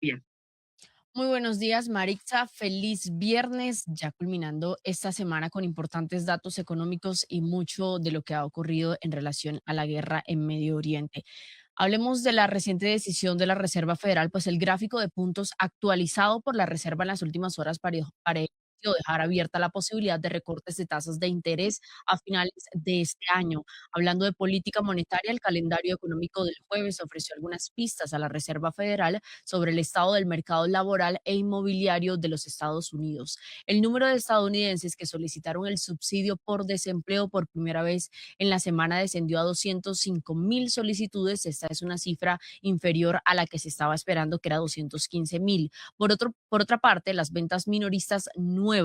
Bien. Muy buenos días, Maritza. Feliz viernes, ya culminando esta semana con importantes datos económicos y mucho de lo que ha ocurrido en relación a la guerra en Medio Oriente. Hablemos de la reciente decisión de la Reserva Federal, pues el gráfico de puntos actualizado por la Reserva en las últimas horas pareció dejar abierta la posibilidad de recortes de tasas de interés a finales de este año. Hablando de política monetaria, el calendario económico del jueves ofreció algunas pistas a la Reserva Federal sobre el estado del mercado laboral e inmobiliario de los Estados Unidos. El número de estadounidenses que solicitaron el subsidio por desempleo por primera vez en la semana descendió a 205.000 solicitudes. Esta es una cifra inferior a la que se estaba esperando, que era 215.000. Por otra parte, las ventas minoristas nuevas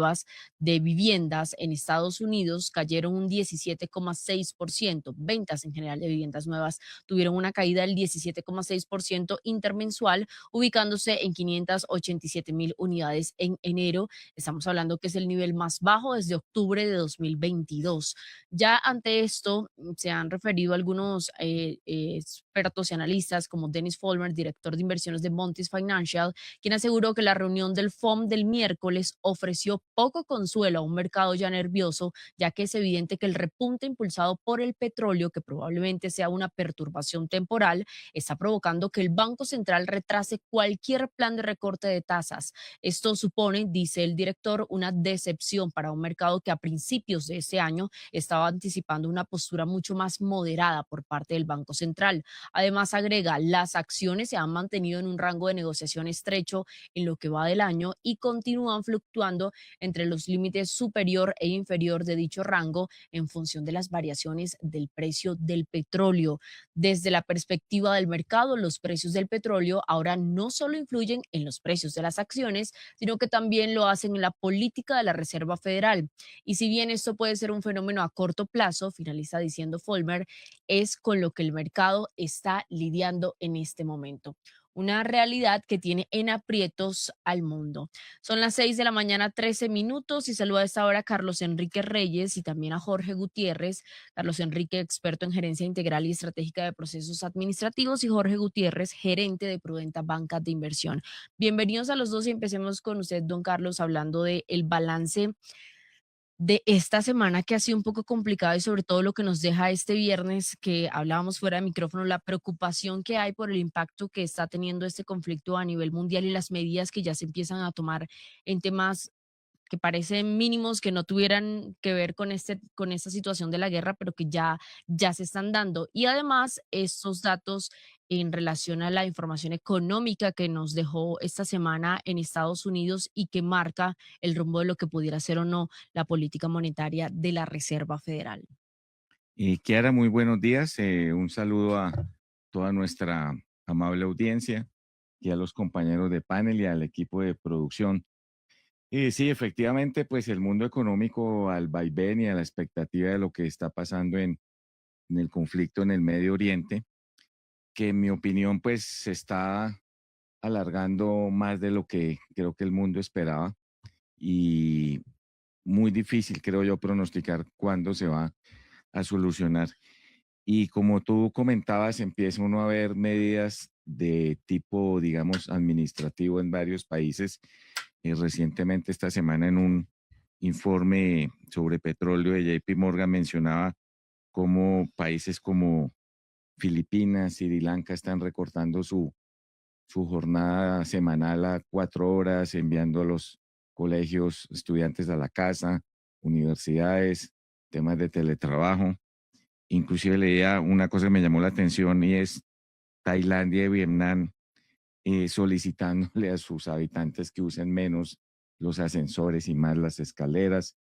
de viviendas en Estados Unidos cayeron un 17,6%. Ventas en general de viviendas nuevas tuvieron una caída del 17,6% intermensual, ubicándose en 587.000 unidades en enero. Estamos hablando que es el nivel más bajo desde octubre de 2022. Ya ante esto se han referido algunos expertos y analistas como Dennis Folmer, director de inversiones de Montis Financial, quien aseguró que la reunión del FOM del miércoles ofreció poco consuelo a un mercado ya nervioso, ya que es evidente que el repunte impulsado por el petróleo, que probablemente sea una perturbación temporal, está provocando que el Banco Central retrase cualquier plan de recorte de tasas. Esto supone, dice el director, una decepción para un mercado que a principios de ese año estaba anticipando una postura mucho más moderada por parte del Banco Central. Además, agrega, las acciones se han mantenido en un rango de negociación estrecho en lo que va del año y continúan fluctuando entre los límites superior e inferior de dicho rango en función de las variaciones del precio del petróleo. Desde la perspectiva del mercado, los precios del petróleo ahora no solo influyen en los precios de las acciones, sino que también lo hacen en la política de la Reserva Federal. Y si bien esto puede ser un fenómeno a corto plazo, finaliza diciendo Folmer, es con lo que el mercado está lidiando en este momento. Una realidad que tiene en aprietos al mundo. Son las 6 de la mañana, 13 minutos, y saluda a esta hora a Carlos Enrique Reyes y también a Jorge Gutiérrez. Carlos Enrique, experto en gerencia integral y estratégica de procesos administrativos, y Jorge Gutiérrez, gerente de Prudenta Banca de Inversión. Bienvenidos a los dos y empecemos con usted, don Carlos, hablando del balance de esta semana que ha sido un poco complicada y sobre todo lo que nos deja este viernes que hablábamos fuera de micrófono, la preocupación que hay por el impacto que está teniendo este conflicto a nivel mundial y las medidas que ya se empiezan a tomar en temas que parecen mínimos, que no tuvieran que ver con esta situación de la guerra, pero que ya se están dando. Y además, estos datos en relación a la información económica que nos dejó esta semana en Estados Unidos y que marca el rumbo de lo que pudiera ser o no la política monetaria de la Reserva Federal. Kiara, muy buenos días. Un saludo a toda nuestra amable audiencia y a los compañeros de panel y al equipo de producción. Sí, efectivamente, pues el mundo económico al vaivén y a la expectativa de lo que está pasando en el conflicto en el Medio Oriente, que en mi opinión pues se está alargando más de lo que creo que el mundo esperaba y muy difícil, creo yo, pronosticar cuándo se va a solucionar. Y como tú comentabas, empieza uno a ver medidas de tipo, digamos, administrativo en varios países. Recientemente, esta semana, en un informe sobre petróleo de JP Morgan, mencionaba cómo países como Filipinas, Sri Lanka están recortando su jornada semanal a 4 horas, enviando a los colegios estudiantes a la casa, universidades, temas de teletrabajo. Inclusive leía una cosa que me llamó la atención y es Tailandia y Vietnam solicitándole a sus habitantes que usen menos los ascensores y más las escaleras,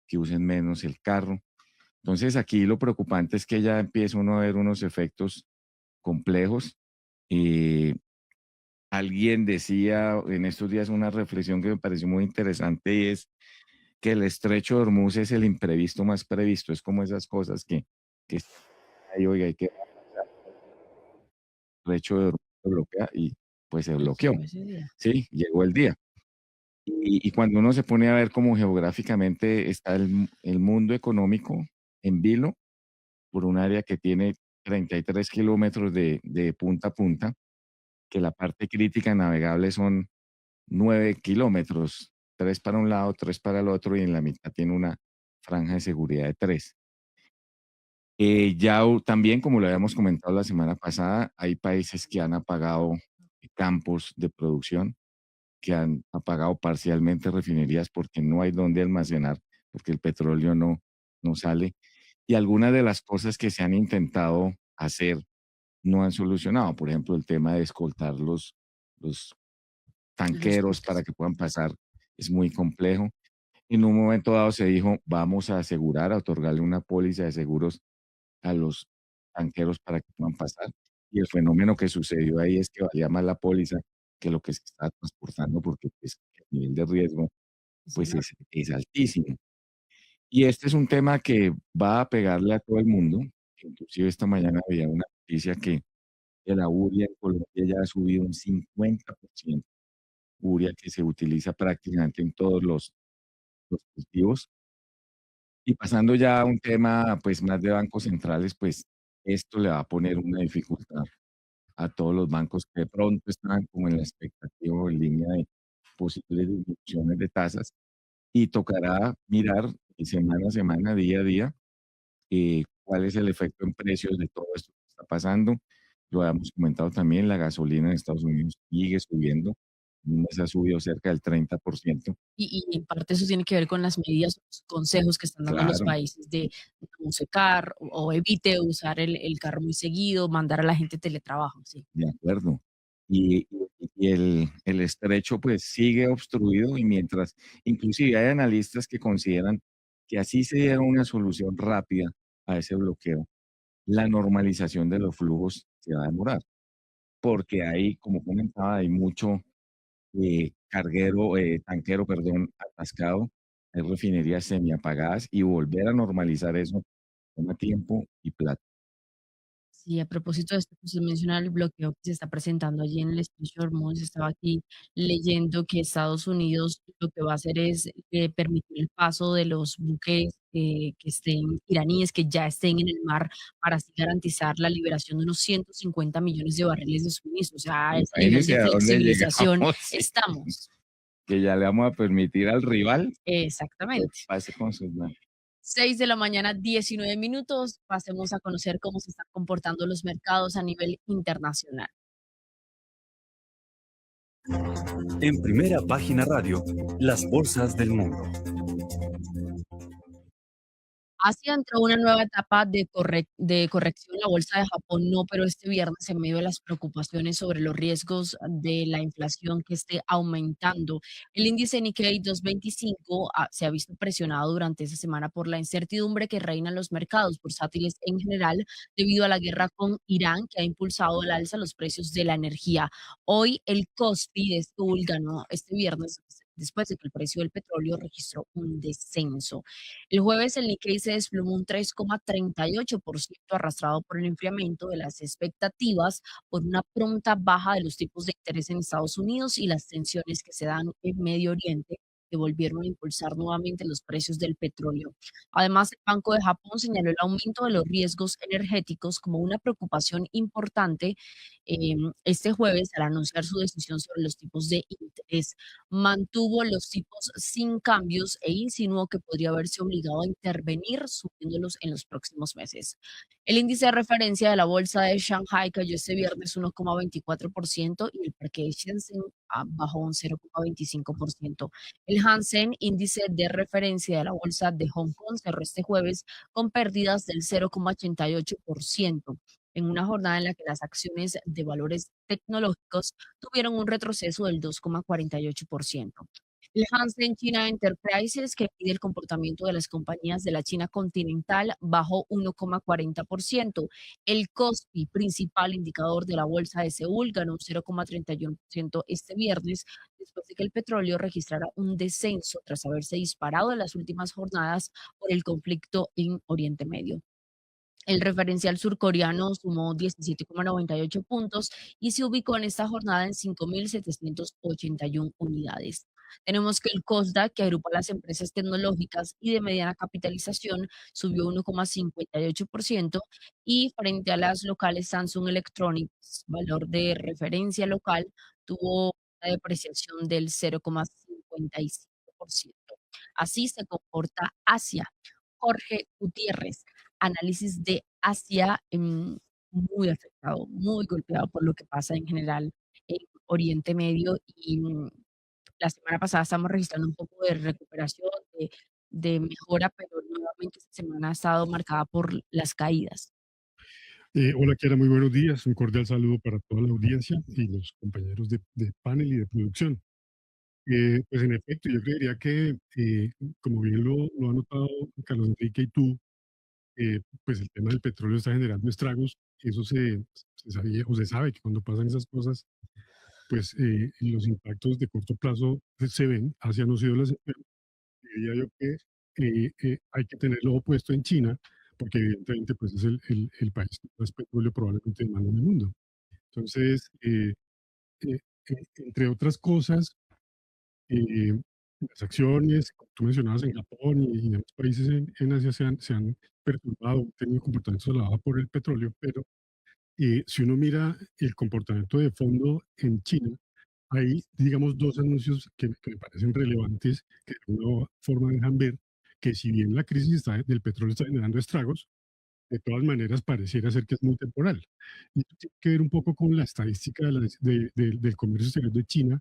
que usen menos el carro. Entonces aquí lo preocupante es que ya empieza uno a ver unos efectos complejos. Eh, Alguien decía en estos días una reflexión que me pareció muy interesante y es que el estrecho de Hormuz es el imprevisto más previsto. Es como esas cosas que ahí, oiga, hay que estrecho de Hormuz se bloquea y pues se Y bloqueó. llegó ese día. Sí, llegó el día. Y cuando uno se pone a ver cómo geográficamente está el mundo económico en vilo por un área que tiene 33 kilómetros de punta a punta, que la parte crítica navegable son 9 kilómetros, 3 para un lado, 3 para el otro, y en la mitad tiene una franja de seguridad de 3. También, como lo habíamos comentado la semana pasada, hay países que han apagado campos de producción, que han apagado parcialmente refinerías porque no hay dónde almacenar, porque el petróleo no sale. Y algunas de las cosas que se han intentado hacer no han solucionado. Por ejemplo, el tema de escoltar los Los tanqueros para buques. que puedan pasar es muy complejo. En un momento dado se dijo, vamos a asegurar, a otorgarle una póliza de seguros a los tanqueros para que puedan pasar. Y el fenómeno que sucedió ahí es que valía más la póliza que lo que se estaba transportando, porque pues, el nivel de riesgo Sí, pues, señor. es altísimo. Y este es un tema que va a pegarle a todo el mundo. Inclusive esta mañana había una noticia que la urea en Colombia ya ha subido un 50%, urea que se utiliza prácticamente en todos los cultivos. Y pasando ya a un tema, pues, más de bancos centrales, pues, esto le va a poner una dificultad a todos los bancos que de pronto estaban como en la expectativa o en línea de posibles disminuciones de tasas, y tocará mirar semana a semana, día a día, cuál es el efecto en precios de todo esto que está pasando. Lo habíamos comentado también, la gasolina en Estados Unidos sigue subiendo, en un mes ha subido cerca del 30%. Y en parte eso tiene que ver con las medidas, los consejos que están dando los Claro, países de no use carro o evite usar el carro muy seguido, mandar a la gente teletrabajo, sí. de acuerdo. Y el estrecho, pues, sigue obstruido, y mientras inclusive hay analistas que consideran que así se diera una solución rápida a ese bloqueo, la normalización de los flujos se va a demorar, porque hay, como comentaba, hay mucho, tanquero, perdón, atascado, hay refinerías semiapagadas, y volver a normalizar eso toma tiempo y plata. Sí, a propósito de esto que usted menciona, el bloqueo que se está presentando allí en el estrecho de Hormuz, estaba aquí leyendo que Estados Unidos lo que va a hacer es permitir el paso de los buques que estén iraníes, que ya estén en el mar, para así garantizar la liberación de unos 150 millones de barriles de suministro. O sea, a ese nivel de Imagínese a dónde flexibilización llegamos, sí, estamos. que ya le vamos a permitir al rival que Exactamente. pase con sus manos. 6 de la mañana, 19 minutos. Pasemos a conocer cómo se están comportando los mercados a nivel internacional. En Primera Página Radio, las bolsas del mundo. Asia entró a una nueva etapa de corrección. La bolsa de Japón no, pero este viernes, en medio de las preocupaciones sobre los riesgos de la inflación que esté aumentando, el índice Nikkei 225 se ha visto presionado durante esa semana por la incertidumbre que reina en los mercados bursátiles en general, debido a la guerra con Irán, que ha impulsado al alza los precios de la energía. Hoy el Kospi de Seúl ganó este viernes, después de que el precio del petróleo registró un descenso. El jueves el Nikkei se desplomó un 3,38%, arrastrado por el enfriamiento de las expectativas por una pronta baja de los tipos de interés en Estados Unidos y las tensiones que se dan en Medio Oriente, que volvieron a impulsar nuevamente los precios del petróleo. Además, el Banco de Japón señaló el aumento de los riesgos energéticos como una preocupación importante este jueves, al anunciar su decisión sobre los tipos de interés. Mantuvo los tipos sin cambios e insinuó que podría haberse obligado a intervenir subiéndolos en los próximos meses. El índice de referencia de la bolsa de Shanghai cayó este viernes 1,24% y el Parque Shenzhen bajó un 0,25%. El Hansen, índice de referencia de la bolsa de Hong Kong, cerró este jueves con pérdidas del 0,88%, en una jornada en la que las acciones de valores tecnológicos tuvieron un retroceso del 2,48%. El Hansen China Enterprises, que mide el comportamiento de las compañías de la China continental, bajó 1,40%. El Kospi, principal indicador de la bolsa de Seúl, ganó un 0,31% este viernes, después de que el petróleo registrara un descenso tras haberse disparado en las últimas jornadas por el conflicto en Oriente Medio. El referencial surcoreano sumó 17,98 puntos y se ubicó en esta jornada en 5.781 unidades. Tenemos que el Cosda, que agrupa las empresas tecnológicas y de mediana capitalización, subió 1,58% y frente a las locales Samsung Electronics, valor de referencia local, tuvo una depreciación del 0,55%. Así se comporta Asia. Jorge Gutiérrez, análisis de Asia, muy afectado, muy golpeado por lo que pasa en general en Oriente Medio y la semana pasada estamos registrando un poco de recuperación, de mejora, pero nuevamente esta semana ha estado marcada por las caídas. Hola, Kiara, muy buenos días. Un cordial saludo para toda la audiencia y los compañeros de panel y de producción. Pues en efecto, yo creería que, como bien lo ha notado Carlos Enrique y tú, pues el tema del petróleo está generando estragos. Eso se sabía o se sabe que cuando pasan esas cosas, pues los impactos de corto plazo se ven. Asia no ha sido la excepción. Diría yo que hay que tenerlo opuesto en China, porque evidentemente pues es el país que más petróleo probablemente demanda en el mundo. Entonces, eh, entre otras cosas, las acciones, como tú mencionabas, en Japón y en otros países en Asia se han perturbado, han tenido comportamientos a la baja por el petróleo, pero si uno mira el comportamiento de fondo en China, hay, digamos, dos anuncios que me parecen relevantes, que de alguna forma dejan ver que si bien la crisis del petróleo está generando estragos, de todas maneras pareciera ser que es muy temporal. Y esto tiene que ver un poco con la estadística del comercio exterior de China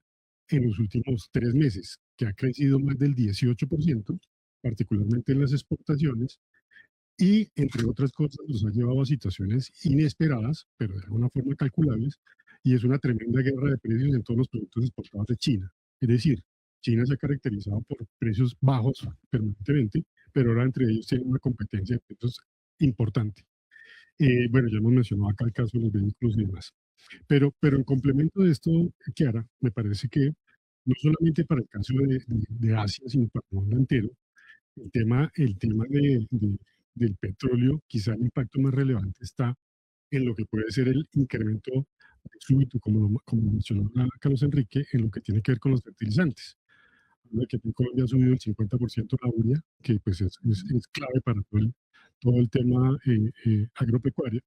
en los últimos 3 meses, que ha crecido más del 18%, particularmente en las exportaciones, y entre otras cosas nos ha llevado a situaciones inesperadas, pero de alguna forma calculables, y es una tremenda guerra de precios en todos los productos exportados de China. Es decir, China se ha caracterizado por precios bajos permanentemente, pero ahora entre ellos tiene una competencia de precios importante. Bueno, ya hemos mencionado acá el caso de los vehículos y demás. Pero en complemento de esto, Kiara, me parece que no solamente para el caso de Asia, sino para el mundo entero, el tema del petróleo, quizá el impacto más relevante está en lo que puede ser el incremento súbito, como mencionó Carlos Enrique, en lo que tiene que ver con los fertilizantes. Habla de que aquí en Colombia ha subido el 50% la urea, que pues es clave para todo el tema agropecuario,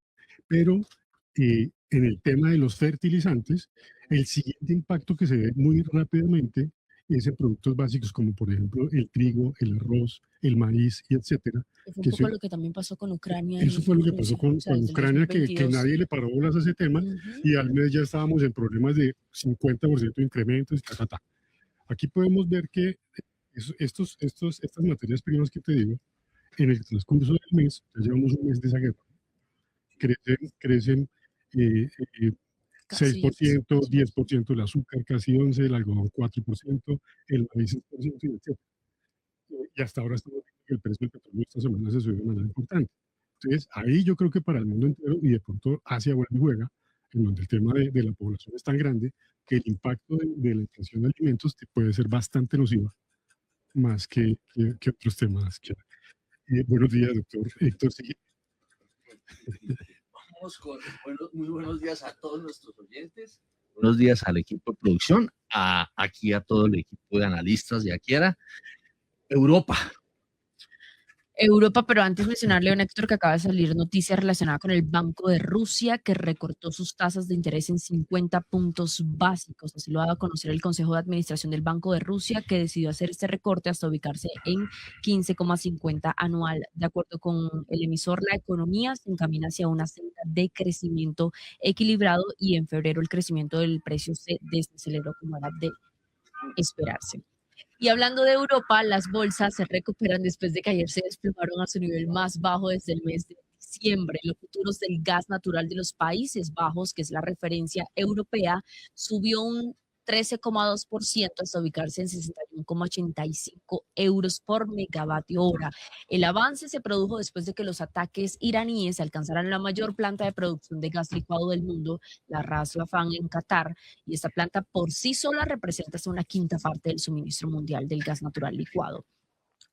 pero en el tema de los fertilizantes, el siguiente impacto que se ve muy rápidamente es en productos básicos como por ejemplo el trigo, el arroz, el maíz y etcétera. Que fue un Que poco lo que también pasó con Ucrania eso fue y lo que pasó Rusia, o sea, con desde el Ucrania, que 2022. nadie le paró bolas a ese tema Ujú. y al mes ya estábamos en problemas de 50% de incrementos y ta. Aquí podemos ver que estas materias primas que te digo, en el transcurso del mes, ya llevamos un mes de esa guerra, crecen eh, eh, Casi 6%, 10%. 10% el azúcar, casi 11%, el algodón 4%, el maíz 6%, y etc. Y hasta ahora estamos viendo que el precio del petróleo esta semana se subió de manera importante. Entonces, ahí yo creo que para el mundo entero, y de pronto Asia vuelve y juega, en donde el tema de la población es tan grande, que el impacto de la inflación de alimentos puede ser bastante nociva, más que otros temas. Buenos días, doctor Héctor. Sí. Vamos con muy buenos días a todos nuestros oyentes. Buenos días al equipo de producción, aquí a todo el equipo de analistas de Akiera. Europa. Europa, pero antes mencionarle a un Héctor que acaba de salir noticia relacionada con el Banco de Rusia, que recortó sus tasas de interés en 50 puntos básicos. Así lo ha dado a conocer el Consejo de Administración del Banco de Rusia, que decidió hacer este recorte hasta ubicarse en 15,50 anual. De acuerdo con el emisor, la economía se encamina hacia una senda de crecimiento equilibrado y en febrero el crecimiento del precio se desaceleró como era de esperarse. Y hablando de Europa, las bolsas se recuperan después de que ayer se desplomaron a su nivel más bajo desde el mes de diciembre. Los futuros del gas natural de los Países Bajos, que es la referencia europea, subió un 13,2% hasta ubicarse en 61,85 euros por megavatio hora. El avance se produjo después de que los ataques iraníes alcanzaran la mayor planta de producción de gas licuado del mundo, la Ras Laffan en Qatar, y esta planta por sí sola representa hasta una quinta parte del suministro mundial del gas natural licuado.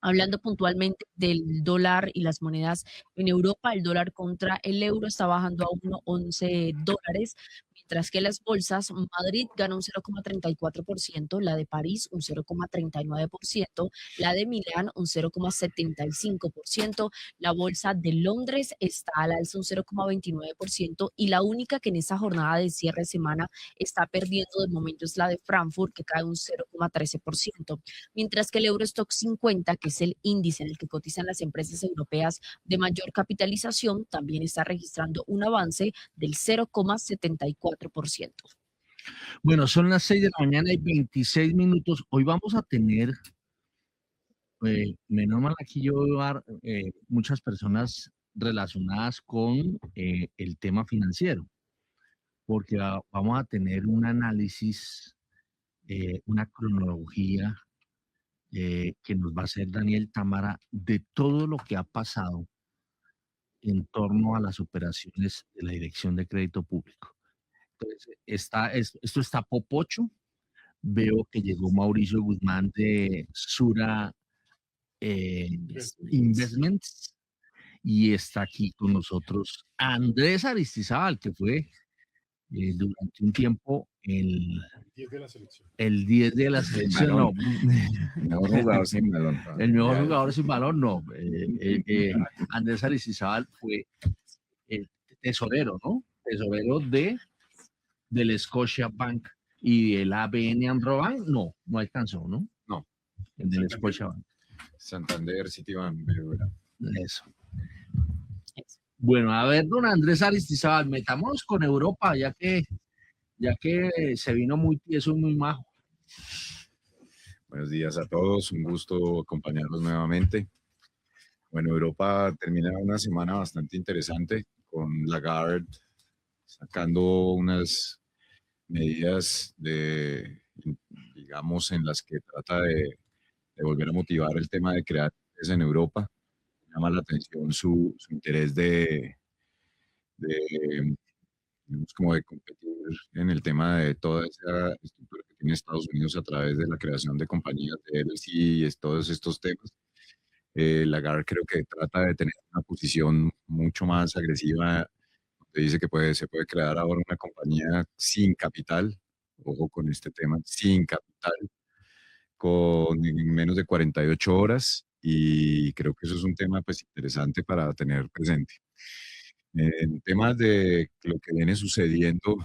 Hablando puntualmente del dólar y las monedas en Europa, el dólar contra el euro está bajando a 1,11 dólares, Mientras que las bolsas, Madrid gana un 0,34%, la de París un 0,39%, la de Milán un 0,75%, la bolsa de Londres está al alza un 0,29% y la única que en esa jornada de cierre de semana está perdiendo de momento es la de Frankfurt, que cae un 0,13%, mientras que el Eurostock 50, que es el índice en el que cotizan las empresas europeas de mayor capitalización, también está registrando un avance del 0,74%. Bueno, son las 6 de la mañana y 26 minutos. Hoy vamos a tener, menos mal aquí yo veo muchas personas relacionadas con el tema financiero, porque vamos a tener un análisis, una cronología que nos va a hacer Daniel Támara de todo lo que ha pasado en torno a las operaciones de la Dirección de Crédito Público. Entonces, esto está popocho. Veo que llegó Mauricio Guzmán de Sura Investments y está aquí con nosotros Andrés Aristizábal, que fue durante un tiempo el 10 de la selección. el 10 de la selección, no. El mejor jugador sin balón. El mejor jugador sin balón, no. Andrés Aristizábal fue el tesorero, ¿no? Tesorero del Scotiabank y el ABN AMRO Bank, no alcanzó, ¿no? No. El del Scotiabank. Santander, Citibank, BBVA. Eso. Bueno, a ver, don Andrés Aristizábal, metamos con Europa, ya que se vino muy tieso y muy majo. Buenos días a todos, un gusto acompañarlos nuevamente. Bueno, Europa termina una semana bastante interesante con Lagarde sacando unas medidas digamos, en las que trata de volver a motivar el tema de crear empresas en Europa. Llama la atención su interés digamos, como de competir en el tema de toda esa estructura que tiene Estados Unidos a través de la creación de compañías de LLC y todos estos temas. Lagarde creo que trata de tener una posición mucho más agresiva. Te dice que se puede crear ahora una compañía sin capital, ojo con este tema, sin capital, con en menos de 48 horas, y creo que eso es un tema pues interesante para tener presente. En temas de lo que viene sucediendo,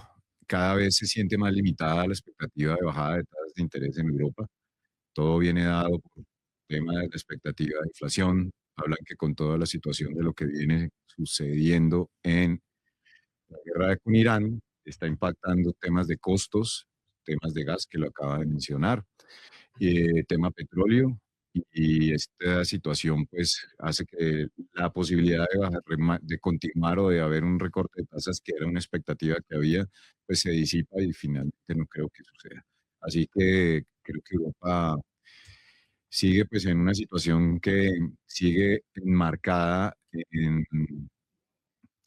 cada vez se siente más limitada la expectativa de bajada de tasas de interés en Europa. Todo viene dado por el tema de la expectativa de inflación. Hablan que con toda la situación de lo que viene sucediendo en la guerra con Irán, está impactando temas de costos, temas de gas que lo acaba de mencionar, tema petróleo, y esta situación pues hace que la posibilidad de bajar, de continuar o de haber un recorte de tasas, que era una expectativa que había, pues se disipa y finalmente no creo que suceda. Así que creo que Europa sigue pues en una situación que sigue enmarcada en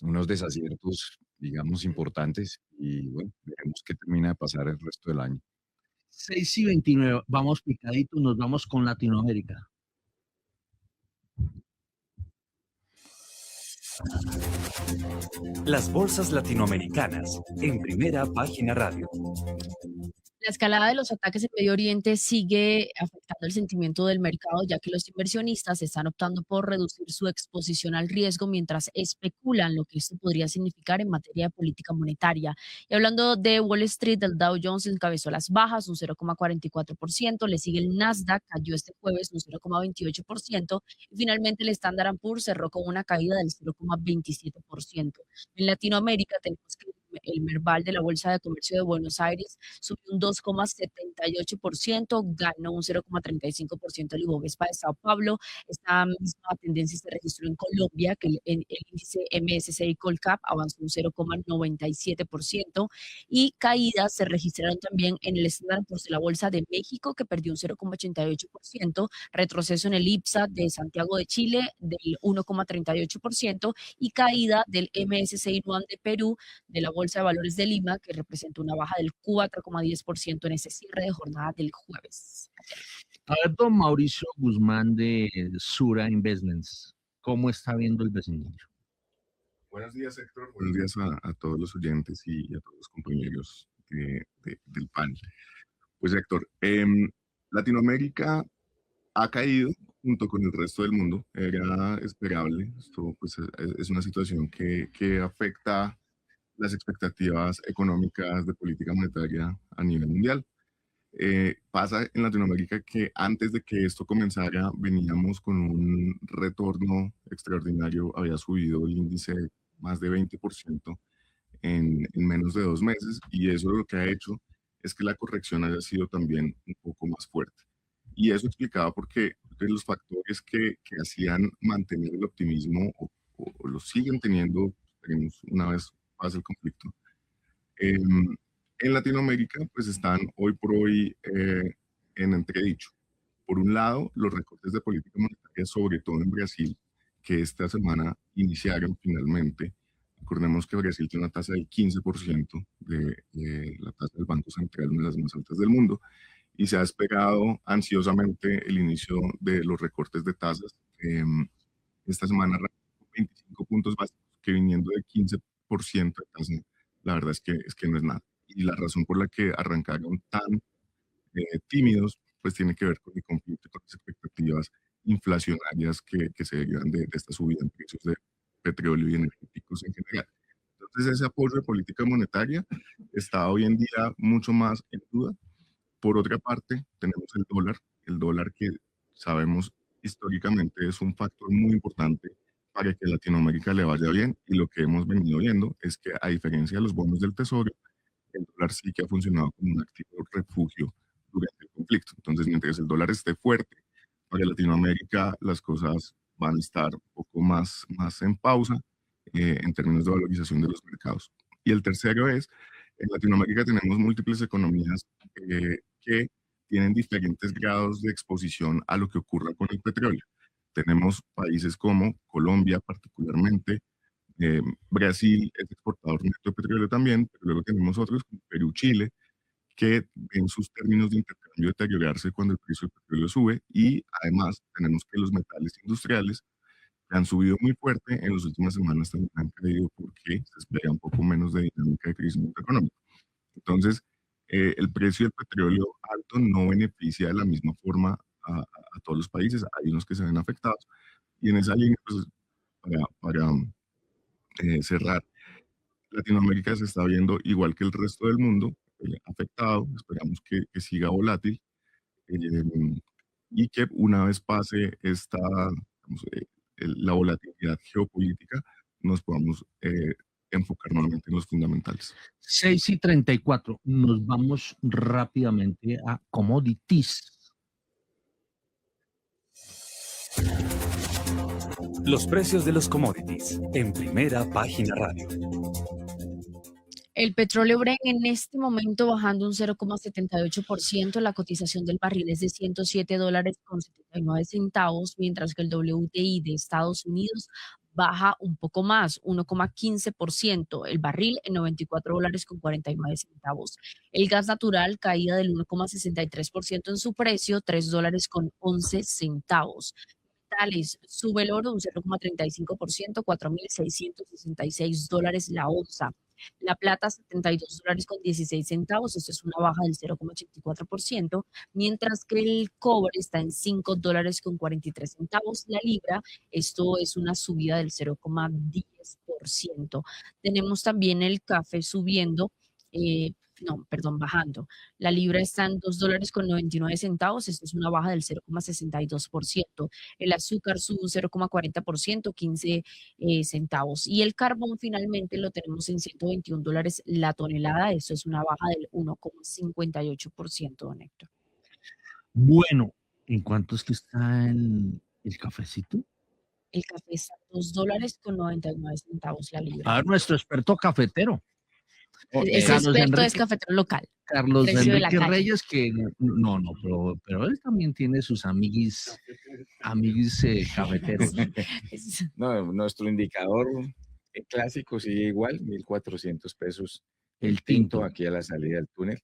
unos desaciertos, digamos, importantes, y bueno, veremos qué termina de pasar el resto del año. 6:29, vamos picaditos, nos vamos con Latinoamérica. Las bolsas latinoamericanas en Primera Página Radio. La escalada de los ataques en Medio Oriente sigue afectando el sentimiento del mercado, ya que los inversionistas están optando por reducir su exposición al riesgo mientras especulan lo que esto podría significar en materia de política monetaria. Y hablando de Wall Street, el Dow Jones encabezó las bajas, un 0,44%, le sigue el Nasdaq, cayó este jueves un 0,28%, y finalmente el Standard & Poor's cerró con una caída del 0,27%. En Latinoamérica tenemos que el Merval de la Bolsa de Comercio de Buenos Aires subió un 2,78%, ganó un 0,35% el Ibovespa de Sao Paulo. Esta misma tendencia se registró en Colombia, que el índice MSCI Colcap avanzó un 0,97%, y caídas se registraron también en el Standard & Poor's de la Bolsa de México, que perdió un 0,88%, retroceso en el IPSA de Santiago de Chile del 1,38%, y caída del MSCI Nuam de Perú, de la Bolsa de Valores de Lima, que representó una baja del 4,10% en ese cierre de jornada del jueves. A ver, don Mauricio Guzmán de Sura Investments, ¿cómo está viendo el vecindario? Buenos días, Héctor. Buenos días a todos los oyentes y a todos los compañeros del panel. Pues, Héctor, Latinoamérica ha caído junto con el resto del mundo. Era esperable. Esto pues, es una situación que afecta las expectativas económicas de política monetaria a nivel mundial. Pasa en Latinoamérica que antes de que esto comenzara veníamos con un retorno extraordinario, había subido el índice más de 20% en menos de 2 meses, y eso lo que ha hecho es que la corrección haya sido también un poco más fuerte. Y eso explicaba porque los factores que hacían mantener el optimismo o lo siguen teniendo, esperemos, una vez pase el conflicto, en Latinoamérica, pues están hoy por hoy en entredicho. Por un lado, los recortes de política monetaria, sobre todo en Brasil, que esta semana iniciaron finalmente. Recordemos que Brasil tiene una tasa del 15% de la tasa del Banco Central, una de las más altas del mundo, y se ha esperado ansiosamente el inicio de los recortes de tasas. Esta semana 25 puntos básicos, que viniendo de 15% de tasa, la verdad es que no es nada. Y la razón por la que arrancaron tan tímidos, pues tiene que ver con el conflicto y con las expectativas inflacionarias que se derivan de esta subida en precios de petróleo y energéticos en general. Entonces, ese apoyo de política monetaria está hoy en día mucho más en duda. Por otra parte, tenemos el dólar que sabemos históricamente es un factor muy importante para que a Latinoamérica le vaya bien, y lo que hemos venido viendo es que, a diferencia de los bonos del Tesoro, el dólar sí que ha funcionado como un activo refugio durante el conflicto. Entonces, mientras el dólar esté fuerte, para Latinoamérica las cosas van a estar un poco más en pausa en términos de valorización de los mercados. Y el tercero es, en Latinoamérica tenemos múltiples economías que tienen diferentes grados de exposición a lo que ocurra con el petróleo. Tenemos países como Colombia particularmente, Brasil es exportador neto de petróleo también, pero luego tenemos otros como Perú, Chile, que ven sus términos de intercambio deteriorarse cuando el precio del petróleo sube, y además tenemos que los metales industriales que han subido muy fuerte en las últimas semanas también han caído porque se espera un poco menos de dinámica de crecimiento económico. Entonces, el precio del petróleo alto no beneficia de la misma forma a todos los países. Hay unos que se ven afectados, y en esa línea, pues, para cerrar, Latinoamérica se está viendo igual que el resto del mundo, afectado. Esperamos que siga volátil, eh, y que una vez pase digamos, la volatilidad geopolítica, nos podamos enfocar nuevamente en los fundamentales. 6:34. Nos vamos rápidamente a commodities. Los precios de los commodities en Primera Página Radio. El petróleo Brent en este momento bajando un 0,78%, la cotización del barril es de $107.79, mientras que el WTI de Estados Unidos baja un poco más, 1,15%, el barril en $94.49. El gas natural caída del 1,63% en su precio, $3.11. Metales, sube el oro un 0,35%, $4.666 la onza. La plata, $72.16, esto es una baja del 0,84%, mientras que el cobre está en $5.43 la libra, esto es una subida del 0,10%. Tenemos también el café subiendo, no, perdón, bajando. La libra está en $2.99, esto es una baja del 0,62%. El azúcar sube un 0,40%, 15 centavos. Y el carbón finalmente lo tenemos en $121 la tonelada, esto es una baja del 1,58%, don Héctor. Bueno, ¿en cuánto es que está el cafecito? El café está en $2.99 la libra. A ver, nuestro experto cafetero. Ese Carlos experto es Enrique- cafetero local. Carlos Precio de la Enrique calle. Reyes, que no, pero él también tiene sus amiguis cafeteros. No, nuestro indicador clásico sigue igual, 1.400 pesos El tinto. aquí a la salida del túnel.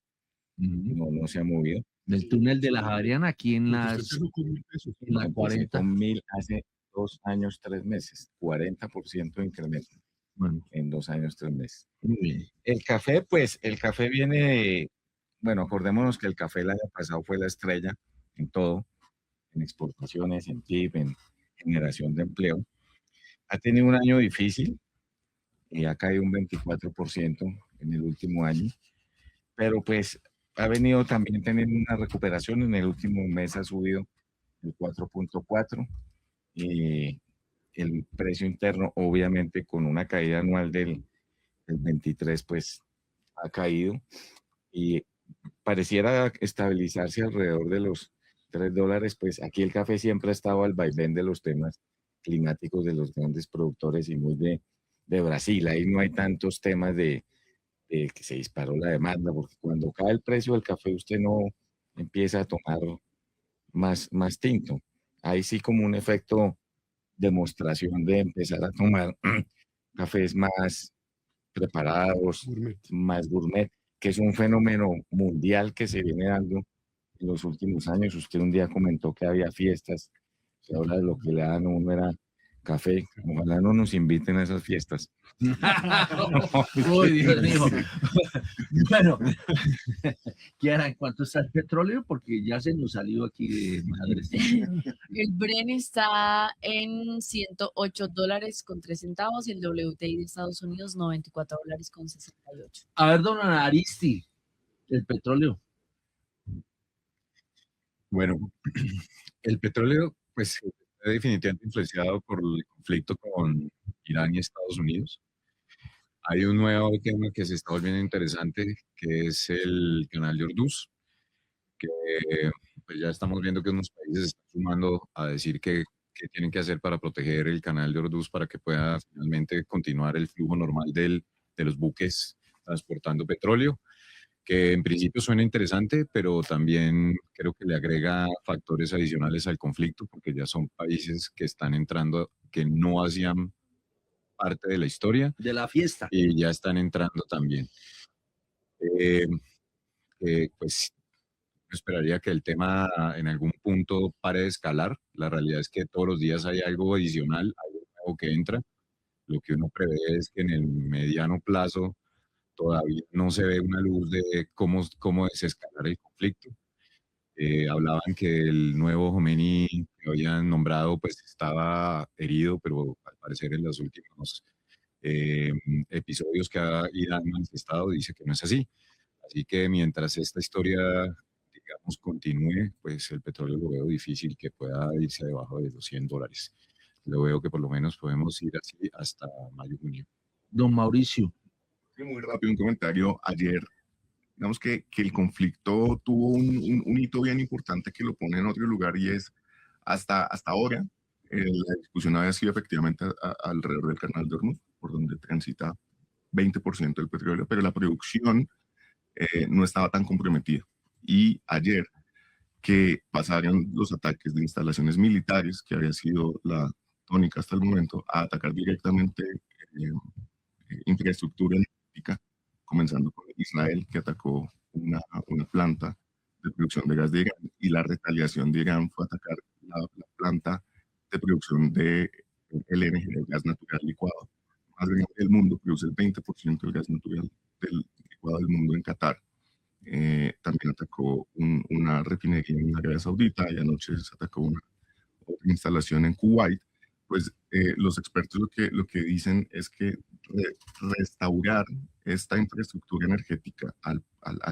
Ujú. No se ha movido. Del túnel de la Javeriana, aquí en Porque las usted empezó con 1.000 pesos. en la Empecé 40. con 1.000 hace 2 años, 3 meses, 40% de incremento. Bueno, en 2 años, 3 meses. muy bien. El café, pues, el café viene de, bueno, acordémonos que el café el año pasado fue la estrella en todo, en exportaciones, en PIB, en generación de empleo. Ha tenido un año difícil y ha caído un 24% en el último año, pero pues ha venido también teniendo una recuperación. En el último mes ha subido el 4.4 y el precio interno, obviamente, con una caída anual del 23, pues ha caído y pareciera estabilizarse alrededor de los $3. Pues aquí el café siempre ha estado al vaivén de los temas climáticos de los grandes productores y muy de Brasil. Ahí no hay tantos temas de que se disparó la demanda, porque cuando cae el precio del café usted no empieza a tomar más tinto. Ahí sí como un efecto demostración de empezar a tomar cafés más preparados, Gourmet. más gourmet, que es un fenómeno mundial que se viene dando en los últimos años. Usted un día comentó que había fiestas, se habla de lo que le dan a uno era café. Ojalá no nos inviten a esas fiestas. Uy, Dios mío. Bueno, Kiara, ¿en cuánto está el petróleo? Porque ya se nos salió aquí de madres. El Bren está en $108.03 y el WTI de Estados Unidos $94.68. A ver, don Aristi, el petróleo. Bueno, el petróleo, pues, está definitivamente influenciado por el conflicto con Irán y Estados Unidos. Hay un nuevo tema que se está volviendo interesante, que es el canal de Hormuz, que pues ya estamos viendo que unos países se están sumando a decir que tienen que hacer para proteger el canal de Hormuz para que pueda finalmente continuar el flujo normal de los buques transportando petróleo, que en principio suena interesante, pero también creo que le agrega factores adicionales al conflicto, porque ya son países que están entrando que no hacían parte de la historia De la fiesta. y ya están entrando también. Eh, pues yo esperaría que el tema en algún punto pare de escalar. La realidad es que todos los días hay algo adicional, algo nuevo que entra. Lo que uno prevé es que en el mediano plazo todavía no se ve una luz de cómo desescalar el conflicto. Hablaban que el nuevo Jomeini que habían nombrado pues estaba herido, pero al parecer en los últimos eh, episodios que ha Irán manifestado dice que no es así. Así que mientras esta historia, digamos, continúe, pues el petróleo lo veo difícil que pueda irse debajo de los $100. Lo veo que por lo menos podemos ir así hasta mayo, junio. Don Mauricio. Sí, muy rápido un comentario. Ayer, digamos que el conflicto tuvo un hito bien importante que lo pone en otro lugar y es hasta ahora la discusión había sido efectivamente alrededor del canal de Hormuz, por donde transita 20% del petróleo, pero la producción no estaba tan comprometida. Y ayer que pasaron los ataques de instalaciones militares, que había sido la tónica hasta el momento, a atacar directamente infraestructura energética, comenzando con Israel, que atacó una planta de producción de gas de Irán, y la retaliación de Irán fue atacar la planta de producción de LNG, el gas natural licuado. Más grande del mundo, produce el 20% del gas natural del licuado del mundo en Qatar. También atacó una refinería en Arabia Saudita y anoche se atacó una otra instalación en Kuwait. Pues los expertos lo que dicen es que restaurar esta infraestructura energética a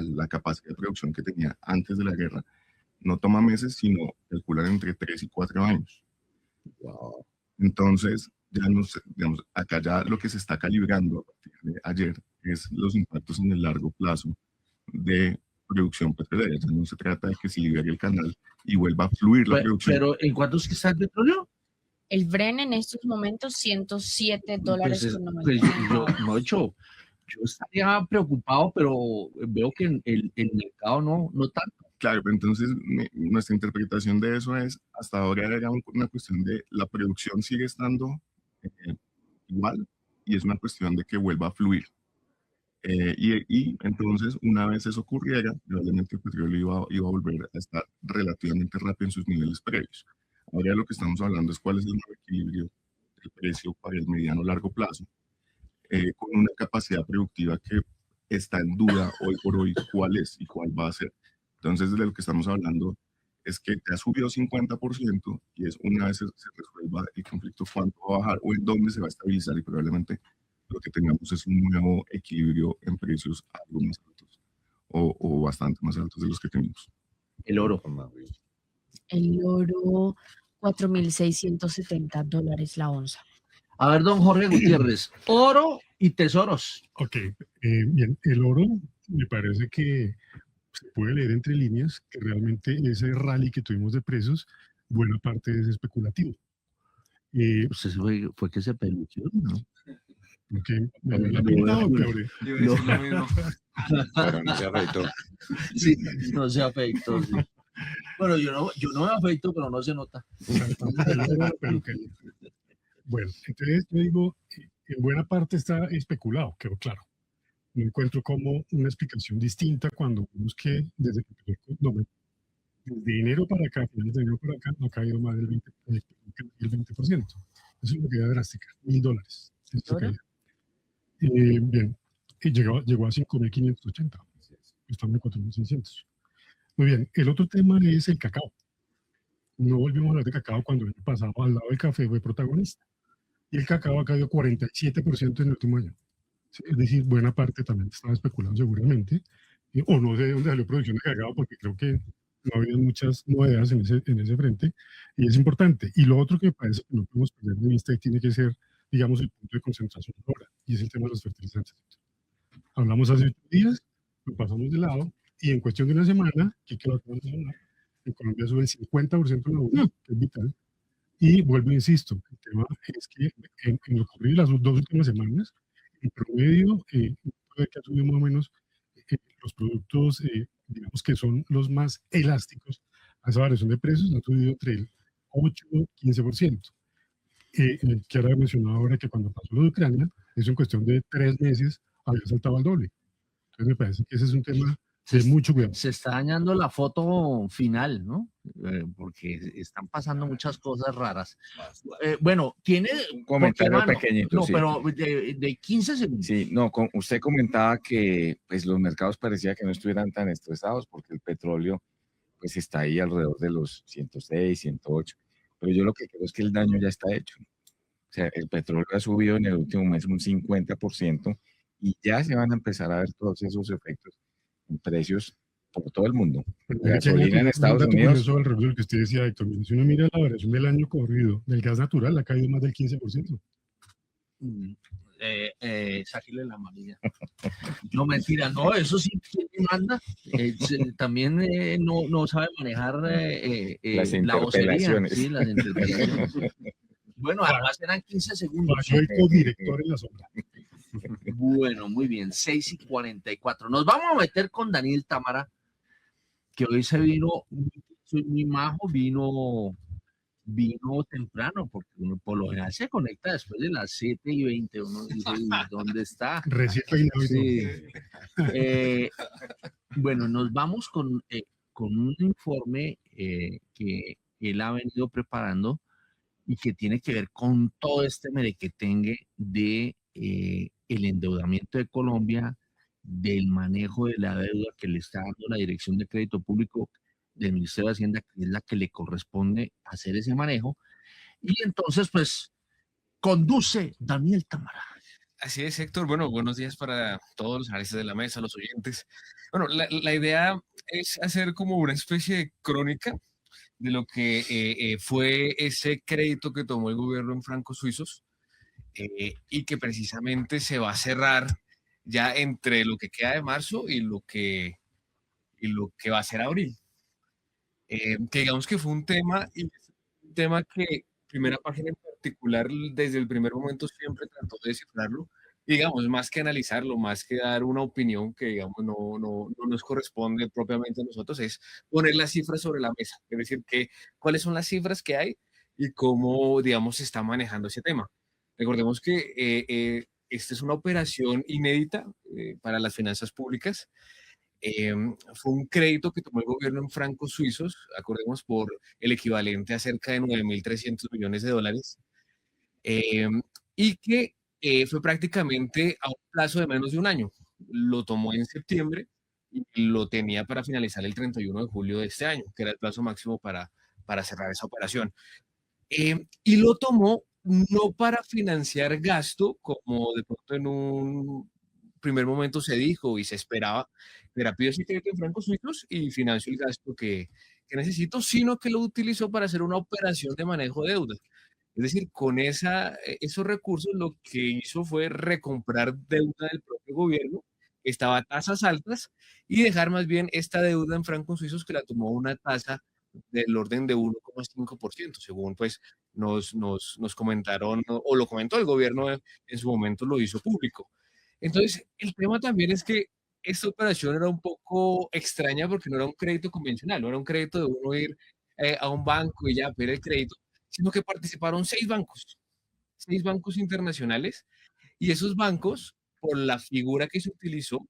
la capacidad de producción que tenía antes de la guerra no toma meses, sino calcular entre 3 y 4 años. Wow. Entonces, ya no sé, digamos, acá ya lo que se está calibrando a partir de ayer es los impactos en el largo plazo de producción petrolera. Ya no se trata de que se libere el canal y vuelva a fluir la producción. Pero ¿en cuánto es que está el petróleo? El Bren en estos momentos $107.90. Yo estaría preocupado, pero veo que el mercado no tanto. Claro, pero entonces nuestra interpretación de eso es, hasta ahora era una cuestión de la producción sigue estando igual y es una cuestión de que vuelva a fluir. Y entonces, una vez eso ocurriera, probablemente el petróleo iba a volver a estar relativamente rápido en sus niveles previos. Ahora lo que estamos hablando es cuál es el nuevo equilibrio del precio para el mediano largo plazo. con una capacidad productiva que está en duda hoy por hoy cuál es y cuál va a ser. Entonces, de lo que estamos hablando es que te ha subido 50% y es una vez se resuelva el conflicto, cuánto va a bajar o en dónde se va a estabilizar, y probablemente lo que tengamos es un nuevo equilibrio en precios algo más altos o bastante más altos de los que tenemos. El oro. El oro, $4,670 la onza. A ver, don Jorge Gutiérrez, oro y tesoros. Ok, bien, el oro me parece que se puede leer entre líneas que realmente ese rally que tuvimos de precios, buena parte es especulativo. Usted fue que se pelució, ¿no? Porque la pinta o peor. Pero no se afeitó. Sí, no se afeitó. Sí. Bueno, yo no me afeito, pero no se nota. Bueno, entonces yo digo, en buena parte está especulado, quedó claro. No encuentro como una explicación distinta cuando vemos que desde enero para acá, finales de enero para acá, no ha caído más del 20%. Eso es una caída drástica, $1,000. Bien, y llegó a 5,580. Estamos en 4,600. Muy bien, el otro tema es el cacao. No volvimos a hablar de cacao cuando el año pasado al lado del café fue protagonista. Y el cacao ha caído 47% en el último año. Es decir, buena parte también estaba especulando seguramente, o no sé de dónde salió producción de cacao, porque creo que no había muchas novedades en ese frente, y es importante. Y lo otro que me parece que no podemos perder de vista y tiene que ser, digamos, el punto de concentración ahora, y es el tema de los fertilizantes. Hablamos hace 8 días, lo pasamos de lado, y en cuestión de una semana, que lo acabamos de hablar, en Colombia sube el 50% en la uva, que es vital. Y vuelvo, insisto, el tema es que en lo que ocurrió las 2 últimas semanas, en promedio, puede que ha subido más o menos los productos, digamos que son los más elásticos a esa variación de precios, han subido entre el 8 y 15%. Que ahora he mencionado ahora que cuando pasó lo de Ucrania, eso en cuestión de 3 meses había saltado al doble. Entonces me parece que ese es un tema de mucho cuidado. Se está dañando la foto final, ¿no? Porque están pasando muchas cosas raras. Bueno, tiene un comentario mano, pequeñito. No, sí. pero de 15 segundos. Sí, no, usted comentaba que pues, los mercados parecía que no estuvieran tan estresados porque el petróleo pues está ahí alrededor de los 106, 108. Pero yo lo que creo es que el daño ya está hecho. O sea, el petróleo ha subido en el último mes un 50% y ya se van a empezar a ver todos esos efectos en precios por todo el mundo. La gasolina en Estados Unidos. Eso al revés de lo que usted decía, Héctor. Si uno mira la variación del año corrido del gas natural, ha caído más del 15%. Sáquile la amarilla. No, mentira, no, eso sí manda. También no sabe manejar las la vocería. interpelaciones. Sí, las interpelaciones. Bueno, además eran 15 segundos. Yo el codirector en la sombra. Bueno, muy bien, 6:44. Nos vamos a meter con Daniel Támara, que hoy se vino, muy majo, vino temprano, porque uno por lo general se conecta después de las 7:20. Uno dice, ¿dónde está? Recién peinado. Sí. Bueno, nos vamos con un informe que él ha venido preparando y que tiene que ver con todo este merequetengue de el endeudamiento de Colombia, del manejo de la deuda que le está dando la Dirección de Crédito Público del Ministerio de Hacienda, que es la que le corresponde hacer ese manejo. Y entonces, pues, conduce Daniel Támara. Así es, Héctor. Bueno, buenos días para todos los analistas de la mesa, los oyentes. Bueno, la idea es hacer como una especie de crónica de lo que fue ese crédito que tomó el gobierno en francos suizos y que precisamente se va a cerrar ya entre lo que queda de marzo y lo que va a ser abril. Que digamos que fue un tema que Primera Página en particular desde el primer momento siempre trató de descifrarlo, y digamos, más que analizarlo, más que dar una opinión que digamos no nos corresponde propiamente a nosotros, es poner las cifras sobre la mesa, es decir, cuáles son las cifras que hay y cómo, digamos, se está manejando ese tema. Recordemos que esta es una operación inédita para las finanzas públicas. Fue un crédito que tomó el gobierno en francos suizos, acordemos, por el equivalente a cerca de $9.300 millones, y que fue prácticamente a un plazo de menos de un año. Lo tomó en septiembre y lo tenía para finalizar el 31 de julio de este año, que era el plazo máximo para cerrar esa operación. Y lo tomó no para financiar gasto, como de pronto en un primer momento se dijo y se esperaba, era pido ese crédito en francos suizos y financio el gasto que necesito, sino que lo utilizó para hacer una operación de manejo de deuda. Es decir, con esos recursos lo que hizo fue recomprar deuda del propio gobierno, que estaba a tasas altas, y dejar más bien esta deuda en francos suizos que la tomó a una tasa del orden de 1,5%, según pues nos comentaron, o lo comentó el gobierno en su momento, lo hizo público. Entonces, el tema también es que esta operación era un poco extraña porque no era un crédito convencional, no era un crédito de uno ir a un banco y ya pedir el crédito, sino que participaron 6 bancos internacionales, y esos bancos, por la figura que se utilizó,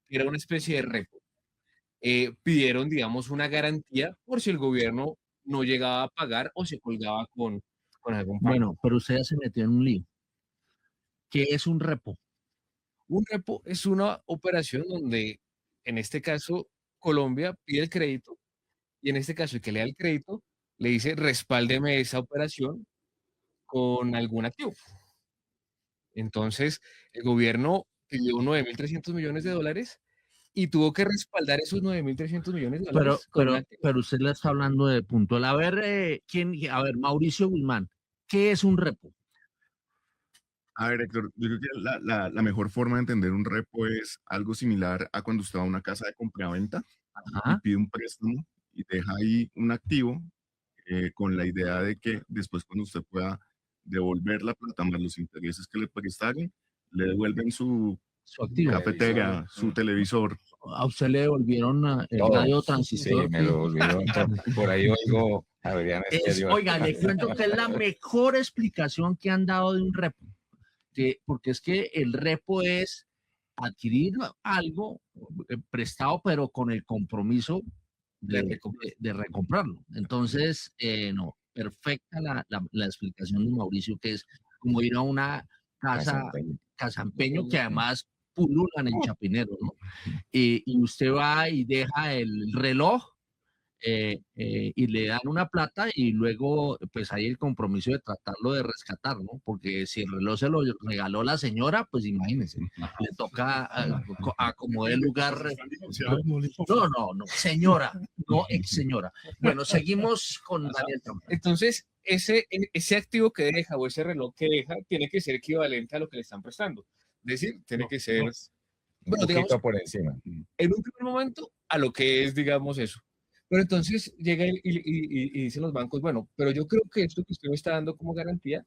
que era una especie de repo, pidieron, digamos, una garantía por si el gobierno no llegaba a pagar o se colgaba con algún pago. Bueno, pero usted ya se metió en un lío. ¿Qué es un repo? Un repo es una operación donde, en este caso, Colombia pide el crédito, y en este caso el que le da el crédito le dice respáldeme esa operación con algún activo. Entonces, el gobierno pidió 9.300 millones de dólares y tuvo que respaldar esos 9.300 millones de Pero, dólares con un pero, activo. pero usted le está hablando de puntual. A ver, Mauricio Guzmán, ¿qué es un repo? A ver, Héctor, yo creo que la mejor forma de entender un repo es algo similar a cuando usted va a una casa de compraventa y Ajá. pide un préstamo y deja ahí un activo con la idea de que después cuando usted pueda devolver la plata más los intereses que le prestaron, le devuelven su Su activo. cafetera, su televisor. A usted le devolvieron el Todo. radio Sí, transistor. me lo olvidó. Por ahí oigo a Adrián Estéreo. Oiga, le cuento que es la mejor explicación que han dado de un repo. Porque es que el repo es adquirir algo prestado, pero con el compromiso de recomprarlo. Entonces, no, perfecta la explicación de Mauricio, que es como ir a una casa empeño que además pululan en Chapinero, ¿no? Y usted va y deja el reloj y le dan una plata y luego pues hay el compromiso de tratarlo de rescatar, ¿no? Porque si el reloj se lo regaló la señora, pues imagínense, le toca acomodar el lugar. No, señora, no ex señora. Bueno, seguimos con Daniel Trump. Entonces, ese activo que deja o ese reloj que deja tiene que ser equivalente a lo que le están prestando. Es decir, tiene que ser, Un bueno, poquito digamos, por encima. en un primer momento a lo que es, digamos, eso. Pero entonces llega y dicen los bancos, bueno, pero yo creo que esto que usted me está dando como garantía,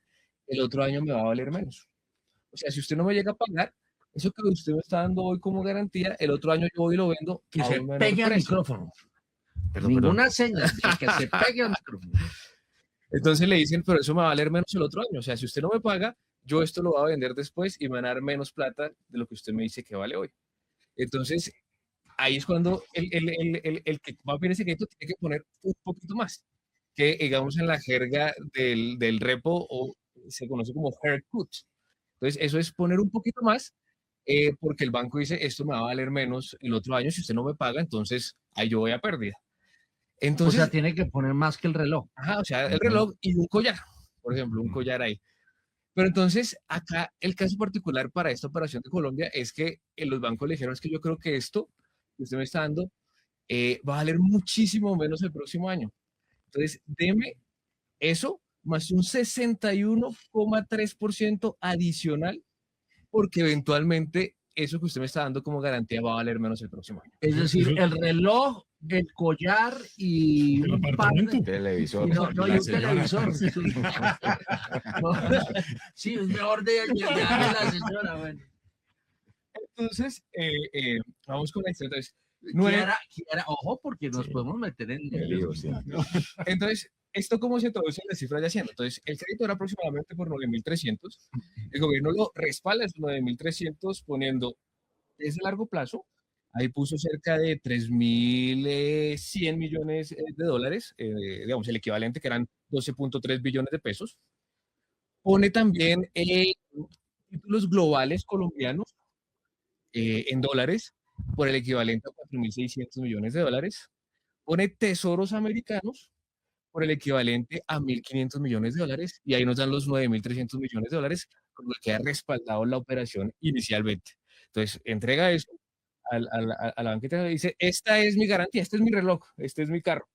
el otro año me va a valer menos. O sea, si usted no me llega a pagar, eso que usted me está dando hoy como garantía, el otro año yo voy y lo vendo Que a se un menor pegue al precio. micrófono. Ninguna señal, que se pegue al micrófono. Entonces le dicen, pero eso me va a valer menos el otro año. O sea, si usted no me paga, yo esto lo voy a vender después y me van a dar menos plata de lo que usted me dice que vale hoy. Entonces, ahí es cuando el que va a pedir ese crédito tiene que poner un poquito más, que digamos en la jerga del repo o se conoce como haircut. Entonces, eso es poner un poquito más porque el banco dice, esto me va a valer menos el otro año, si usted no me paga, entonces ahí yo voy a pérdida. O Entonces, sea, tiene que poner más que el reloj. ajá, o sea, el reloj y un collar, por ejemplo, un collar ahí. Pero entonces, acá el caso particular para esta operación de Colombia es que los bancos le dijeron, es que yo creo que esto que usted me está dando va a valer muchísimo menos el próximo año. Entonces, deme eso más un 61,3% adicional, porque eventualmente eso que usted me está dando como garantía va a valer menos el próximo año. Es decir, el reloj, el collar y El un par apartamento. de... Televisor. No, y La un señora. televisor. Sí, no, sí, es mejor de la señora. Bueno. Entonces, vamos con la historia. Entonces, Ojo, porque nos podemos meter en El lío, sí. Entonces, ¿esto cómo se traduce en las cifras de Hacienda? Entonces, el crédito era aproximadamente por 9.300. El gobierno lo respalda esos 9.300 poniendo desde largo plazo. Ahí puso cerca de 3.100 millones de dólares, digamos, el equivalente que eran 12.3 billones de pesos. Pone también títulos globales colombianos en dólares por el equivalente a 4.600 millones de dólares, pone tesoros americanos por el equivalente a 1.500 millones de dólares y ahí nos dan los 9.300 millones de dólares con lo que ha respaldado la operación inicialmente. Entonces, entrega eso a la banqueta y dice, esta es mi garantía, este es mi reloj, este es mi carro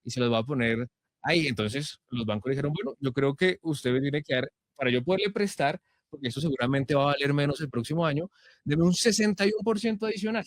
y se los va a poner ahí. Entonces, los bancos dijeron, bueno, yo creo que usted me tiene que dar, para yo poderle prestar, porque eso seguramente va a valer menos el próximo año, deme un 61% adicional.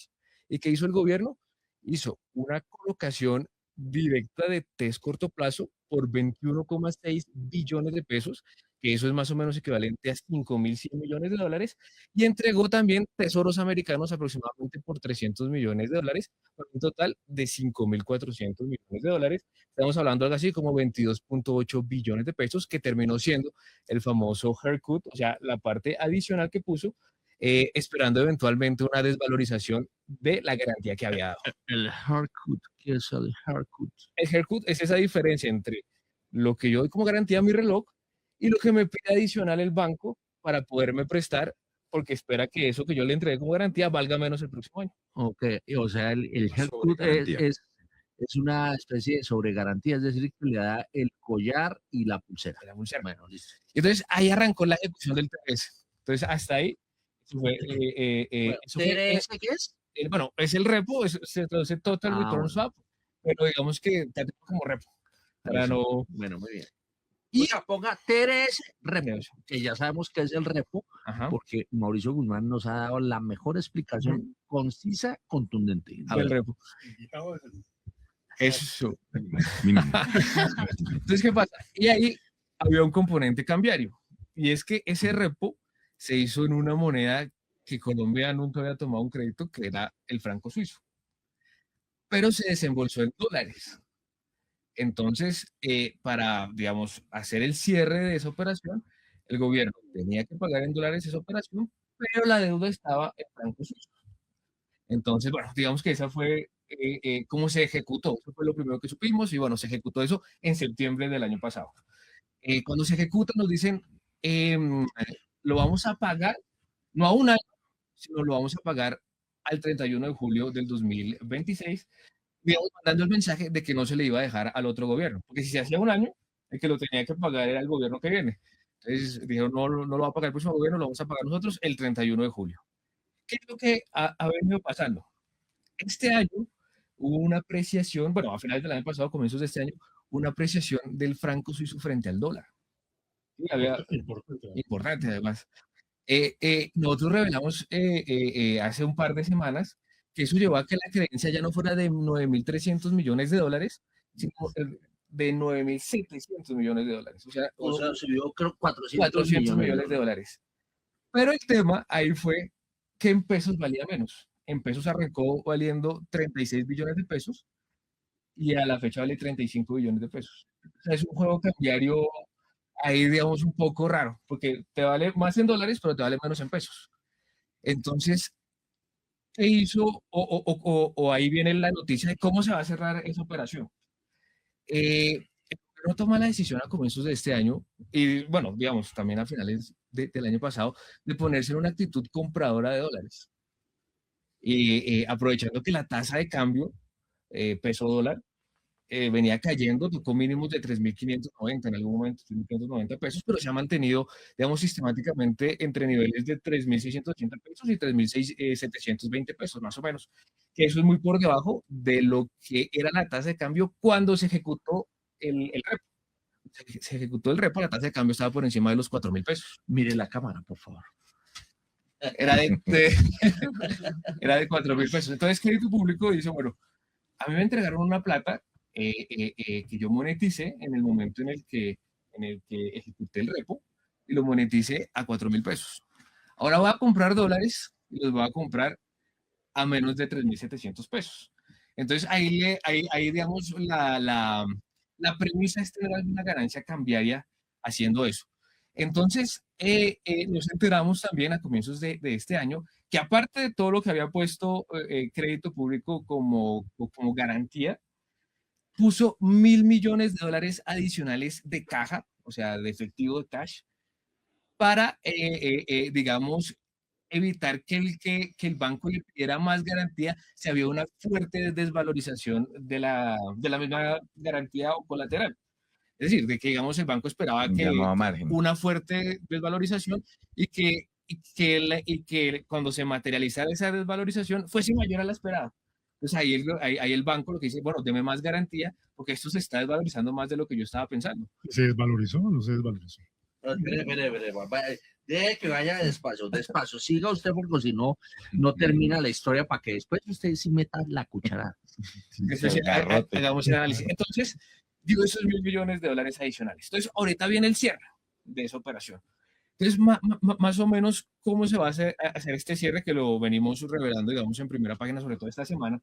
¿Y qué hizo el gobierno? Hizo una colocación directa de test corto plazo por 21,6 billones de pesos, que eso es más o menos equivalente a 5.100 millones de dólares, y entregó también tesoros americanos aproximadamente por 300 millones de dólares, por un total de 5.400 millones de dólares. Estamos hablando de algo así como 22,8 billones de pesos, que terminó siendo el famoso haircut, o sea, la parte adicional que puso, esperando eventualmente una desvalorización de la garantía que había dado. El haircut, ¿qué es el haircut? El haircut es esa diferencia entre lo que yo doy como garantía a mi reloj y lo que me pide adicional el banco para poderme prestar, porque espera que eso que yo le entregué como garantía valga menos el próximo año. Ok, o sea, el haircut Sobregarantía. es una especie de sobregarantía, es decir, que le da el collar y la pulsera. La pulsera. Bueno, listo. Entonces ahí arrancó la ejecución del TRS. Entonces hasta ahí eso fue, Bueno, eso fue, ¿TRS qué es? bueno, es el repo, se traduce Total Return Bueno. Swap, pero digamos que está como repo, para Eso. no... Bueno, muy bien. Y, O sea, ponga TRS repo, Eso. que ya sabemos que es el repo, Ajá. porque Mauricio Guzmán nos ha dado la mejor explicación concisa, contundente. A del ver, repo. Eso. Mínimo. Entonces, ¿qué pasa? Y ahí había un componente cambiario. Y es que ese repo se hizo en una moneda que Colombia nunca había tomado un crédito, que era el franco suizo. Pero se desembolsó en dólares. Entonces, para, digamos, hacer el cierre de esa operación, el gobierno tenía que pagar en dólares esa operación, pero la deuda estaba en franco suizo. Entonces, bueno, digamos que esa fue cómo se ejecutó. Eso fue lo primero que supimos y bueno, se ejecutó eso en septiembre del año pasado. Cuando se ejecuta nos dicen, lo vamos a pagar, no a un año, sino lo vamos a pagar al 31 de julio del 2026, digamos, mandando el mensaje de que no se le iba a dejar al otro gobierno, porque si se hacía un año, el que lo tenía que pagar era el gobierno que viene. Entonces dijeron, no, no lo va a pagar el próximo gobierno, lo vamos a pagar nosotros el 31 de julio. ¿Qué es lo que ha venido pasando? Este año hubo una apreciación, bueno, a finales del año pasado, comienzos de este año, una apreciación del franco suizo frente al dólar. Sí, había, importante además. Nosotros revelamos hace un par de semanas que eso llevó a que la creencia ya no fuera de 9.300 millones de dólares, sino de 9.700 millones de dólares. o sea, subió creo 400 400 millones de dólares. Pero el tema ahí fue que en pesos valía menos. En pesos arrancó valiendo 36 billones de pesos y a la fecha vale 35 billones de pesos. O sea, es un juego cambiario ahí, digamos, un poco raro, porque te vale más en dólares, pero te vale menos en pesos. Entonces, ¿qué hizo? O ahí viene la noticia de cómo se va a cerrar esa operación. El gobierno toma la decisión a comienzos de este año, y bueno, digamos, también a finales del año pasado, de ponerse en una actitud compradora de dólares. Y aprovechando que la tasa de cambio peso dólar venía cayendo, tocó mínimos de 3.590 en algún momento, 3.590 pesos, pero se ha mantenido, digamos, sistemáticamente entre niveles de 3.680 pesos y 3.720 pesos, más o menos, que eso es muy por debajo de lo que era la tasa de cambio cuando se ejecutó el repo. Se ejecutó el repo, la tasa de cambio estaba por encima de los 4.000 pesos. Mire la cámara, por favor. Era era de 4.000 pesos. Entonces, crédito público dice, bueno, a mí me entregaron una plata que yo moneticé en el momento en el que ejecuté el repo y lo moneticé a 4.000 pesos. Ahora voy a comprar dólares y los voy a comprar a menos de 3.700 pesos. Entonces ahí digamos, la premisa es tener alguna ganancia cambiaria haciendo eso. Entonces nos enteramos también a comienzos de este año que aparte de todo lo que había puesto crédito público como garantía, puso 1.000 millones de dólares adicionales de caja, o sea, de efectivo de cash, para, digamos, evitar que el banco le pidiera más garantía si había una fuerte desvalorización de la misma garantía o colateral. Es decir, de que, digamos, el banco esperaba Un que llamado a margen. una fuerte desvalorización y que cuando se materializara esa desvalorización fuese mayor a la esperada. Entonces ahí el banco lo que dice, bueno, deme más garantía porque esto se está desvalorizando más de lo que yo estaba pensando. ¿Se desvalorizó o no se desvalorizó? Espere, deje que vaya despacio, despacio. Siga usted porque si no, no termina la historia para que después usted sí meta la cuchara. Entonces, hagamos el análisis. Entonces, digo, esos $1.000 millones adicionales. Entonces, ahorita viene el cierre de esa operación. Entonces, más o menos, ¿cómo se va a hacer este cierre que lo venimos revelando, digamos, en primera página, sobre todo esta semana?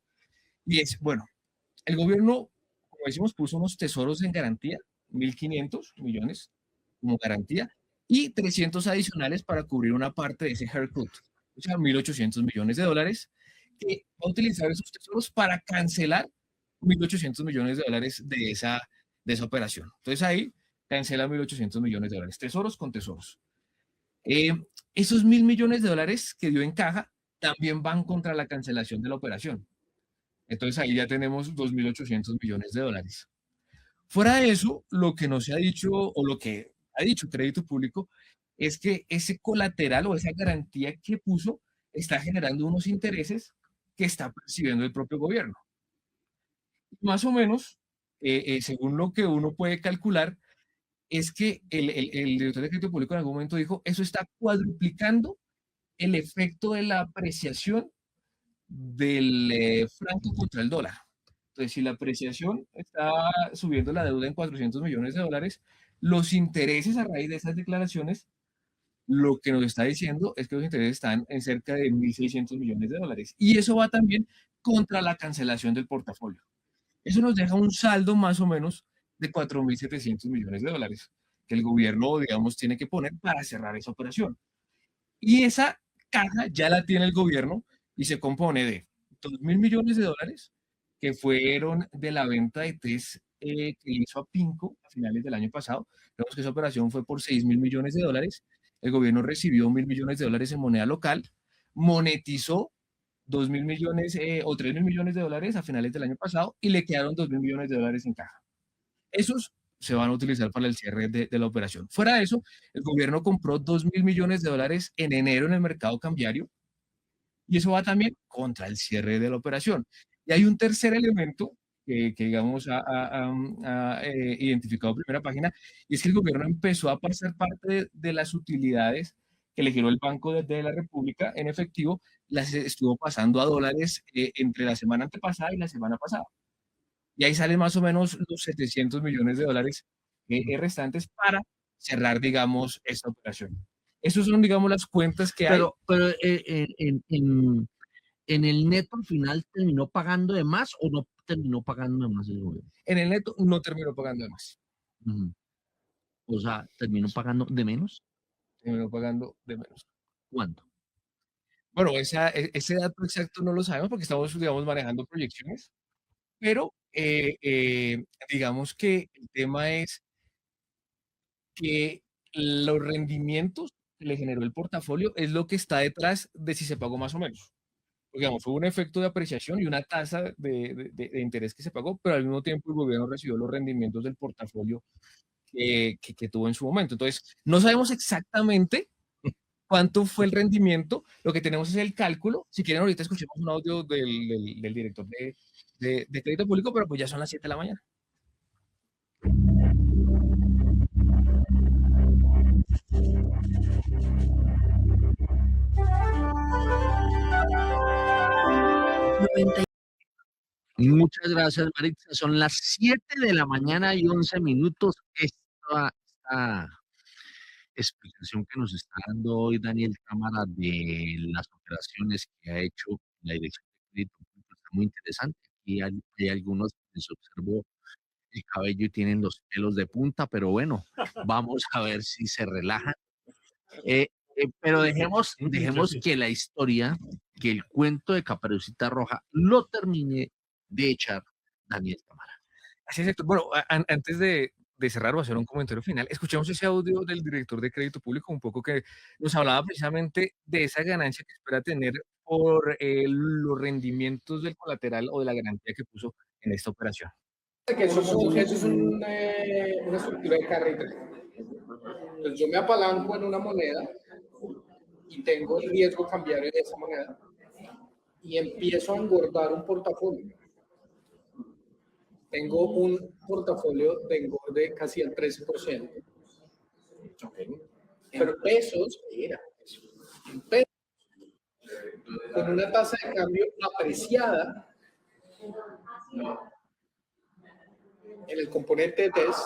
Y es, bueno, el gobierno, como decimos, puso unos tesoros en garantía, 1.500 millones como garantía, y 300 adicionales para cubrir una parte de ese haircut, o sea, $1.800 millones, que va a utilizar esos tesoros para cancelar $1.800 millones de esa operación. Entonces ahí cancela $1.800 millones, tesoros con tesoros. Eh, Esos $1.000 millones que dio en caja también van contra la cancelación de la operación. Entonces ahí ya tenemos $2.800 millones. Fuera de eso, lo que no se ha dicho o lo que ha dicho Crédito Público es que ese colateral o esa garantía que puso está generando unos intereses que está percibiendo el propio gobierno. Más o menos, según lo que uno puede calcular, es que el director de Crédito Público en algún momento dijo, eso está cuadruplicando el efecto de la apreciación del franco contra el dólar. Entonces, si la apreciación está subiendo la deuda en $400 millones, los intereses a raíz de esas declaraciones, lo que nos está diciendo es que los intereses están en cerca de $1.600 millones. Y eso va también contra la cancelación del portafolio. Eso nos deja un saldo más o menos de $4.700 millones que el gobierno, digamos, tiene que poner para cerrar esa operación. Y esa caja ya la tiene el gobierno y se compone de $2.000 millones que fueron de la venta de test que hizo a Pinco a finales del año pasado. Vemos que esa operación fue por $6.000 millones. El gobierno recibió $1.000 millones en moneda local, monetizó 2.000 millones o 3.000 millones de dólares a finales del año pasado y le quedaron 2.000 millones de dólares en caja. Esos se van a utilizar para el cierre de la operación. Fuera de eso, el gobierno compró 2.000 millones de dólares en enero en el mercado cambiario y eso va también contra el cierre de la operación. Y hay un tercer elemento que digamos, ha identificado primera página, y es que el gobierno empezó a pasar parte de las utilidades que le giró el Banco de la República en efectivo, las estuvo pasando a dólares entre la semana antepasada y la semana pasada. Y ahí salen más o menos los $700 millones restantes para cerrar, digamos, esta operación. Esas son, digamos, las cuentas que hay. Pero en el neto al final terminó pagando de más o no terminó pagando de más el gobierno. En el neto no terminó pagando de más. O sea, terminó pagando de menos. Terminó pagando de menos. ¿Cuánto? Bueno, ese dato exacto no lo sabemos porque estamos, digamos, manejando proyecciones, pero digamos que el tema es que los rendimientos que le generó el portafolio es lo que está detrás de si se pagó más o menos. Porque, digamos, hubo un efecto de apreciación y una tasa de interés que se pagó, pero al mismo tiempo el gobierno recibió los rendimientos del portafolio que tuvo en su momento. Entonces, no sabemos exactamente cuánto fue el rendimiento, lo que tenemos es el cálculo. Si quieren, ahorita escuchemos un audio del director de Crédito Público, pero pues ya son las 7 de la mañana. Muchas gracias, Maritza. Son las 7 de la mañana y 11 minutos. Esta explicación que nos está dando hoy Daniel Cámara de las operaciones que ha hecho la Dirección de Crédito Público está muy interesante. Aquí hay algunos que les observo el cabello y tienen los pelos de punta, pero bueno, vamos a ver si se relajan. Pero dejemos que la historia, que el cuento de Caperucita Roja lo termine de echar Daniel Cámara. Así es, bueno, antes de de cerrar o hacer un comentario final, escuchamos ese audio del director de crédito público, un poco que nos hablaba precisamente de esa ganancia que espera tener por los rendimientos del colateral o de la garantía que puso en esta operación. Que eso es una estructura de carry trade. Entonces yo me apalanco en una moneda y tengo el riesgo cambiario de esa moneda y empiezo a engordar un portafolio. Tengo un portafolio de engorde casi al 13%. Pero pesos, en pesos, con una tasa de cambio apreciada en el componente de TES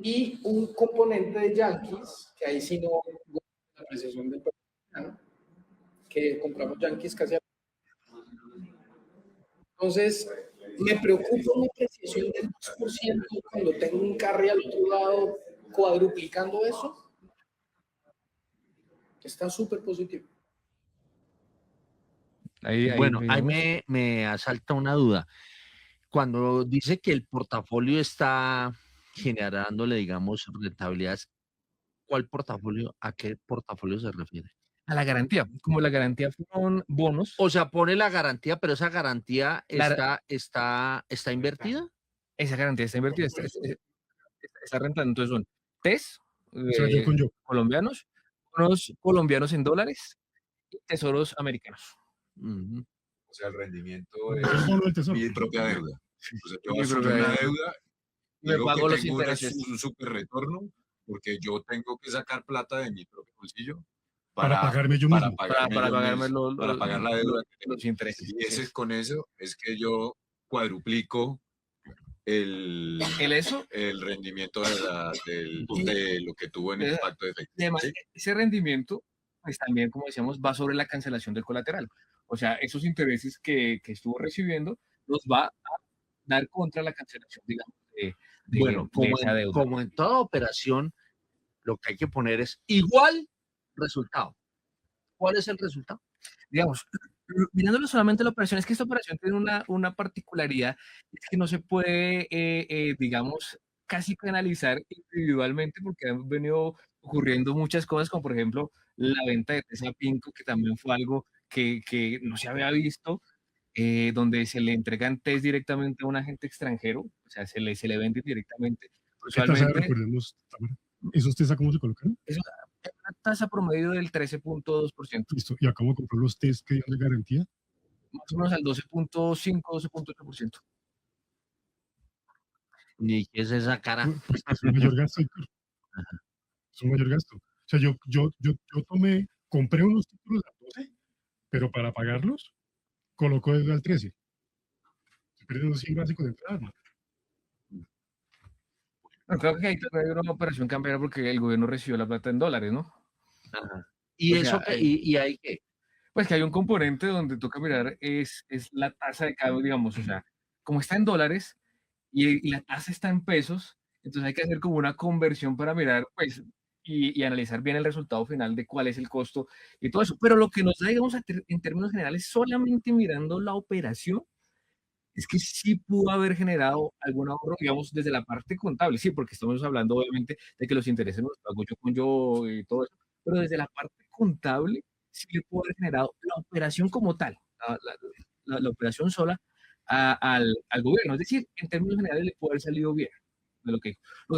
y un componente de Yankees, que ahí sí no la apreciación del peso, que compramos Yankees casi a... Entonces, me preocupa una apreciación del 2% cuando tengo un carry al otro lado cuadruplicando eso. Está súper positivo. Bueno, ahí me asalta una duda. Cuando dice que el portafolio está generándole, digamos, rentabilidades, ¿cuál portafolio, a qué portafolio se refiere? A la garantía, como la garantía fueron bonos. O sea, pone la garantía, pero esa garantía está invertida. Esa garantía está invertida, está rentando. Entonces son TES colombianos, bonos colombianos en dólares y tesoros americanos. O sea, el rendimiento es mi propia deuda. O sea, yo asumo una deuda y me pago los tengo intereses. un super retorno porque yo tengo que sacar plata de mi propio bolsillo para pagarme yo mismo. Para pagar la deuda que tengo. Los intereses. Y con eso es que yo cuadruplico el rendimiento de lo que tuvo en el pacto de efectivo. Además, ¿sí? Ese rendimiento, pues también, como decíamos, va sobre la cancelación del colateral. O sea, esos intereses que estuvo recibiendo los va a dar contra la cancelación, digamos, de esa deuda. Como en toda operación, lo que hay que poner es igual resultado. ¿Cuál es el resultado? Digamos, mirándolo solamente la operación, es que esta operación tiene una particularidad, es que no se puede, digamos, casi analizar individualmente porque han venido ocurriendo muchas cosas, como por ejemplo la venta de Tesa Pinco, que también fue algo que no se había visto, donde se le entregan test directamente a un agente extranjero, o sea, se le vende directamente. ¿Qué tasa recordemos, Tamara? ¿Esos test cómo se colocan? Es una tasa promedio del 13.2%. Listo. ¿Y acabo de comprar los test que dieron de garantía? Más o menos al 12.5, 12.8%. ¿Y qué es esa cara? Pues es un mayor gasto, Héctor. Es un mayor gasto. O sea, yo compré unos títulos a 12, pero para pagarlos, coloco desde al 13. Estoy perdiendo 100 básicos de entrada, ¿no? Bueno, creo que ahí también hay una operación cambiaria porque el gobierno recibió la plata en dólares, ¿no? Ajá. ¿Y eso y hay qué? Pues que hay un componente donde toca mirar es la tasa de cambio, digamos, o sea, como está en dólares y la tasa está en pesos, entonces hay que hacer como una conversión para mirar, pues, y analizar bien el resultado final de cuál es el costo y todo eso. Pero lo que nos da, digamos, en términos generales, solamente mirando la operación, es que sí pudo haber generado algún ahorro, digamos, desde la parte contable, sí, porque estamos hablando obviamente de que los intereses nos pago yo con yo y todo eso, pero desde la parte contable sí le pudo haber generado la operación como tal, la operación sola al gobierno, es decir, en términos generales le pudo haber salido bien. Lo que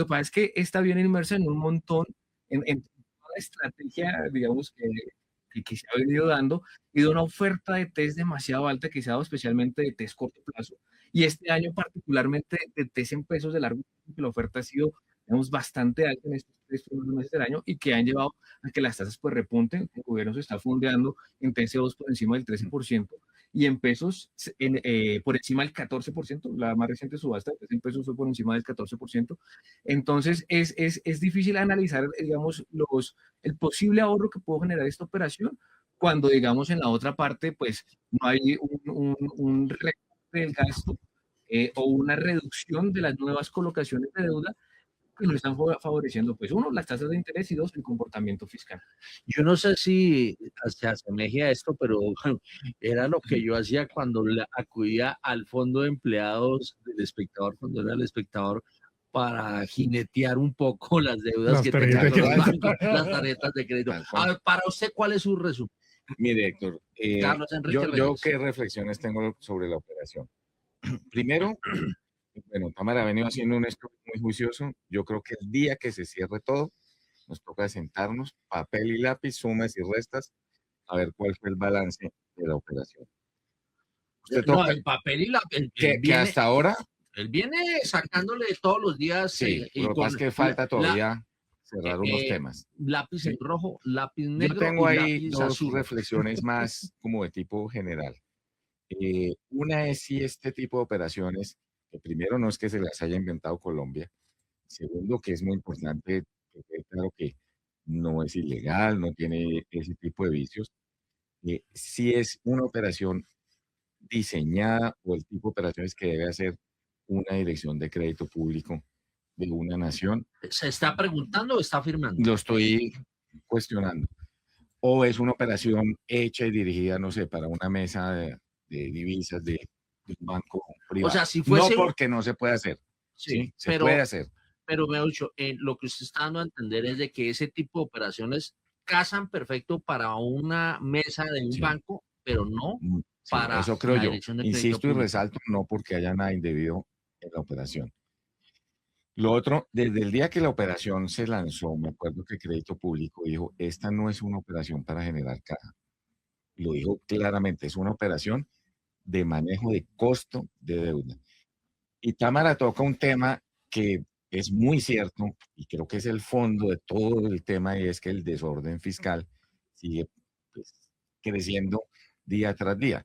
pasa es que está bien inmersa en un montón, en toda la estrategia, digamos, que se ha venido dando y de una oferta de test demasiado alta que se ha dado especialmente de test corto plazo. Y este año particularmente de test en pesos de largo plazo, que la oferta ha sido, digamos, bastante alta en estos 3 primeros meses del año y que han llevado a que las tasas pues repunten. El gobierno se está fondeando en TC2 por encima del 13% y en pesos por encima del 14%. La más reciente subasta en pesos fue por encima del 14%. Entonces es difícil analizar, digamos, el posible ahorro que puede generar esta operación cuando, digamos, en la otra parte, pues, no hay un recorte del gasto o una reducción de las nuevas colocaciones de deuda que lo están favoreciendo, pues, uno, las tasas de interés y dos, el comportamiento fiscal. Yo no sé si se asemeje a esto, pero era lo que yo hacía cuando acudía al fondo de empleados del espectador, cuando era el espectador, para jinetear un poco las deudas Las que tarjetas tengan de los crédito. bancos, las tarjetas de crédito. Tal cual. A ver, para usted, ¿cuál es su resumen? Mire, Héctor, Carlos Enrique yo Reyes. qué reflexiones tengo sobre la operación. Primero, bueno, Támara ha venido haciendo un estudio muy juicioso. Yo creo que el día que se cierre todo, nos toca sentarnos, papel y lápiz, sumas y restas, a ver cuál fue el balance de la operación. Usted No, toca el papel y la... que hasta ahora, Él viene sacándole todos los días sí, y lo que con pasa es que falta todavía eh, cerrar unos eh, temas. lápiz en Sí. rojo, lápiz Yo negro tengo y ahí lápiz dos azul. reflexiones más como de tipo general. Una es si este tipo de operaciones, que primero no es que se las haya inventado Colombia, segundo que es muy importante que quede claro que no es ilegal, no tiene ese tipo de vicios, si es una operación diseñada o el tipo de operaciones que debe hacer una dirección de crédito público de una nación, ¿Se está preguntando o está afirmando? lo estoy cuestionando. O es una operación hecha y dirigida, no sé, para una mesa de divisas de un banco O privado. sea, si No fuese... porque no se puede hacer, Sí, ¿sí? Se puede hacer. pero me dicho, lo que usted está dando a entender es de que ese tipo de operaciones casan perfecto para una mesa de un Sí. banco, pero no Sí, para eso creo la yo. dirección de crédito Insisto y público. resalto, no porque haya nada indebido en la operación. Lo otro, desde el día que la operación se lanzó, me acuerdo que Crédito Público dijo, esta no es una operación para generar caja. Lo dijo claramente, es una operación de manejo de costo de deuda. Y Támara toca un tema que es muy cierto y creo que es el fondo de todo el tema y es que el desorden fiscal sigue pues, creciendo día tras día.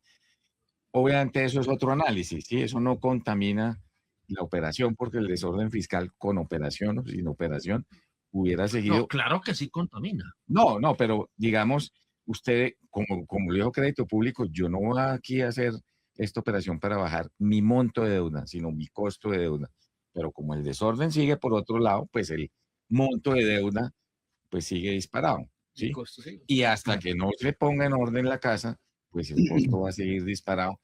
Obviamente eso es otro análisis, ¿sí? Eso no contamina la operación porque el desorden fiscal con operación o sin operación hubiera No, seguido. claro que sí contamina. No, no, pero digamos, usted, como dijo Crédito Público, yo no voy aquí a hacer esta operación para bajar mi monto de deuda, sino mi costo de deuda. Pero como el desorden sigue por otro lado, pues el monto de deuda pues sigue disparado, El ¿sí? costo, sí. Y hasta que no se ponga en orden la casa, pues el costo va a seguir disparado.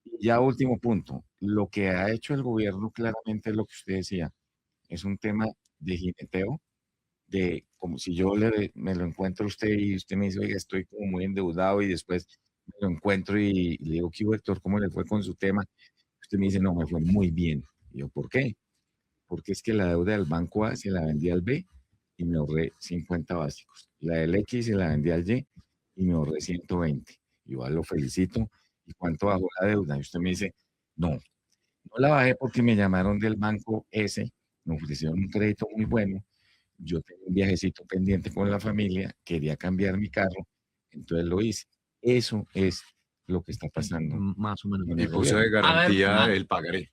Y ya último punto, lo que ha hecho el gobierno claramente es lo que usted decía, es un tema de jineteo, de como si yo me lo encuentro a usted y usted me dice, oiga, estoy como muy endeudado y después me lo encuentro y le digo, ¿qué hubo, Héctor? ¿Cómo le fue con su tema? Usted me dice, no, me fue muy bien. Y yo, ¿por qué? Porque es que la deuda del banco A se la vendí al B y me ahorré 50 básicos. La del X se la vendí al Y y me ahorré 120. Y yo lo felicito. ¿Y cuánto bajó la deuda? Y usted me dice, no, no la bajé porque me llamaron del banco S, me ofrecieron un crédito muy bueno. Yo tenía un viajecito pendiente con la familia, quería cambiar mi carro, entonces lo hice. Eso es lo que está pasando. Más o menos. en Y el puso de gobierno. garantía el pagaré,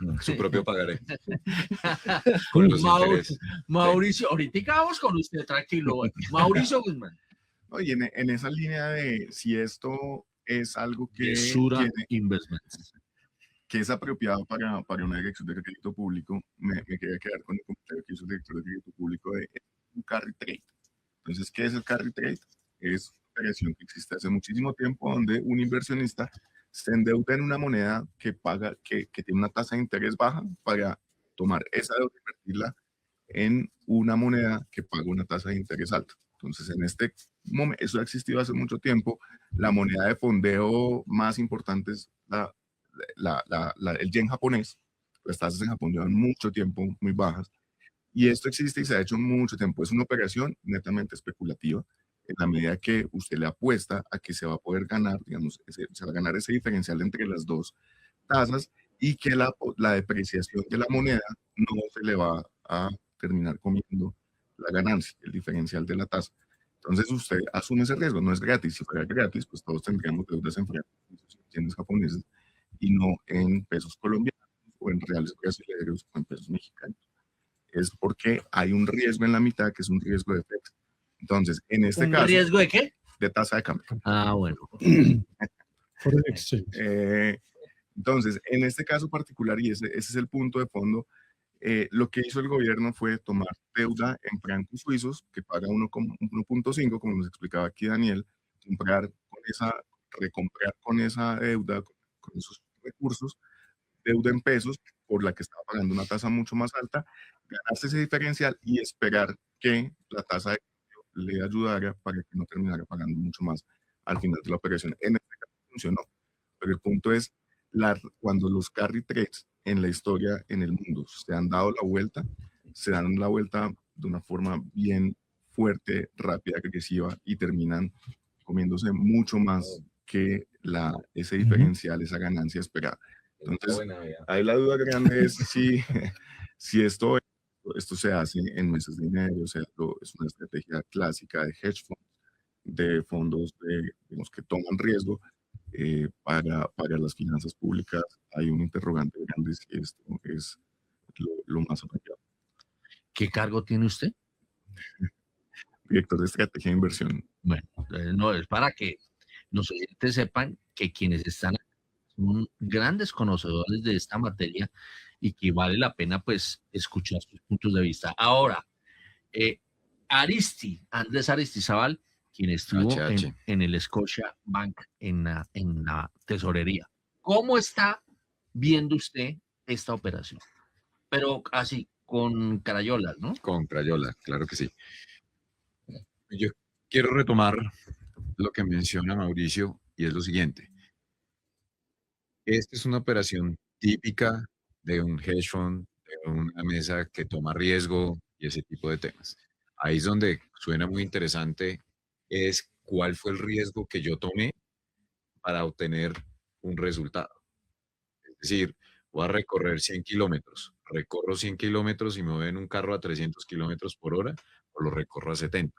Ujú. su propio pagaré, con los intereses. Mauricio, ahorita vamos con usted, tranquilo. Mauricio Guzmán. Oye, en esa línea de si esto es algo que Sura Investments. que es apropiado para una dirección de crédito público, me quería quedar con el comentario que hizo el director de crédito público de un carry trade. Entonces, ¿qué es el carry trade? Es una operación que existe hace muchísimo tiempo donde un inversionista se endeuda en una moneda que paga, que tiene una tasa de interés baja para tomar esa deuda e invertirla en una moneda que paga una tasa de interés alta. Entonces, en este momento, eso ha existido hace mucho tiempo. La moneda de fondeo más importante es el yen japonés. Las tasas en Japón llevan mucho tiempo muy bajas. Y esto existe y se ha hecho mucho tiempo. Es una operación netamente especulativa en la medida que usted le apuesta a que se va a poder ganar, digamos, se va a ganar ese diferencial entre las dos tasas y que la depreciación de la moneda no se le va a terminar comiendo la ganancia, el diferencial de la tasa. Entonces usted asume ese riesgo, no es gratis. Si fuera gratis, pues todos tendríamos deudas en yenes japoneses y no en pesos colombianos o en reales brasileños o en pesos mexicanos. Es porque hay un riesgo en la mitad que es un riesgo de FX. Entonces, en este ¿Un caso... riesgo de qué? De tasa de cambio. Ah, bueno. Foreign exchange. Entonces, en este caso particular, y ese es el punto de fondo, lo que hizo el gobierno fue tomar deuda en francos suizos, que paga 1.5, como nos explicaba aquí Daniel, recomprar con esa deuda, con esos recursos, deuda en pesos por la que estaba pagando una tasa mucho más alta, ganarse ese diferencial y esperar que la tasa de cambio le ayudara para que no terminara pagando mucho más al final de la operación. En este caso funcionó, pero el punto es, cuando los carry trades en la historia, en el mundo, se han dado la vuelta, se dan la vuelta de una forma bien fuerte, rápida, agresiva y terminan comiéndose mucho más que ese diferencial, esa ganancia esperada. Entonces, ahí la duda grande es si esto se hace en meses de dinero, o sea, es una estrategia clásica de hedge funds, de fondos digamos, que toman riesgo para las finanzas públicas. Hay un interrogante grande si esto es lo más apropiado. ¿Qué cargo tiene usted? Director de estrategia de inversión. Bueno, no, es para que los oyentes sepan que quienes están aquí son grandes conocedores de esta materia y que vale la pena pues escuchar sus puntos de vista. Ahora, Andrés Aristizábal, quien estuvo en el Scotia Bank en la tesorería. ¿Cómo está viendo usted esta operación? Pero así, con crayolas, ¿no? Con crayolas, claro que sí. Yo quiero retomar lo que menciona Mauricio y es lo siguiente. Esta es una operación típica de un hedge fund, de una mesa que toma riesgo y ese tipo de temas. Ahí es donde suena muy interesante, es cuál fue el riesgo que yo tomé para obtener un resultado. Es decir, voy a recorrer 100 kilómetros, recorro 100 kilómetros y me voy en un carro a 300 kilómetros por hora o lo recorro a 70.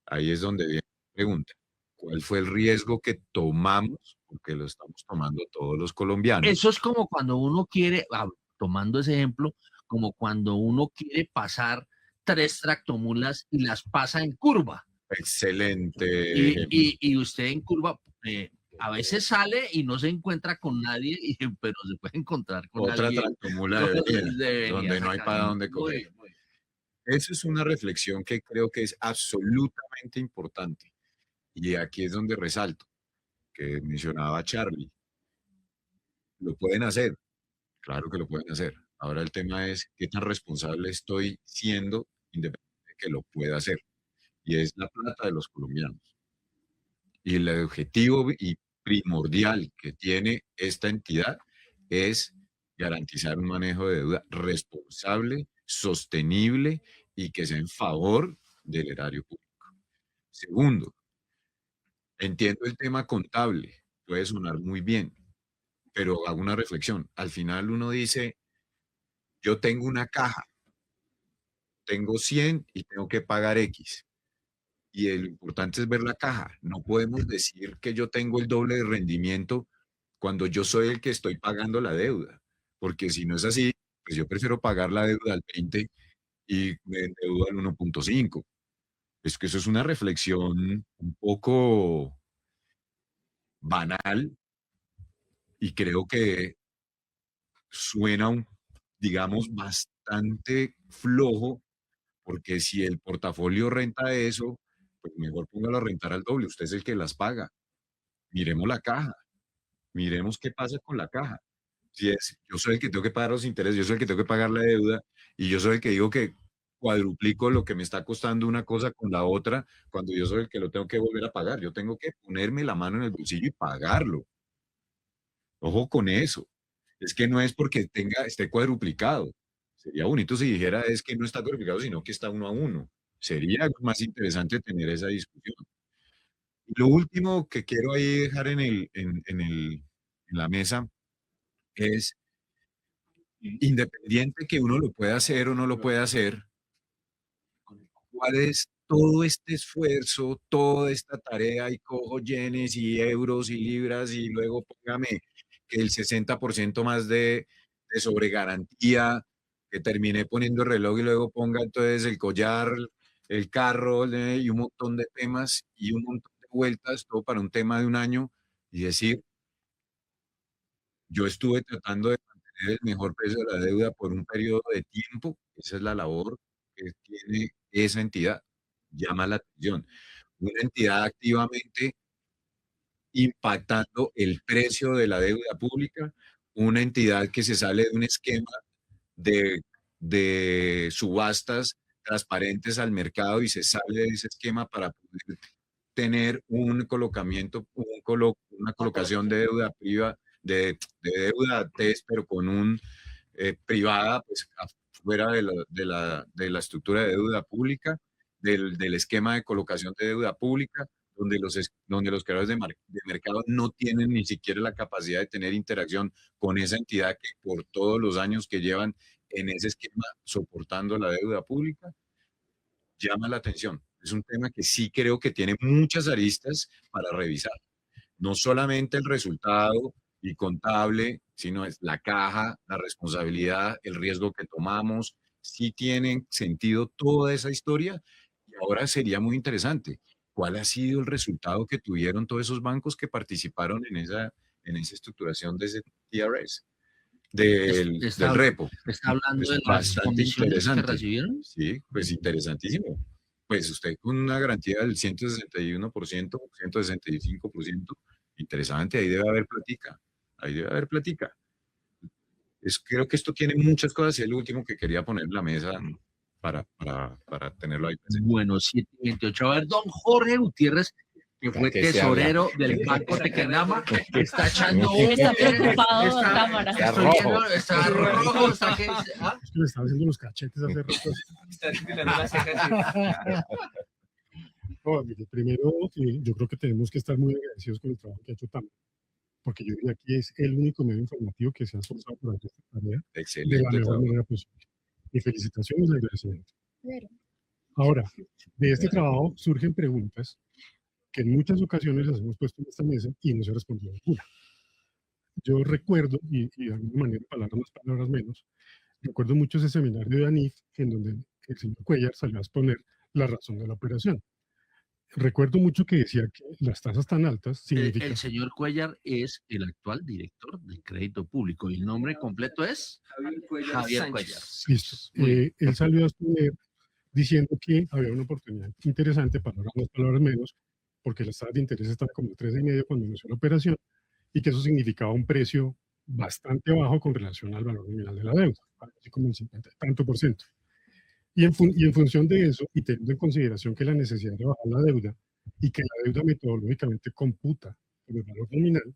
Ahí es donde viene la pregunta. ¿Cuál fue el riesgo que tomamos? Porque lo estamos tomando todos los colombianos. Eso es como cuando uno quiere, tomando ese ejemplo, como cuando uno quiere pasar 3 tractomulas y las pasa en curva. Excelente. Y usted en curva a veces sale y no se encuentra con nadie, pero se puede encontrar con otra alguien. tractomula donde no hay para dónde coger. Esa es una reflexión que creo que es absolutamente importante. Y aquí es donde resalto, que mencionaba Charlie. ¿Lo pueden hacer? Claro que lo pueden hacer. Ahora el tema es qué tan responsable estoy siendo independiente de que lo pueda hacer. Y es la plata de los colombianos. Y el objetivo y primordial que tiene esta entidad es garantizar un manejo de deuda responsable, sostenible y que sea en favor del erario público. Segundo, entiendo el tema contable, puede sonar muy bien, pero hago una reflexión. Al final uno dice, yo tengo una caja, tengo 100 y tengo que pagar X. Y lo importante es ver la caja. No podemos decir que yo tengo el doble de rendimiento cuando yo soy el que estoy pagando la deuda. Porque si no es así, pues yo prefiero pagar la deuda al 20 y me endeudo al 1.5. Es que eso es una reflexión un poco banal y creo que suena, digamos, bastante flojo, porque si el portafolio renta eso, pues mejor póngalo a rentar al doble. Usted es el que las paga. Miremos la caja. Miremos qué pasa con la caja. Si es, yo soy el que tengo que pagar los intereses, yo soy el que tengo que pagar la deuda y yo soy el que digo que cuadruplico lo que me está costando una cosa con la otra cuando yo soy el que lo tengo que volver a pagar. Yo tengo que ponerme la mano en el bolsillo y pagarlo. Ojo con eso. Es que no es porque esté cuadruplicado. Sería bonito si dijera es que no está cuadruplicado, sino que está 1 a 1. Sería más interesante tener esa discusión. Y lo último que quiero ahí dejar en la mesa es, independiente que uno lo pueda hacer o no lo pueda hacer, ¿cuál es todo este esfuerzo, toda esta tarea y cojo yenes y euros y libras y luego póngame que el 60% más de sobregarantía, que terminé poniendo el reloj y luego ponga entonces el collar, el carro y un montón de temas y un montón de vueltas, todo para un tema de un año y decir, yo estuve tratando de mantener el mejor precio de la deuda por un periodo de tiempo, esa es la labor que tiene esa entidad, llama la atención. Una entidad activamente impactando el precio de la deuda pública, una entidad que se sale de un esquema de subastas transparentes al mercado y se sale de ese esquema para poder tener un colocamiento, una colocación de deuda de deuda TES, pero con un privada, pues fuera de la estructura de deuda pública, del esquema de colocación de deuda pública, donde los creadores de mercado no tienen ni siquiera la capacidad de tener interacción con esa entidad que por todos los años que llevan en ese esquema soportando la deuda pública, llama la atención. Es un tema que sí creo que tiene muchas aristas para revisar. No solamente el resultado y contable, sino es la caja, la responsabilidad, el riesgo que tomamos. Sí tienen sentido toda esa historia. Y ahora sería muy interesante. ¿Cuál ha sido el resultado que tuvieron todos esos bancos que participaron en esa estructuración de ese TRS? Del repo? ¿Está hablando Pues de las bastante condiciones que interesante. recibieron? Sí, pues interesantísimo. Pues usted con una garantía del 161%, 165%, interesante, ahí debe haber platica, ahí debe haber platica. Creo que esto tiene muchas cosas y es lo último que quería poner en la mesa para tenerlo ahí presente. Bueno, 7:28. A ver, don Jorge Gutiérrez, que fue ¿Qué se tesorero del Banco Tequendama, está echando Está preocupado, Támara. Está rojo, está rojo, está que... ¿ah? Es que le estaba haciendo los cachetes hace rato. Está tirando la ceja No, mire, primero, yo creo que tenemos que estar muy agradecidos con el trabajo que ha hecho Támara, porque yo diría que es el único medio informativo que se ha esforzado por hacer esta tarea de la Excelente mejor trabajo. manera posible. Mi felicitaciones y agradecimiento. Ahora, de este trabajo surgen preguntas que en muchas ocasiones las hemos puesto en esta mesa y no se respondió ninguna. Yo recuerdo, y de alguna manera, palabras más, palabras menos, recuerdo mucho ese seminario de ANIF en donde el señor Cuellar salió a exponer la razón de la operación. Recuerdo mucho que decía que las tasas tan altas significan... El señor Cuellar es el actual director de Crédito Público y el nombre completo es Javier Cuellar. Listo. Él salió a exponer diciendo que había una oportunidad interesante, palabras más, palabras menos, porque las tasas de interés estaban como 3,5 cuando inició la operación, y que eso significaba un precio bastante bajo con relación al valor nominal de la deuda, así como el 50 y tanto por ciento. Y en función de eso, y teniendo en consideración que la necesidad de bajar la deuda y que la deuda metodológicamente computa por el valor nominal,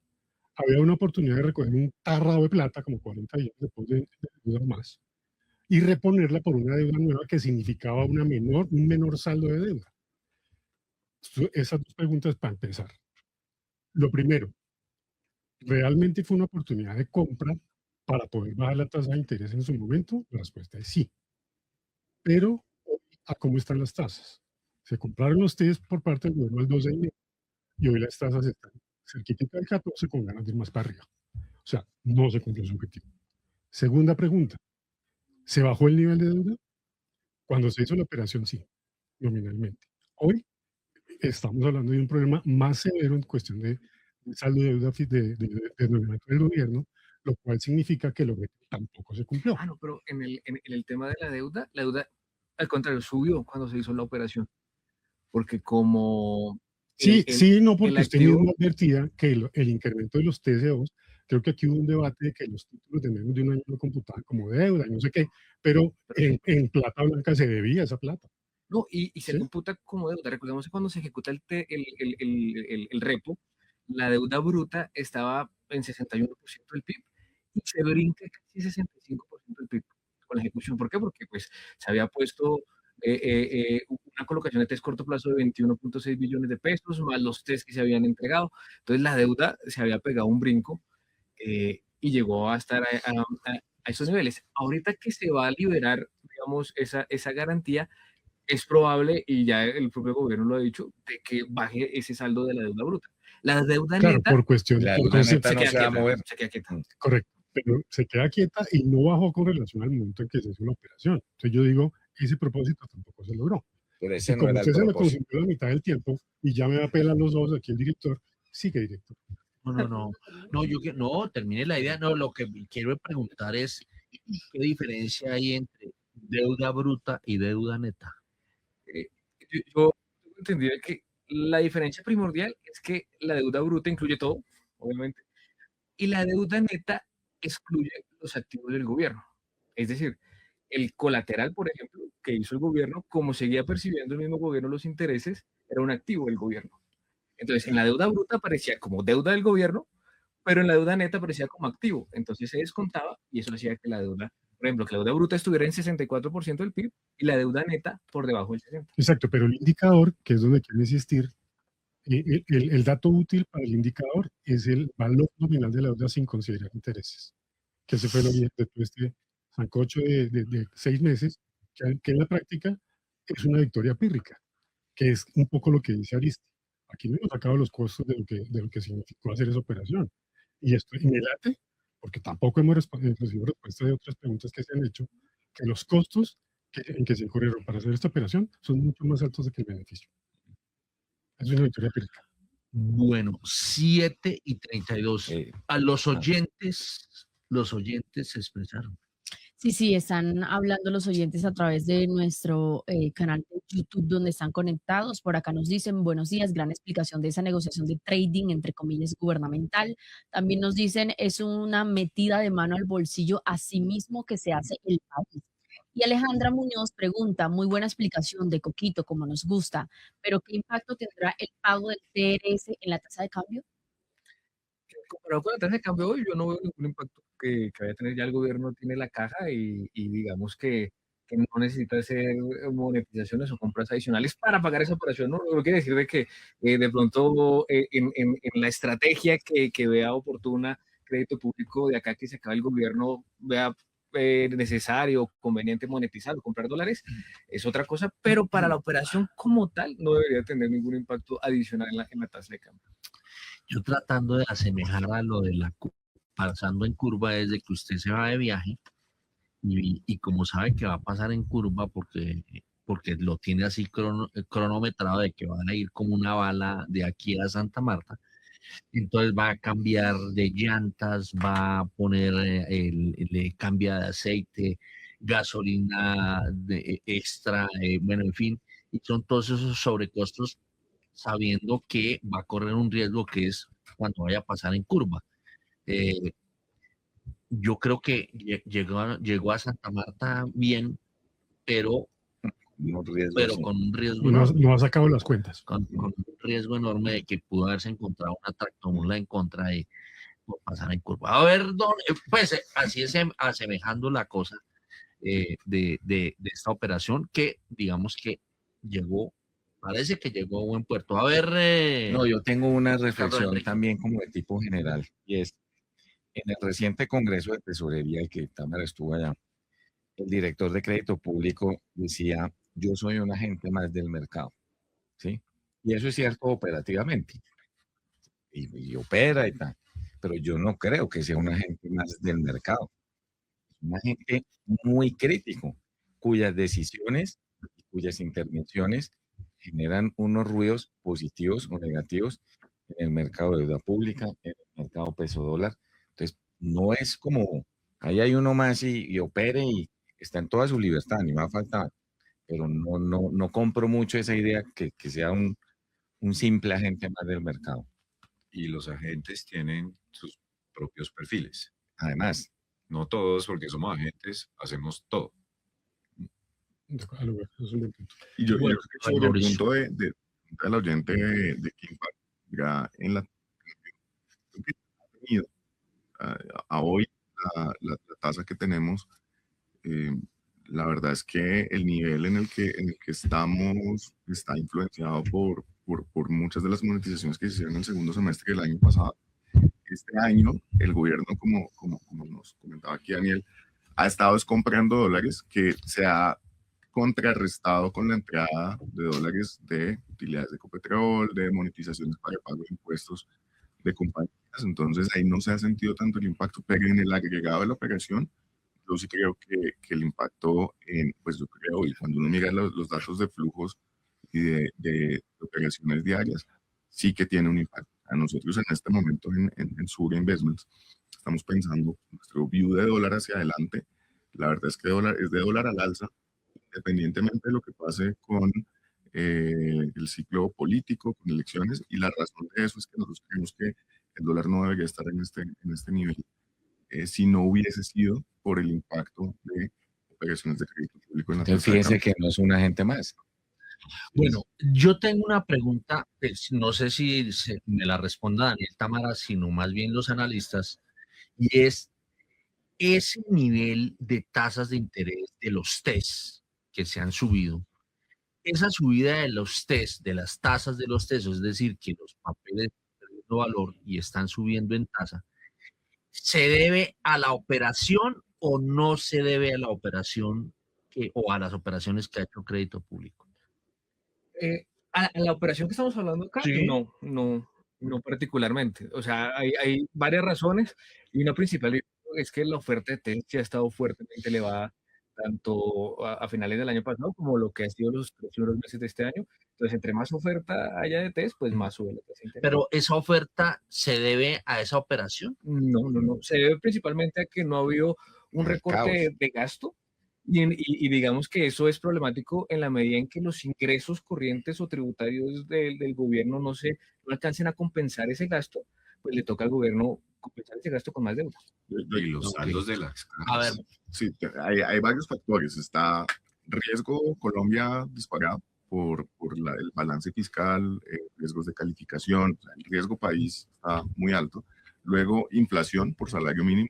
había una oportunidad de recoger un tarrado de plata, como 40 días después de deuda más, y reponerla por una deuda nueva que significaba un menor saldo de deuda. Esas dos preguntas para empezar. Lo primero, ¿realmente fue una oportunidad de compra para poder bajar la tasa de interés en su momento? La respuesta es sí. Pero, ¿a cómo están las tasas? Se compraron los TES por parte del gobierno al 12,5 y hoy las tasas están cerquita del 14 con ganas de ir más para arriba. O sea, no se cumplió su objetivo. Segunda pregunta, ¿se bajó el nivel de deuda? Cuando se hizo la operación, sí, nominalmente. Hoy estamos hablando de un problema más severo en cuestión de saldo de deuda de endeudamiento del gobierno, lo cual significa que el objetivo tampoco se cumplió. Ah, no, pero en el tema de la deuda al contrario subió cuando se hizo la operación, porque como Sí, no, porque usted activo, mismo advertía que el incremento de los TCOs, creo que aquí hubo un debate de que los títulos de menos de un año lo computaban como deuda y no sé qué, pero en plata blanca se debía esa plata. no, y se ¿Sí? computa como deuda. Recordemos que cuando se ejecuta el repo, la deuda bruta estaba en 61% del PIB y se brinca casi 65% del PIB con la ejecución. ¿Por qué? Porque pues se había puesto una colocación de test corto plazo de 21.6 billones de pesos, más los test que se habían entregado. Entonces la deuda se había pegado un brinco y llegó a estar a esos niveles. Ahorita que se va a liberar, digamos, esa garantía, es probable, y ya el propio gobierno lo ha dicho, de que baje ese saldo de la deuda bruta. La deuda Claro, neta por cuestión La por deuda concepto. neta no se va a mover. se queda quieta. Correcto, pero se queda quieta y no bajó con relación al momento en que se hizo la operación. Entonces yo digo, ese propósito tampoco se logró. Pero Y ese no como era el usted se me propósito. consumió la mitad del tiempo y ya me da pela los ojos aquí el director, sigue director. No, termine la idea. No, lo que quiero preguntar es, ¿qué diferencia hay entre deuda bruta y deuda neta? Yo entendía que la diferencia primordial es que la deuda bruta incluye todo, obviamente, y la deuda neta excluye los activos del gobierno. Es decir, el colateral, por ejemplo, que hizo el gobierno, como seguía percibiendo el mismo gobierno los intereses, era un activo del gobierno. Entonces, en la deuda bruta aparecía como deuda del gobierno, pero en la deuda neta aparecía como activo. Entonces se descontaba y eso hacía que la deuda, por ejemplo, que la deuda bruta estuviera en 64% del PIB y la deuda neta por debajo del 60%. Exacto, pero el indicador, que es donde quiero insistir, el dato útil para el indicador es el valor nominal de la deuda sin considerar intereses, que ese fue lo de todo este sancocho de 6 meses, que en la práctica es una victoria pírrica, que es un poco lo que dice Aristi. Aquí no hemos sacado los costos de lo que significó hacer esa operación. Y esto y me late, porque tampoco hemos recibido respuesta de otras preguntas que se han hecho, que los costos en que se incurrieron para hacer esta operación son mucho más altos que el beneficio. Es una victoria pírrica. Bueno, 7:32. A los oyentes se expresaron. Sí, están hablando los oyentes a través de nuestro canal de YouTube donde están conectados. Por acá nos dicen, buenos días, gran explicación de esa negociación de trading, entre comillas, gubernamental. También nos dicen, es una metida de mano al bolsillo a sí mismo que se hace el país. Y Alejandra Muñoz pregunta, muy buena explicación de Coquito, como nos gusta, pero ¿qué impacto tendrá el pago del TRS en la tasa de cambio? Comparado con la tasa de cambio hoy, yo no veo ningún impacto que vaya a tener. Ya el gobierno tiene la caja y digamos que no necesita hacer monetizaciones o compras adicionales para pagar esa operación. No quiere decir de que de pronto en la estrategia que vea oportuna crédito público de acá que se acabe el gobierno vea necesario, conveniente monetizar o comprar dólares, es otra cosa, pero para la operación como tal no debería tener ningún impacto adicional en la tasa de cambio. Yo tratando de asemejar a lo de pasando en curva desde que usted se va de viaje y como sabe que va a pasar en curva porque lo tiene así cronometrado de que van a ir como una bala de aquí a Santa Marta, entonces va a cambiar de llantas, va a poner, le cambia de aceite, gasolina extra, bueno, en fin, y son todos esos sobrecostos sabiendo que va a correr un riesgo que es cuando vaya a pasar en curva. Yo creo que llegó a Santa Marta bien, pero con un riesgo enorme. No ha sacado las cuentas. Con un riesgo enorme de que pudo haberse encontrado una tractomula en contra de pasar en curva. A ver, pues así es asemejando la cosa de esta operación que digamos que parece que llegó a buen puerto. A ver. No, yo tengo una reflexión Enrique. también como de tipo general, y es, en el reciente Congreso de Tesorería, el que Támara estuvo allá, el director de Crédito Público decía, yo soy un agente más del mercado, ¿sí? Y eso es cierto operativamente, y opera y tal, pero yo no creo que sea un agente más del mercado, es un agente muy crítico, cuyas decisiones y cuyas intervenciones generan unos ruidos positivos o negativos en el mercado de deuda pública, en el mercado peso dólar. Entonces, no es como, ahí hay uno más y opere y está en toda su libertad, ni más falta, pero no compro mucho esa idea que sea un simple agente más del mercado. Y los agentes tienen sus propios perfiles. Además, No todos, porque somos agentes, hacemos todo. Y yo Bueno, creo que sobre el punto del oyente de qué impacto en la que ha tenido a hoy la tasa que tenemos, la verdad es que el nivel en el que estamos está influenciado por muchas de las monetizaciones que se hicieron en el segundo semestre del año pasado. Este año, el gobierno, como nos comentaba aquí Daniel, ha estado comprando dólares que se ha contrarrestado con la entrada de dólares de utilidades de Ecopetrol, de monetizaciones para el pago de impuestos de compañías. Entonces ahí no se ha sentido tanto el impacto, pero en el agregado de la operación, yo sí creo que el impacto, pues yo creo, y cuando uno mira los datos de flujos y de operaciones diarias, sí que tiene un impacto. A nosotros en este momento en Sur Investments estamos pensando nuestro view de dólar hacia adelante. La verdad es que es de dólar al alza, independientemente de lo que pase con el ciclo político, con elecciones, y la razón de eso es que nosotros creemos que el dólar no debería estar en este nivel si no hubiese sido por el impacto de operaciones de crédito público en la Entonces, tasa de fíjese cambio. que no es un agente más. Bueno, yo tengo una pregunta, pues, no sé si me la responda Daniel Támara, sino más bien los analistas, y es ese nivel de tasas de interés de los TES que se han subido, esa subida de los TES, de las tasas de los TES, es decir, que los papeles están perdiendo valor y están subiendo en tasa, ¿se debe a la operación o no se debe a la operación o a las operaciones que ha hecho crédito público? A la operación que estamos hablando acá, Sí. no particularmente. O sea, hay varias razones y una principal es que la oferta de test ya ha estado fuertemente elevada tanto a finales del año pasado como lo que ha sido los 3 primeros meses de este año. Entonces, entre más oferta haya de test, pues más sube la tasa de interés. Pero esa oferta se debe a esa operación. No. Se debe principalmente a que no ha habido un recorte de gasto y digamos que eso es problemático en la medida en que los ingresos corrientes o tributarios del gobierno no alcancen a compensar ese gasto, pues le toca al gobierno compensar ese gasto con más deuda. Y los saldos de las A ver, Sí, hay varios factores. Está riesgo Colombia disparado por el balance fiscal, riesgos de calificación, o sea, el riesgo país está muy alto. Luego, inflación por salario mínimo.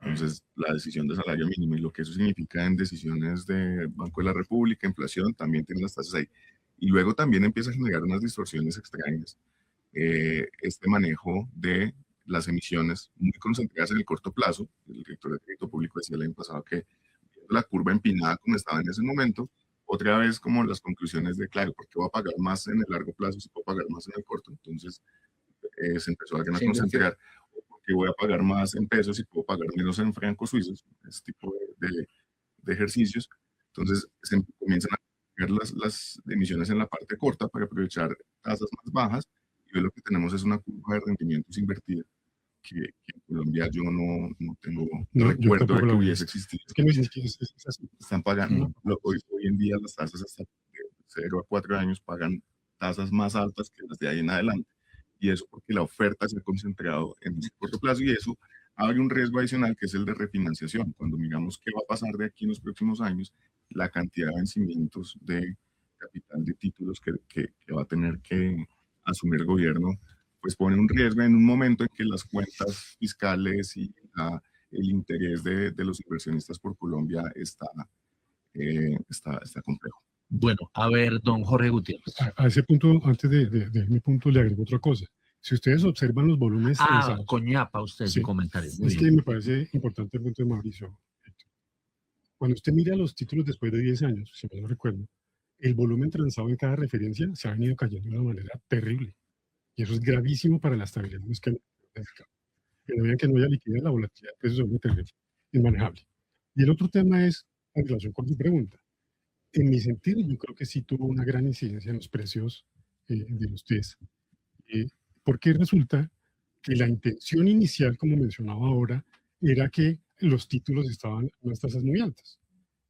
Entonces, la decisión de salario mínimo y lo que eso significa en decisiones de Banco de la República, inflación, también tiene las tasas ahí. Y luego también empieza a generar unas distorsiones extrañas. Este manejo de las emisiones muy concentradas en el corto plazo. El director de crédito público decía el año pasado que la curva empinada como estaba en ese momento, otra vez como las conclusiones de, claro, ¿por qué voy a pagar más en el largo plazo si puedo pagar más en el corto? Entonces se empezó a concentrar, porque voy a pagar más en pesos y puedo pagar menos en francos suizos, ese tipo de ejercicios. Entonces se comienzan a ver las emisiones en la parte corta para aprovechar tasas más bajas, y hoy lo que tenemos es una curva de rendimientos invertida que en Colombia yo no tengo recuerdo de que hubiese existido. Es que no es así. Están pagando, hoy en día las tasas hasta de 0 a 4 años pagan tasas más altas que las de ahí en adelante. Y eso porque la oferta se ha concentrado en el corto plazo, y eso abre un riesgo adicional que es el de refinanciación. Cuando miramos qué va a pasar de aquí en los próximos años, la cantidad de vencimientos de capital de títulos que va a tener que asumir el gobierno, pues pone un riesgo en un momento en que las cuentas fiscales y el interés de los inversionistas por Colombia está complejo. bueno, a ver, don Jorge Gutiérrez. A ese punto, antes de mi punto, le agrego otra cosa. Si ustedes observan los volúmenes transados, coñapa usted Sí. su comentario. Muy es bien. que me parece importante el punto de Mauricio. Cuando usted mira los títulos después de 10 años, si mal no recuerdo, el volumen transado en cada referencia se ha venido cayendo de una manera terrible. Y eso es gravísimo para la estabilidad del mercado. Que no vean que no haya liquidez, la volatilidad de precios es muy terrible, inmanejable. Y el otro tema es, en relación con su pregunta, en mi sentido, yo creo que sí tuvo una gran incidencia en los precios de los TES. Porque resulta que la intención inicial, como mencionaba ahora, era que los títulos estaban a unas tasas muy altas.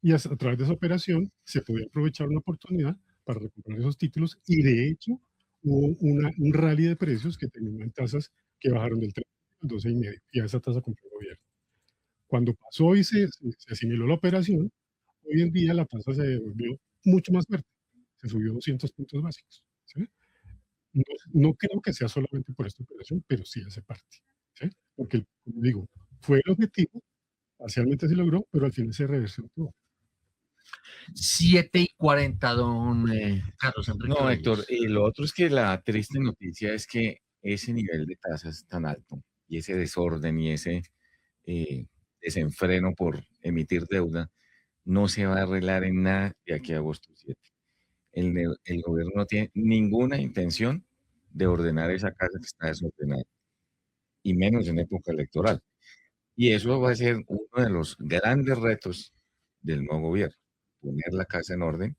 Y a través de esa operación se podía aprovechar una oportunidad para recuperar esos títulos, y de hecho hubo un rally de precios que terminó en tasas que bajaron del 3 al 12,5, y a esa tasa compró el gobierno. Cuando pasó y se asimiló la operación, hoy en día la tasa se volvió mucho más fuerte, se subió 200 puntos básicos. ¿Sí? No creo que sea solamente por esta operación, pero sí hace parte. ¿Sí? Porque, como digo, fue el objetivo, parcialmente se logró, pero al final se reversó todo. 7:40, don Carlos Enrique No, Reyes. Héctor, y lo otro es que la triste noticia es que ese nivel de tasas tan alto y ese desorden y ese desenfreno por emitir deuda no se va a arreglar en nada de aquí a agosto 7. El gobierno no tiene ninguna intención de ordenar esa casa que está desordenada, y menos en época electoral. Y eso va a ser uno de los grandes retos del nuevo gobierno, poner la casa en orden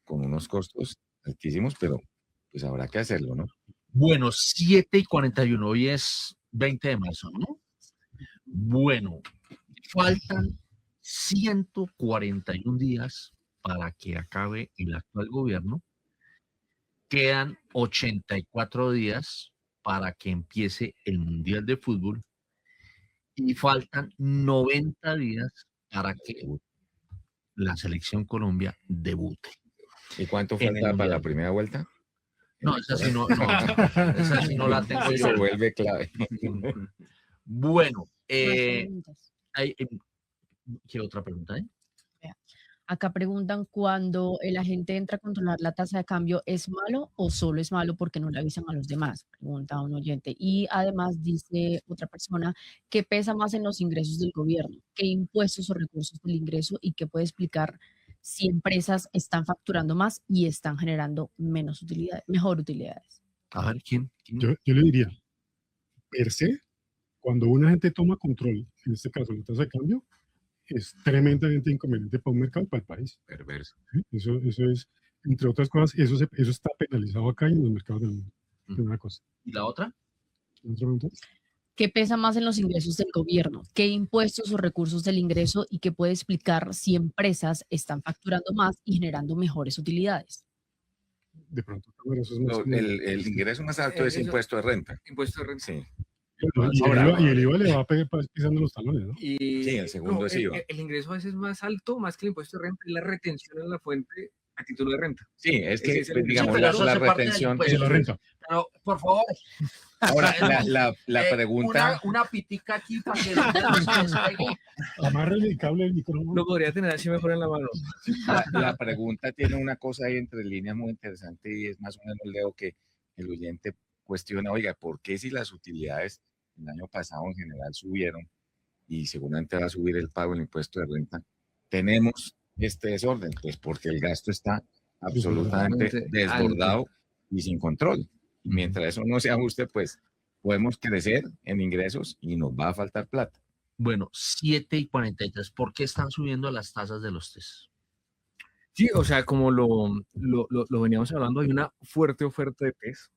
con unos costos altísimos, pero pues habrá que hacerlo, ¿no? Bueno, 7:41, hoy es 20 de marzo, ¿no? Bueno, faltan 141 días para que acabe el actual gobierno. Quedan 84 días para que empiece el Mundial de Fútbol. y faltan 90 días para que la selección Colombia debute. ¿Y cuánto En el falta para la Mundial. primera vuelta? No, esa sí no, esa sí no la tengo yo. Se vuelve clave. Bueno, Más preguntas. ¿qué otra pregunta hay? Vea, acá preguntan, cuando el agente entra a controlar la tasa de cambio, ¿es malo o solo es malo porque no le avisan a los demás? Pregunta un oyente. Y además dice otra persona, ¿qué pesa más en los ingresos del gobierno? ¿Qué impuestos o recursos del ingreso? ¿Y qué puede explicar si empresas están facturando más y están generando menos utilidades, mejor utilidades? A ver, ¿quién? Yo le diría, per se, cuando una gente toma control, en este caso la tasa de cambio, es tremendamente inconveniente para un mercado y para el país. Perverso. ¿Sí? Eso es, entre otras cosas, eso está penalizado acá y en los mercados del mundo. Es una cosa. ¿Y la otra? ¿Otra pregunta? ¿Qué pesa más en los ingresos del gobierno? ¿Qué impuestos o recursos del ingreso? ¿Y qué puede explicar si empresas están facturando más y generando mejores utilidades? De pronto, bueno, eso es más No, como- el ingreso más alto es Eso- impuesto de renta. Impuesto de renta. Sí. y el IVA le va a pegar pisando los talones, ¿no? Y Sí, el segundo es IVA. el ingreso a veces es más alto, más que el impuesto de renta, y la retención en la fuente a título de renta. Sí, es que, Ese es el pues, ingreso. digamos, Sí, pero la eso hace parte del retención. impuesto. De la renta. Pero, por favor. Ahora, la pregunta. Una pitica aquí para que la gente Amárrele el cable del micrófono. Lo podría tener así mejor en la mano. La pregunta tiene una cosa ahí entre líneas muy interesante y es más o menos, Leo, que el oyente cuestiona, oiga, ¿por qué si las utilidades el año pasado en general subieron y seguramente va a subir el pago del impuesto de renta, tenemos este desorden? Pues porque el gasto está absolutamente Absolutamente desbordado y sin control. Y mientras eso no se ajuste, pues podemos crecer en ingresos y nos va a faltar plata. Bueno, 7:43. ¿Por qué están subiendo las tasas de los test? Sí, o sea, como lo veníamos hablando, hay una fuerte oferta de test,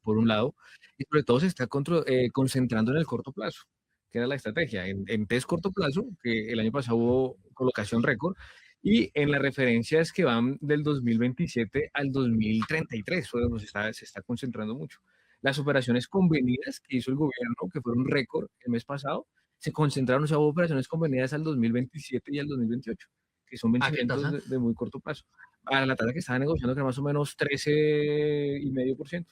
por un lado, y sobre todo se está concentrando en el corto plazo, que era la estrategia. En test corto plazo, que el año pasado hubo colocación récord, y en las referencias que van del 2027 al 2033, fue donde se está concentrando mucho. Las operaciones convenidas que hizo el gobierno, que fueron récord el mes pasado, se concentraron, o sea, hubo operaciones convenidas al 2027 y al 2028, que son qué vencimientos tasa? de muy corto plazo. A la tasa que estaba negociando, que era más o menos 13,5%.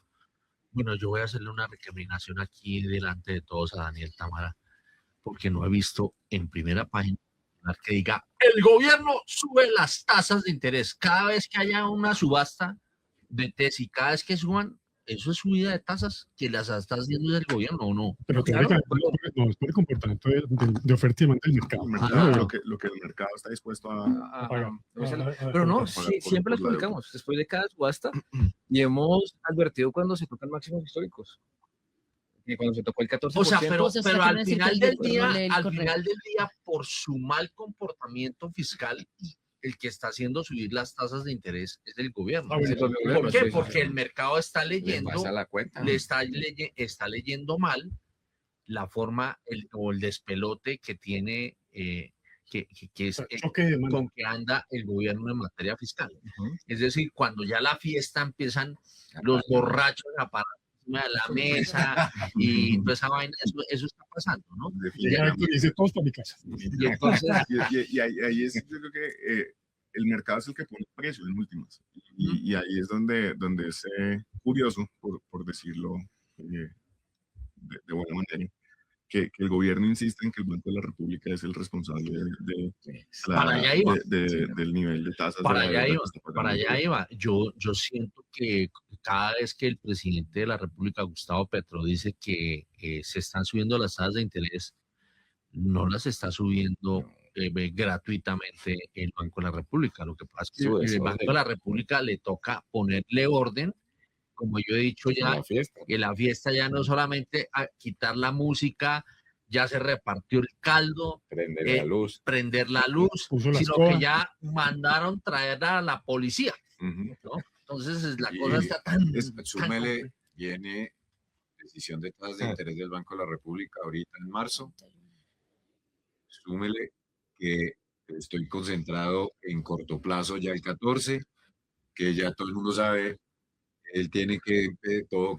Bueno, yo voy a hacerle una recriminación aquí delante de todos a Daniel Támara, porque no he visto en primera página que diga, el gobierno sube las tasas de interés. Cada vez que haya una subasta de test y cada vez que suban, eso es subida de tasas que las está haciendo el gobierno, ¿o no? Pero Claro, teóricamente no, es por el comportamiento de oferta y demanda del mercado. El ¿no? mercado, Pero- lo que el mercado está dispuesto a pagar. Pero no, pagar por- siempre las por la deuda. publicamos después de cada subasta y hemos advertido cuando se tocan máximos históricos. Y cuando se tocó el 14%. O sea, pero O sea, usted al quiere decir que final el del gobierno día, lee el al correo. final del día, por su mal comportamiento fiscal, el que está haciendo subir las tasas de interés es el gobierno. Ah, bueno, Es el propio ¿Por gobierno, qué? sí, sí, Porque sí. el mercado está Les leyendo, pasa la cuenta. está leyendo mal la forma o el despelote que tiene, que es choque de demanda. con que anda el gobierno en materia fiscal. Ujú. Es decir, cuando ya la fiesta empiezan los borrachos a parar encima de la mesa y toda esa vaina, eso está pasando, ¿no? Llega Héctor y dice, todos para mi casa. Y entonces, Y ahí es, yo creo que el mercado es el que pone el precio en últimas. Y ahí es donde es curioso, por decirlo de buena manera, que el gobierno insiste en que el Banco de la República es el responsable Para allá iba. del nivel de tasas. para de la allá deuda iba, que está pagando para el allá gobierno. iba. Yo siento que cada vez que el presidente de la República, Gustavo Petro, dice que se están subiendo las tasas de interés, no las está subiendo gratuitamente el Banco de la República. Lo que pasa es Sube, que el sube. Banco de la República le toca ponerle orden, como yo he dicho ya, La fiesta. que la fiesta ya no solamente a quitar la música, ya se repartió el caldo, Prender Eh, la luz. prender la luz, Puso la sino escoba. que ya mandaron traer a la policía, Ujú. ¿no? Entonces la Y cosa está tan... Súmele, tan viene decisión de tasas de interés del Banco de la República ahorita en marzo. Súmele que estoy concentrado en corto plazo ya el 14, que ya todo el mundo sabe, él tiene que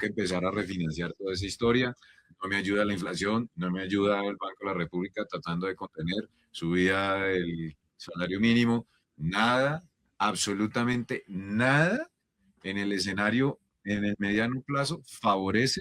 empezar a refinanciar toda esa historia. no me ayuda la inflación, no me ayuda el Banco de la República tratando de contener subida del salario mínimo, nada, absolutamente nada en el escenario, en el mediano plazo, favorece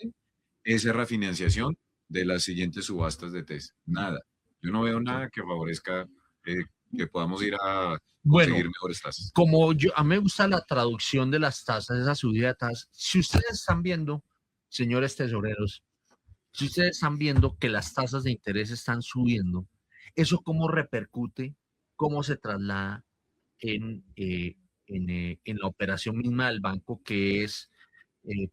esa refinanciación de las siguientes subastas de test. Nada. Yo no veo nada que favorezca que podamos ir a Bueno, conseguir mejores tasas. como a mí me gusta la traducción de las tasas, esa subida de tasas. Si ustedes están viendo, señores tesoreros, si ustedes están viendo que las tasas de interés están subiendo, ¿eso cómo repercute, cómo se traslada en la operación misma del banco, que es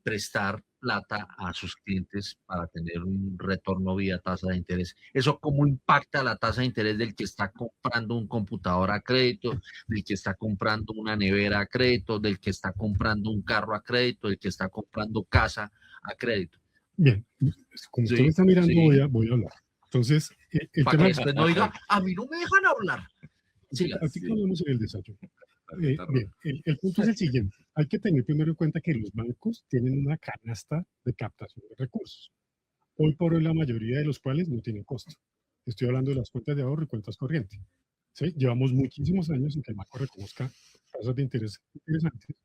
prestar plata a sus clientes para tener un retorno vía tasa de interés? ¿Eso cómo impacta la tasa de interés del que está comprando un computador a crédito, del que está comprando una nevera a crédito, del que está comprando un carro a crédito, del que está comprando casa a crédito? Bien, como usted me está mirando, voy a hablar. Entonces, el para tema... que después no diga, a mí no me dejan hablar. Así que hablamos en el desayuno. Bien, el punto es el siguiente. Hay que tener primero en cuenta que los bancos tienen una canasta de captación de recursos. Hoy por hoy la mayoría de los cuales no tienen costo. Estoy hablando de las cuentas de ahorro y cuentas corrientes. ¿Sí? Llevamos muchísimos años en que el banco reconozca tasas de interés interesantes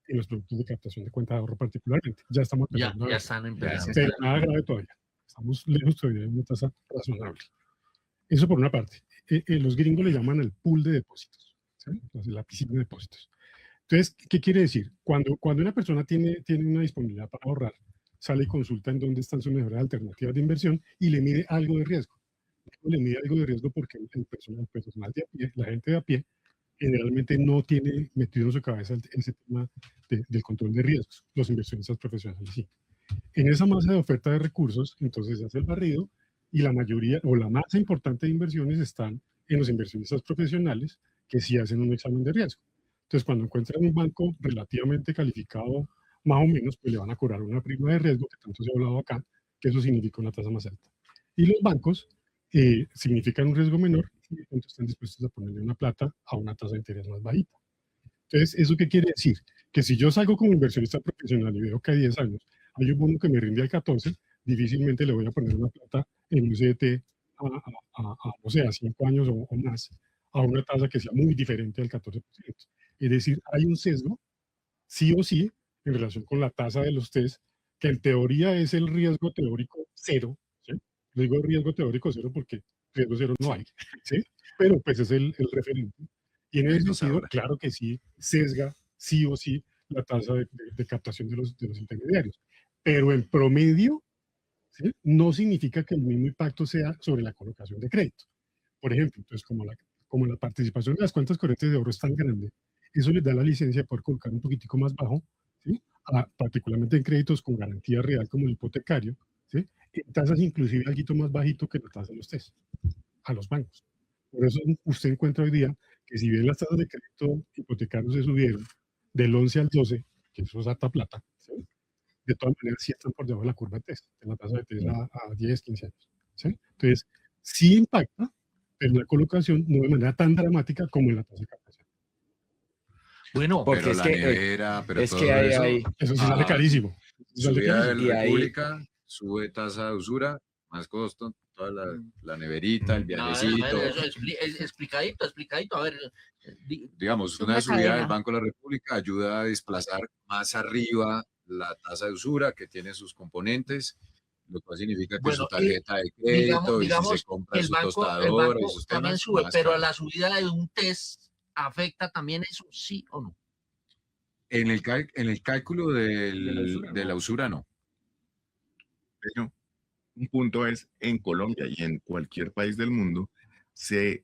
en los productos de captación de cuenta de ahorro particularmente. Ya estamos empezando. Ya están empezando. Pero nada grave todavía. Estamos lejos todavía de una tasa razonable. Eso por una parte. Los gringos le llaman el pool de depósitos, ¿sí? Entonces, la piscina de depósitos. Entonces, ¿qué quiere decir? Cuando una persona tiene una disponibilidad para ahorrar, sale y consulta en dónde están sus mejores alternativas de inversión y le mide algo de riesgo. Le mide algo de riesgo porque el personal de a pie, la gente de a pie, generalmente no tiene metido en su cabeza ese tema del control de riesgos. Los inversionistas profesionales sí. En esa masa de oferta de recursos, entonces se hace el barrido y la mayoría o la masa importante de inversiones están en los inversionistas profesionales que sí hacen un examen de riesgo. Entonces, cuando encuentran un banco relativamente calificado, más o menos, pues le van a cobrar una prima de riesgo, que tanto se ha hablado acá, que eso significa una tasa más alta. Y los bancos significan un riesgo menor y entonces están dispuestos a ponerle una plata a una tasa de interés más bajita. Entonces, ¿eso qué quiere decir? Que si yo salgo como inversionista profesional y veo que a 10 años hay un bono que me rinde al 14, difícilmente le voy a poner una plata en un CDT o sea, a 5 años o más, a una tasa que sea muy diferente al 14%. Es decir, hay un sesgo, sí o sí, en relación con la tasa de los test, que en teoría es el riesgo teórico cero, ¿sí? Digo riesgo teórico cero porque riesgo cero no hay, ¿sí? Pero pues es el referente. Y en ese sentido, claro que sí, sesga sí o sí la tasa de captación de los intermediarios. Pero en promedio, ¿sí? No significa que el mismo impacto sea sobre la colocación de crédito. Por ejemplo, entonces, como la participación de las cuentas corrientes de ahorro es tan grande, eso les da la licencia de poder colocar un poquitico más bajo, ¿sí? Particularmente en créditos con garantía real como el hipotecario, ¿sí? En tasas inclusive algo más bajito que la tasa de los test a los bancos. Por eso usted encuentra hoy día que si bien las tasas de crédito hipotecarios se subieron del 11 al 12, que eso es harta plata, ¿sí? De todas maneras sí están por debajo de la curva de test, de la tasa de test a 10, 15 años. ¿Sí? Entonces, sí impacta, pero la colocación no de manera tan dramática como en la tasa de captación. Bueno, porque pero es la que, nevera, pero es todo que eso sí sale carísimo. Subida de la República, sube tasa de usura, más costo, toda la neverita, el viajecito. A ver, eso explicadito, a ver. Digamos, una subida del Banco de la República ayuda a desplazar más arriba la tasa de usura que tiene sus componentes, lo cual significa que su tarjeta de crédito, digamos, y si se compra su tostadora y sus también temas, sube, pero la subida de un test afecta también eso, sí o no. En el cálculo de la usura no. Pero un punto es, en Colombia y en cualquier país del mundo, se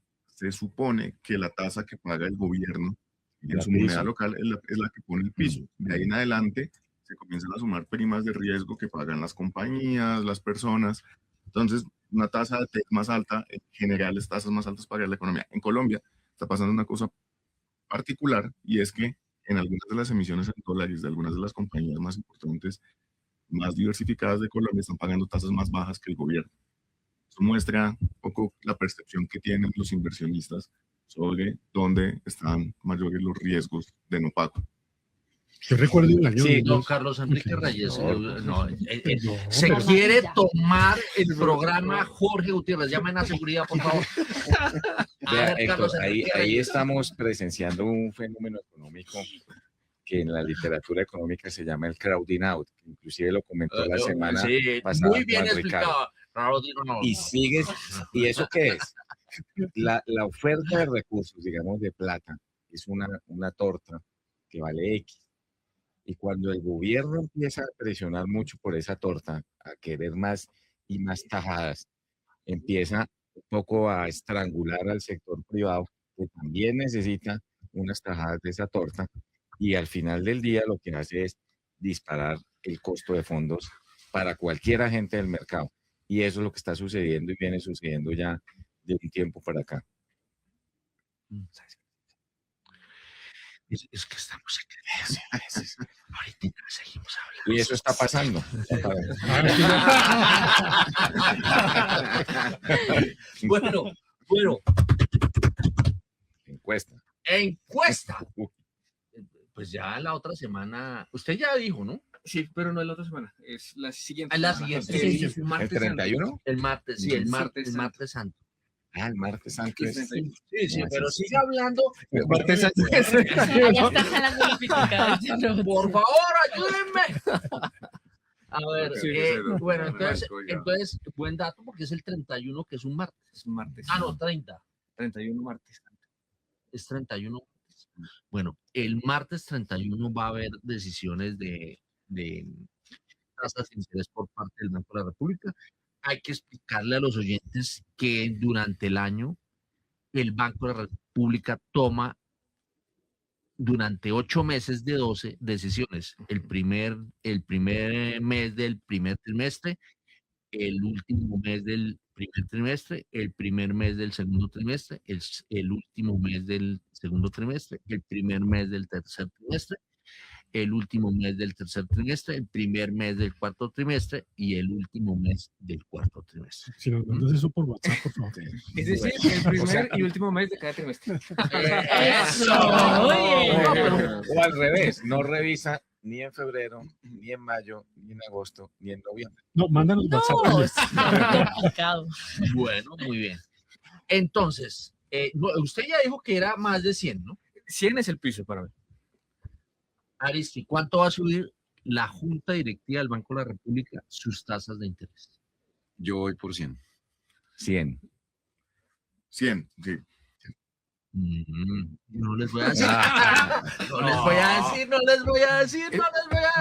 supone que la tasa que paga el gobierno en su moneda local es la que pone el piso. De ahí en adelante se comienzan a sumar primas de riesgo que pagan las compañías, las personas. Entonces, una tasa de TEC más alta, en general, las tasas más altas para la economía. En Colombia está pasando una cosa particular y es que en algunas de las emisiones en dólares de algunas de las compañías más importantes, más diversificadas de Colombia, están pagando tasas más bajas que el gobierno. Eso muestra un poco la percepción que tienen los inversionistas sobre dónde están mayores los riesgos de no pago. Yo recuerdo el año Sí, No, Carlos Enrique Reyes. No, Se pero- quiere tomar el programa Jorge Gutiérrez. Llamen a seguridad, por favor. A Vea, ver, Héctor, Carlos ahí, Enrique ahí Reyes. estamos presenciando un fenómeno económico que en la literatura económica se llama el crowding out, que inclusive lo comentó la semana Sí, pasada muy bien Juan Ricardo. explicado. Claudino, no. Y sigues, ¿y eso qué es? La oferta de recursos, digamos, de plata, es una torta que vale X. Y cuando el gobierno empieza a presionar mucho por esa torta, a querer más y más tajadas, empieza un poco a estrangular al sector privado, que también necesita unas tajadas de esa torta, y al final del día lo que hace es disparar el costo de fondos para cualquier agente del mercado. Y eso es lo que está sucediendo y viene sucediendo ya de un tiempo para acá. Es que estamos en ahorita seguimos hablando. Y eso está pasando. Bueno, Encuesta. encuesta. Pues ya la otra semana, usted ya dijo, ¿no? Sí, pero no es la otra semana, es la siguiente. Es la semana. siguiente. El martes ¿El 31? El martes, sí, el martes santo. Ah, el martes santo es. Sí, No, pero sí, sigue hablando. El martes santo. Allá está jalando la pitica. Por favor, ayúdenme. A ver, Sí, bueno, Franco, ya. entonces, buen dato porque es el 31, que es un martes. Es martes. Ah, no, 30. 31 martes. Es 31. Bueno, el martes 31 va a haber decisiones de tasas de interés por parte del Banco de la República. Hay que explicarle a los oyentes que durante el año el Banco de la República toma durante 8 meses de 12 decisiones. El primer mes del primer trimestre, el último mes del primer trimestre, el primer mes del segundo trimestre, el último mes del segundo trimestre, el primer mes del tercer trimestre, el último mes del tercer trimestre, el primer mes del cuarto trimestre y el último mes del cuarto trimestre. Si nos mandas eso por WhatsApp, por favor. Es decir, el primer y último mes de cada trimestre. Eso, O al revés, no revisa ni en febrero, ni en mayo, ni en agosto, ni en noviembre. No, mándanos WhatsApp. No, oye. es complicado. Bueno, muy bien. Entonces, usted ya dijo que era más de 100, ¿no? 100 es el piso para mí. Aristi, ¿cuánto va a subir la Junta Directiva del Banco de la República sus tasas de interés? Yo voy por 100. 100. 100, sí. No les voy a decir. No les voy a decir.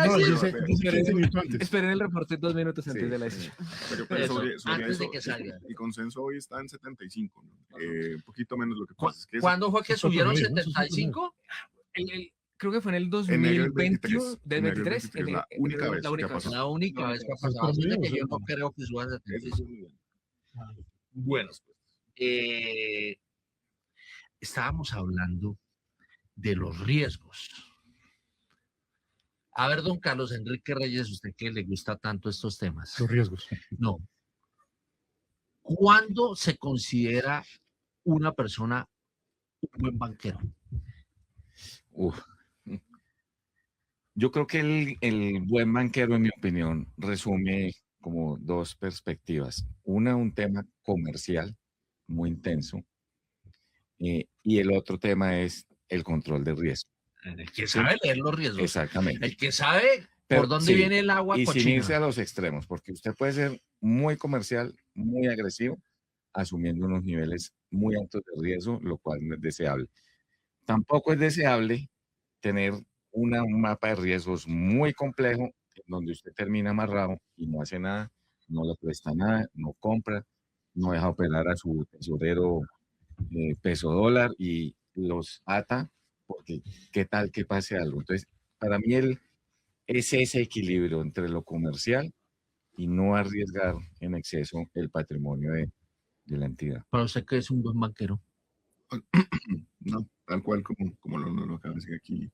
No, yo sé 15 minutos antes. Esperen el reporte 2 minutos antes Sí, de la sí. decisión. Pero Eso, sobre antes de eso, que salga. el consenso hoy está en 75, ¿no? Un poquito menos lo que ¿Cu- pasa. Es que ¿Cuándo fue que Eso subieron promedio, ¿no? Eso es 75? Creo que fue en el enero del 2021, del enero del 23. 23, la única vez la que única ha vez. pasado. La única vez que ha pasado. Así de que yo no creo que suba a Eso 75. es muy bien. Bueno, estábamos hablando de los riesgos. A ver, don Carlos Enrique Reyes, usted que le gusta tanto estos temas. Los riesgos. No. ¿Cuándo se considera una persona un buen banquero? Uf. Yo creo que el buen banquero, en mi opinión, resume como dos perspectivas. Una, un tema comercial muy intenso, y el otro tema es el control de riesgo. El que sabe leer los riesgos. Exactamente. El que sabe Pero por dónde sí, viene el agua y sin cochina. irse a los extremos, porque usted puede ser muy comercial, muy agresivo, asumiendo unos niveles muy altos de riesgo, lo cual no es deseable. Tampoco es deseable tener un mapa de riesgos muy complejo, en donde usted termina amarrado y no hace nada, no le presta nada, no compra, no deja operar a su tesorero peso dólar y los ata, porque qué tal que pase algo. Entonces, para mí es ese equilibrio entre lo comercial y no arriesgar en exceso el patrimonio de la entidad. Para usted que es un buen banquero. No, tal cual como lo acaba de decir aquí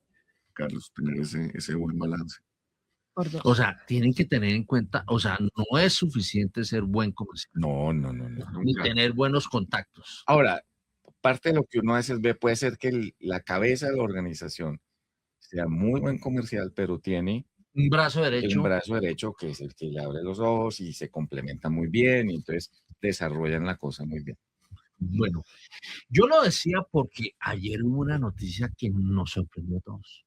Carlos, tener ese buen balance. Por dos. O sea, tienen que tener en cuenta, o sea, no es suficiente ser buen comerciante, No. ni Nunca. tener buenos contactos. Ahora, parte de lo que uno a veces ve puede ser que la cabeza de la organización sea muy buen comercial, pero tiene Un brazo un derecho. brazo derecho que es el que le abre los ojos y se complementa muy bien y entonces desarrollan la cosa muy bien. Bueno, yo lo decía porque ayer hubo una noticia que nos sorprendió a todos.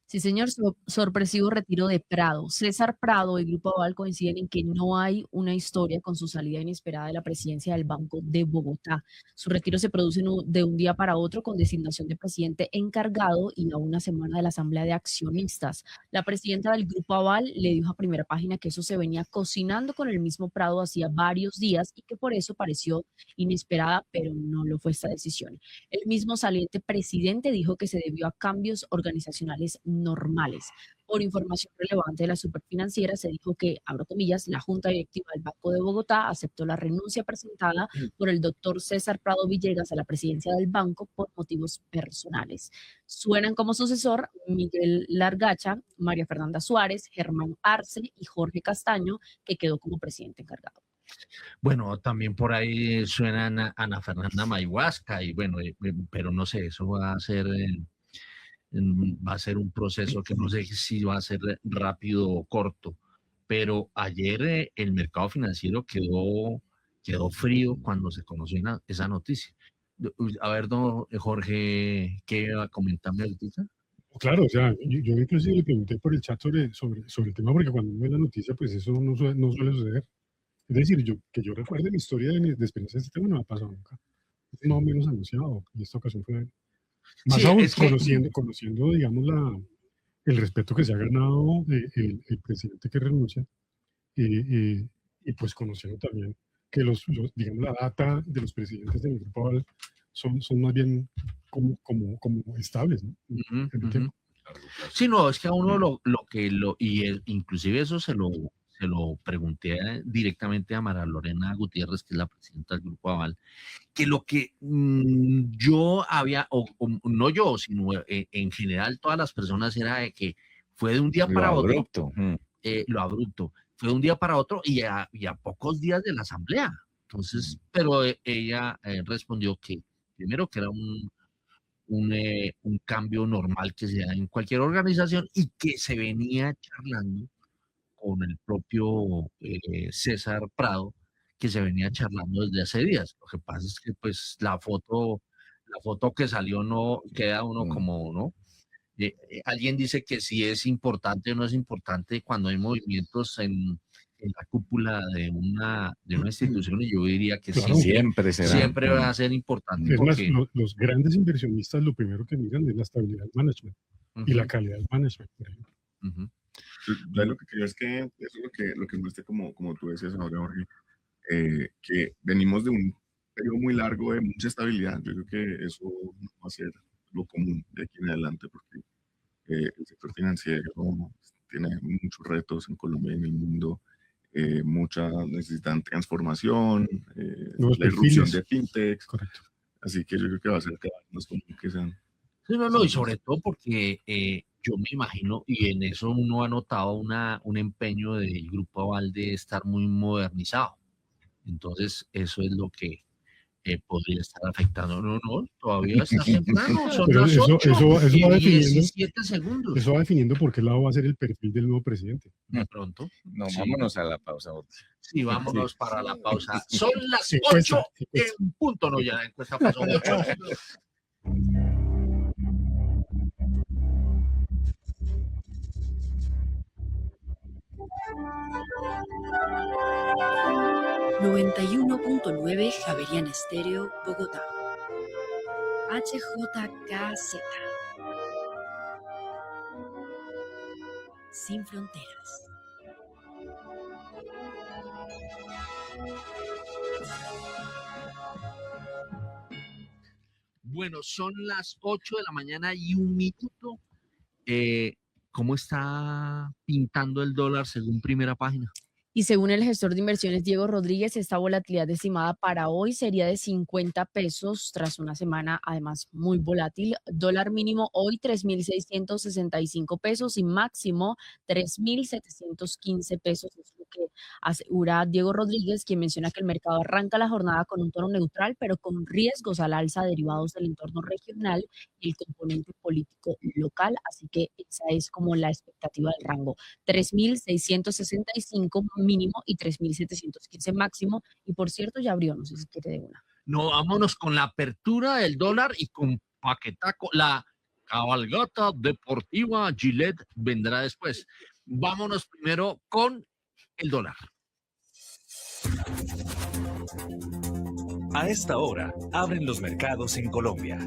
Sí, señor, sorpresivo retiro de Prado. César Prado y Grupo Aval coinciden en que no hay una historia con su salida inesperada de la presidencia del Banco de Bogotá. Su retiro se produce de un día para otro con designación de presidente encargado y a una semana de la Asamblea de Accionistas. La presidenta del Grupo Aval le dijo a Primera Página que eso se venía cocinando con el mismo Prado hacía varios días y que por eso pareció inesperada, pero no lo fue esta decisión. El mismo saliente presidente dijo que se debió a cambios organizacionales normales. Por información relevante de la Superfinanciera, se dijo que, abro comillas, la Junta Directiva del Banco de Bogotá aceptó la renuncia presentada por el doctor César Prado Villegas a la presidencia del banco por motivos personales. Suenan como sucesor Miguel Largacha, María Fernanda Suárez, Germán Arce y Jorge Castaño, que quedó como presidente encargado. Bueno, también por ahí suena Ana Fernanda Mayhuasca y bueno, pero no sé, eso va a ser un proceso que no sé si va a ser rápido o corto, pero ayer el mercado financiero quedó frío cuando se conoció esa noticia. A ver, don Jorge, ¿qué va a comentarme ahorita? Claro, o sea, yo inclusive le pregunté por el chat sobre el tema, porque cuando uno ve la noticia, pues eso no suele suceder. Es decir, que yo recuerde mi historia de experiencia de este tema no ha pasado nunca. Es más o menos anunciado, y esta ocasión fue más Sí, aún es que conociendo, digamos, el respeto que se ha ganado el presidente que renuncia, y pues conociendo también que digamos, la data de los presidentes del Grupo Aval son más bien como estables, ¿no? Ujú, En el ujú. tiempo. Sí, no, es que a uno inclusive eso se lo pregunté directamente a Mara Lorena Gutiérrez, que es la presidenta del Grupo Aval, que lo que yo había, o no yo, sino en general todas las personas era de que fue de un día Lo para otro, abrupto. lo abrupto, fue de un día para otro y a pocos días de la asamblea. Entonces, pero ella respondió que primero que era un cambio normal que se da en cualquier organización y que se venía charlando con el propio César Prado, que se venía charlando desde hace días. Lo que pasa es que pues la foto que salió no queda uno como, ¿no? Alguien dice que si es importante o no es importante cuando hay movimientos en la cúpula de una institución, y yo diría que Claro. sí, Siempre será. siempre va a ser importante Es más, porque los grandes inversionistas lo primero que miran es la estabilidad del management y la Ujú, calidad del management, por ejemplo. ujú. Yo lo que creo es que eso es lo que muestra, como tú decías ahora, Jorge, que venimos de un periodo muy largo de mucha estabilidad. Yo creo que eso no va a ser lo común de aquí en adelante, porque el sector financiero tiene muchos retos en Colombia y en el mundo, necesitan transformación, Nuevos la irrupción perfiles. de fintechs, Correcto. así que yo creo que va a ser cada vez más común que sean. Sí, no, y sobre todo porque yo me imagino, y en eso uno ha notado un empeño del Grupo Aval de estar muy modernizado. Entonces, eso es lo que podría estar afectando. No, todavía está temprano, son Pero las 8 eso va y definiendo, 17 segundos. eso va definiendo por qué lado va a ser el perfil del nuevo presidente. De pronto. No, Sí. vámonos a la pausa. Sí, vámonos para la pausa. Son las Encuesta, 8 en punto, no, ya la encuesta pasó 8. ...91.9 Javeriana Estéreo, Bogotá. HJKZ. Sin fronteras. Bueno, son las 8 de la mañana y 1 minuto. ¿Cómo está pintando el dólar según Primera Página? Y según el gestor de inversiones Diego Rodríguez, esta volatilidad estimada para hoy sería de 50 pesos tras una semana además muy volátil. Dólar mínimo hoy 3.665 pesos y máximo 3.715 pesos. Es lo que asegura Diego Rodríguez, quien menciona que el mercado arranca la jornada con un tono neutral, pero con riesgos al alza derivados del entorno regional y el componente político local. Así que esa es como la expectativa del rango. 3.665 mínimo y 3.715 máximo. Y por cierto, ya abrió, no sé si quiere de una. No, vámonos con la apertura del dólar y con paquetaco. La cabalgata deportiva Gillette vendrá después. Vámonos primero con el dólar. A esta hora, abren los mercados en Colombia.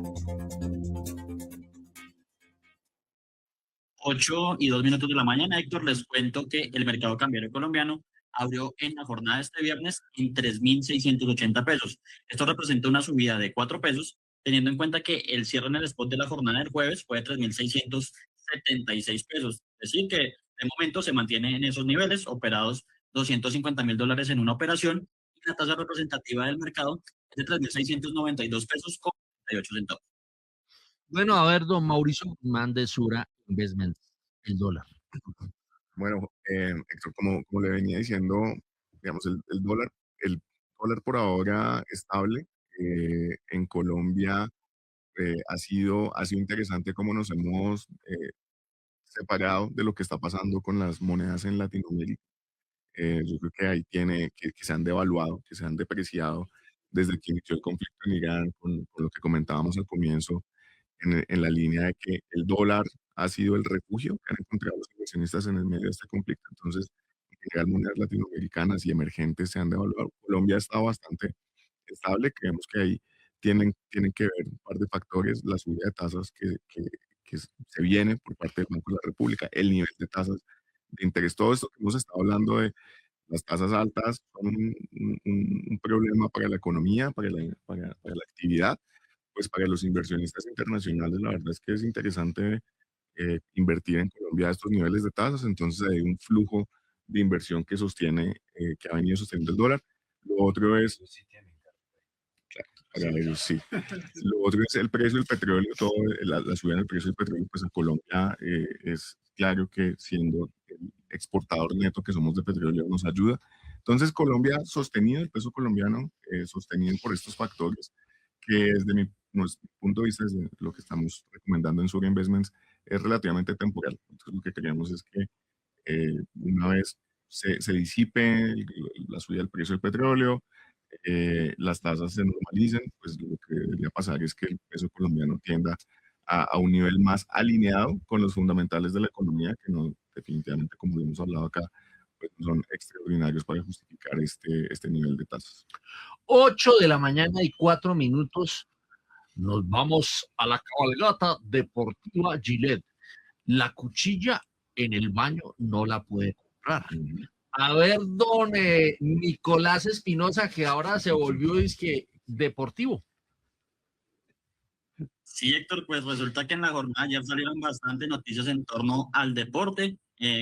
8:02 de la mañana, Héctor, les cuento que el mercado cambiario colombiano abrió en la jornada de este viernes en 3.680 pesos. Esto representa una subida de 4 pesos, teniendo en cuenta que el cierre en el spot de la jornada del jueves fue de 3.676 pesos. Es decir, que de momento se mantiene en esos niveles, operados $250.000 en una operación, y la tasa representativa del mercado es de 3.692 pesos con 38 centavos. Bueno, a ver, don Mauricio Guzmán de Sura Investments, el dólar. Bueno, Héctor, como le venía diciendo, digamos, el dólar por ahora estable. En Colombia ha sido interesante cómo nos hemos separado de lo que está pasando con las monedas en Latinoamérica. Yo creo que ahí que se han devaluado, que se han depreciado desde que inició el conflicto en Irán, con lo que comentábamos al comienzo, en la línea de que el dólar ha sido el refugio que han encontrado los inversionistas en el medio de este conflicto. Entonces, en general, monedas latinoamericanas y emergentes se han devaluado. Colombia ha estado bastante estable. Creemos que ahí tienen que ver un par de factores: la subida de tasas que se viene por parte del Banco de la República, el nivel de tasas de interés. Todo esto que hemos estado hablando de las tasas altas son un problema para la economía, para la actividad. Pues para los inversionistas internacionales, la verdad es que es interesante invertir en Colombia a estos niveles de tasas. Entonces hay un flujo de inversión que que ha venido sosteniendo el dólar. Lo otro es, claro, para ellos sí. Lo otro es el precio del petróleo, la subida del precio del petróleo, pues a Colombia es claro que, siendo el exportador neto que somos de petróleo, nos ayuda. Entonces Colombia sostenido, el peso colombiano sostenido por estos factores, que desde nuestro punto de vista, desde lo que estamos recomendando en Sura Investments, es relativamente temporal. Entonces lo que queremos es que una vez se disipe la subida del precio del petróleo, las tasas se normalicen, pues lo que debería pasar es que el peso colombiano tienda a un nivel más alineado con los fundamentales de la economía, que no, definitivamente, como lo hemos hablado acá, pues son extraordinarios para justificar este nivel de tasas. 8:04 a.m. Nos vamos a la cabalgata deportiva Gillette. La cuchilla en el baño no la puede comprar. A ver, don Nicolás Espinosa, que ahora se volvió deportivo. Sí, Héctor, pues resulta que en la jornada ya salieron bastantes noticias en torno al deporte.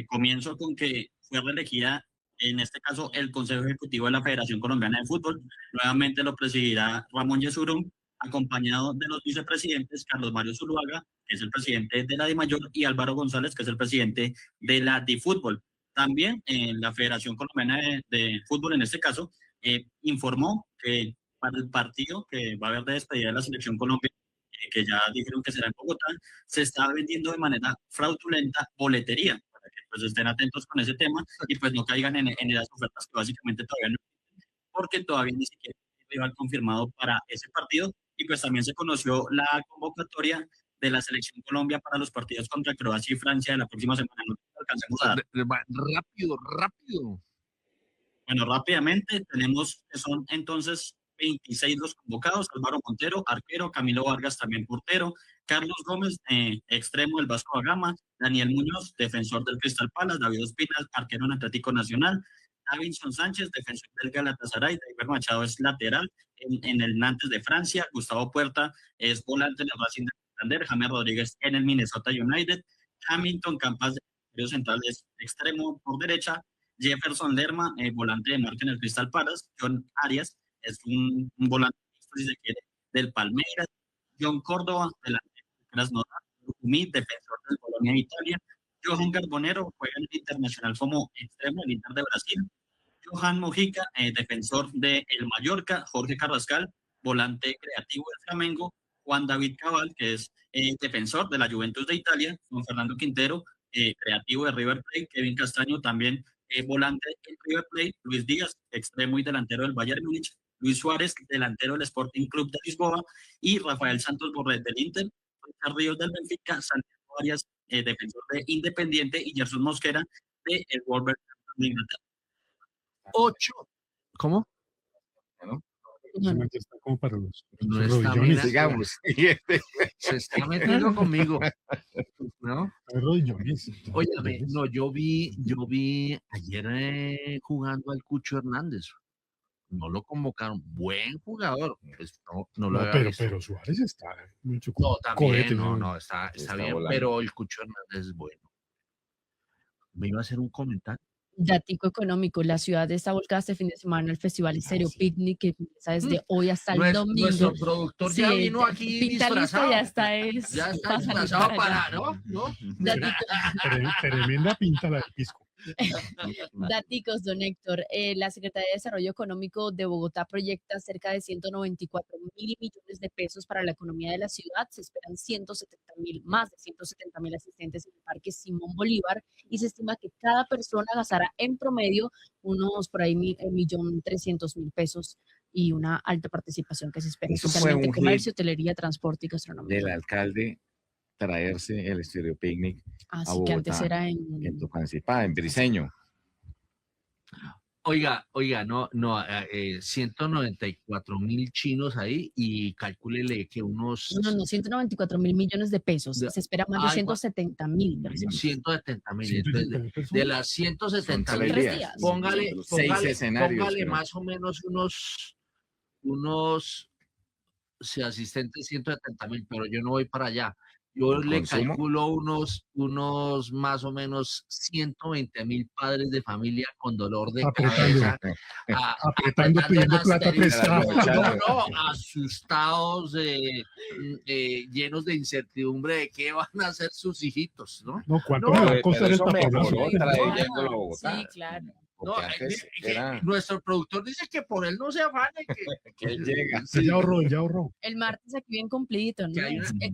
Comienzo con que fue reelegida, en este caso, el Consejo Ejecutivo de la Federación Colombiana de Fútbol. Nuevamente lo presidirá Ramón Yesurún, acompañado de los vicepresidentes Carlos Mario Zuluaga, que es el presidente de la DIMAYOR, y Álvaro González, que es el presidente de la DiFútbol. También la Federación Colombiana de Fútbol, en este caso, informó que para el partido que va a haber de despedida de la Selección Colombia, que ya dijeron que será en Bogotá, se está vendiendo de manera fraudulenta boletería, para que pues estén atentos con ese tema y pues no caigan en las ofertas que básicamente todavía no, porque todavía ni siquiera hay rival confirmado para ese partido. Y pues también se conoció la convocatoria de la Selección Colombia para los partidos contra Croacia y Francia de la próxima semana. No alcancemos a dar. Rápido. Bueno, rápidamente tenemos que son entonces 26 los convocados: Álvaro Montero, arquero; Camilo Vargas, también portero; Carlos Gómez, extremo del Vasco da Gama; Daniel Muñoz, defensor del Crystal Palace; David Ospina, arquero en Atlético Nacional; Davinson Sánchez, defensor del Galatasaray; David Machado es lateral en el Nantes de Francia; Gustavo Puerta es volante en el Racing de Santander; James Rodríguez en el Minnesota United; Hamilton Campas, de central, es extremo por derecha; Jefferson Lerma, volante de marca en el Crystal Palace; John Arias es un volante, si se quiere, del Palmeiras; John Córdoba, delante del Krasnodar; Lukumi, defensor del Bolonia de Italia; Johan Carbonero juega en el Internacional como extremo del Inter de Brasil. Johan Mojica, defensor del Mallorca. Jorge Carrascal, volante creativo del Flamengo. Juan David Cabal, que es defensor de la Juventus de Italia. Juan Fernando Quintero, creativo de River Plate. Kevin Castaño, también volante en River Plate. Luis Díaz, extremo y delantero del Bayern Múnich. Luis Suárez, delantero del Sporting Club de Lisboa. Y Rafael Santos Borré del Inter. Richard Ríos del Benfica. Santiago Arias, defensor de Independiente. Y Gerson Mosquera de el Wolverhampton de Inglaterra. 8. ¿Cómo? Ese man ya está como para los No está rodillones. Digamos. Se está metiendo conmigo, ¿no? Rodillones. Óyame, no, yo vi ayer jugando al Cucho Hernández. No lo convocaron. Buen jugador. Pues no lo No, había visto. pero Suárez está mucho No, también, cohete, no, está bien, volando. pero el Cucho Hernández es bueno. Me iba a hacer un comentario. Datico económico, la ciudad está volcada este fin de semana al Festival Estéreo sí. Picnic, que empieza desde hoy hasta el Nuestro domingo. productor ya vino aquí Pinta listo, disfrazado. ya está, Ya está para disfrazado allá. para, ¿no? Tremenda pinta la del pisco. Daticos, don Héctor. La Secretaría de Desarrollo Económico de Bogotá proyecta cerca de 194.000 millones de pesos para la economía de la ciudad. Se esperan 170.000, más de 170.000 asistentes en el Parque Simón Bolívar y se estima que cada persona gastará en promedio unos por ahí 1.300.000 pesos y una alta participación que se espera, Eso fue especialmente un comercio, hit hotelería, transporte y gastronomía. del alcalde traerse el Estéreo Picnic a Así que antes Bogotá, era en Tocancipá, en Briseño. Oiga, no, 194.000 chinos ahí y calcúlele que unos No, 194.000 millones de pesos. De- Se espera más de Ay, 170.000 personas. 170.000. Entonces, de las 170.000, 3 días. póngale, Seis escenarios, póngale creo. más o menos si asistentes 170.000, pero yo no voy para allá. Yo ¿El le consumo? calculo unos más o menos 120.000 padres de familia con dolor de Apretando. cabeza. Apretando, pidiendo las plata tarimas. prestada. No, asustados, llenos de incertidumbre de qué van a hacer sus hijitos, ¿no? No, ¿cuánto No, me va a Pero costar el eso taponazo? mejoró trayéndolo a Sí, Bogotá. claro. No, Porque antes era nuestro productor dice que por él no se afane, que él llega. Sí, Ya ahorró. El martes aquí bien cumplidito, ¿no? que hay una, Que es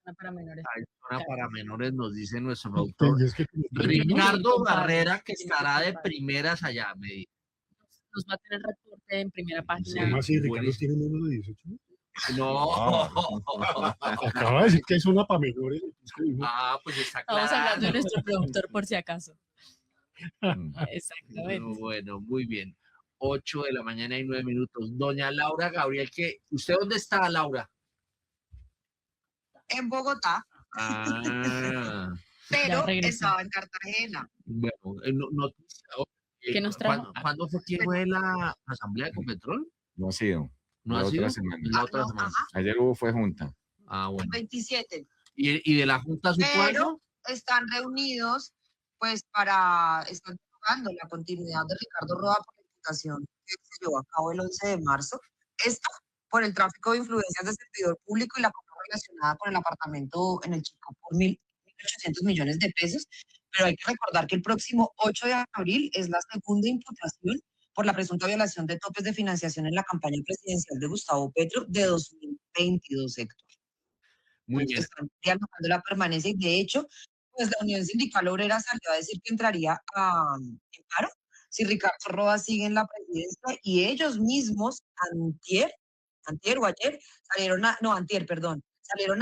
una para menores. hay zona para menores, nos dice nuestro productor Y es que Ricardo compadre, Barrera, que tiene estará de compadre. primeras allá, me dice. Nos va a tener reporte en primera página. ¿Cómo así? Ricardo buenísimo. tiene menos de 18. No. Acaba de decir que es una para menores. Pues está Estamos hablando de claro. nuestro productor por si acaso. Exactamente. Bueno, muy bien. 8 de la mañana y 9 minutos. Doña Laura Gabriel, ¿usted dónde está, Laura? En Bogotá, Ah, pero regresó. estaba en Cartagena. bueno, noticia. ¿Qué nos trajo? ¿Cuándo fue que fue la asamblea de Competrol? No ha sido. ¿No La ha otra sido? semana. La otra no, semana. ajá. Ayer fue junta. Bueno. 27. ¿Y de la Junta supo Pero algo? están reunidos, pues, están buscando la continuidad de Ricardo Roa por la imputación que se llevó a cabo el 11 de marzo. Esto por el tráfico de influencias de servidor público y la compra relacionada con el apartamento en el Chicó por 1.800 millones de pesos. Pero hay que recordar que el próximo 8 de abril es la segunda imputación por la presunta violación de topes de financiación en la campaña presidencial de Gustavo Petro de 2022, Héctor. Muy bien. Están dialogando la permanencia y de hecho, pues la Unión Sindical Obrera salió a decir que entraría en paro si Ricardo Roa sigue en la presidencia y ellos mismos antier o ayer salieron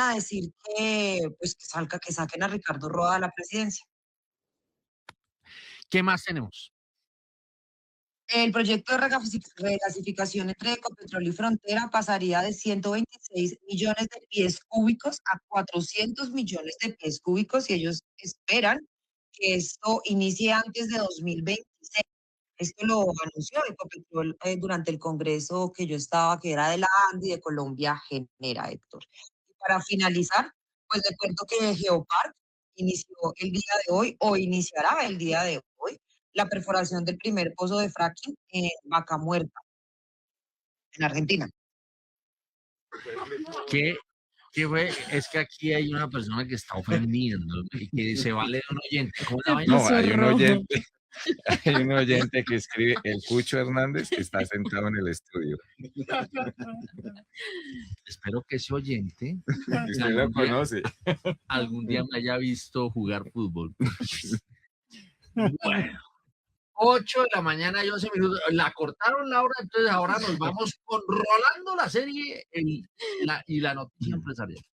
a decir que pues que saquen a Ricardo Roa de la presidencia. ¿Qué más tenemos? El proyecto de regasificación entre Ecopetrol y Frontera pasaría de 126 millones de pies cúbicos a 400 millones de pies cúbicos y ellos esperan que esto inicie antes de 2026. Esto lo anunció Ecopetrol durante el congreso que yo estaba, que era de la ANDI de Colombia Genera, Héctor. Y para finalizar, pues le cuento que Geopark inició el día de hoy o iniciará el día de hoy la perforación del primer pozo de fracking en Vaca Muerta, en Argentina. ¿Qué Es que aquí hay una persona que está ofendiendo y que se vale de un oyente. ¿Cómo la vaina? No, puso hay un rojo. oyente, hay un oyente que escribe, el Cucho Hernández, que está sentado en el estudio. Espero que ese oyente Y usted lo conoce. algún día me haya visto jugar fútbol. Bueno, 8 de la mañana y 11 minutos. La cortaron la hora, entonces ahora nos vamos con Rolando la serie y la noticia empresarial.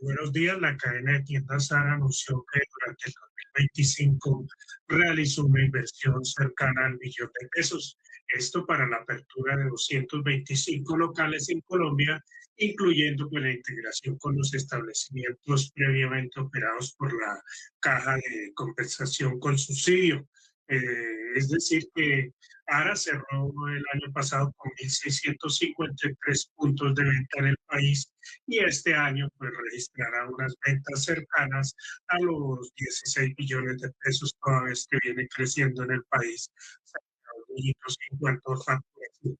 Buenos días. La cadena de tiendas Zara anunció que durante el 2025 realizó una inversión cercana al millón de pesos. Esto para la apertura de 225 locales en Colombia, incluyendo pues, la integración con los establecimientos previamente operados por la Caja de Compensación con Subsidio. Es decir, que Ara cerró el año pasado con 1.653 puntos de venta en el país y este año pues registrará unas ventas cercanas a los 16 billones de pesos, toda vez que viene creciendo en el país en cuanto a facturación.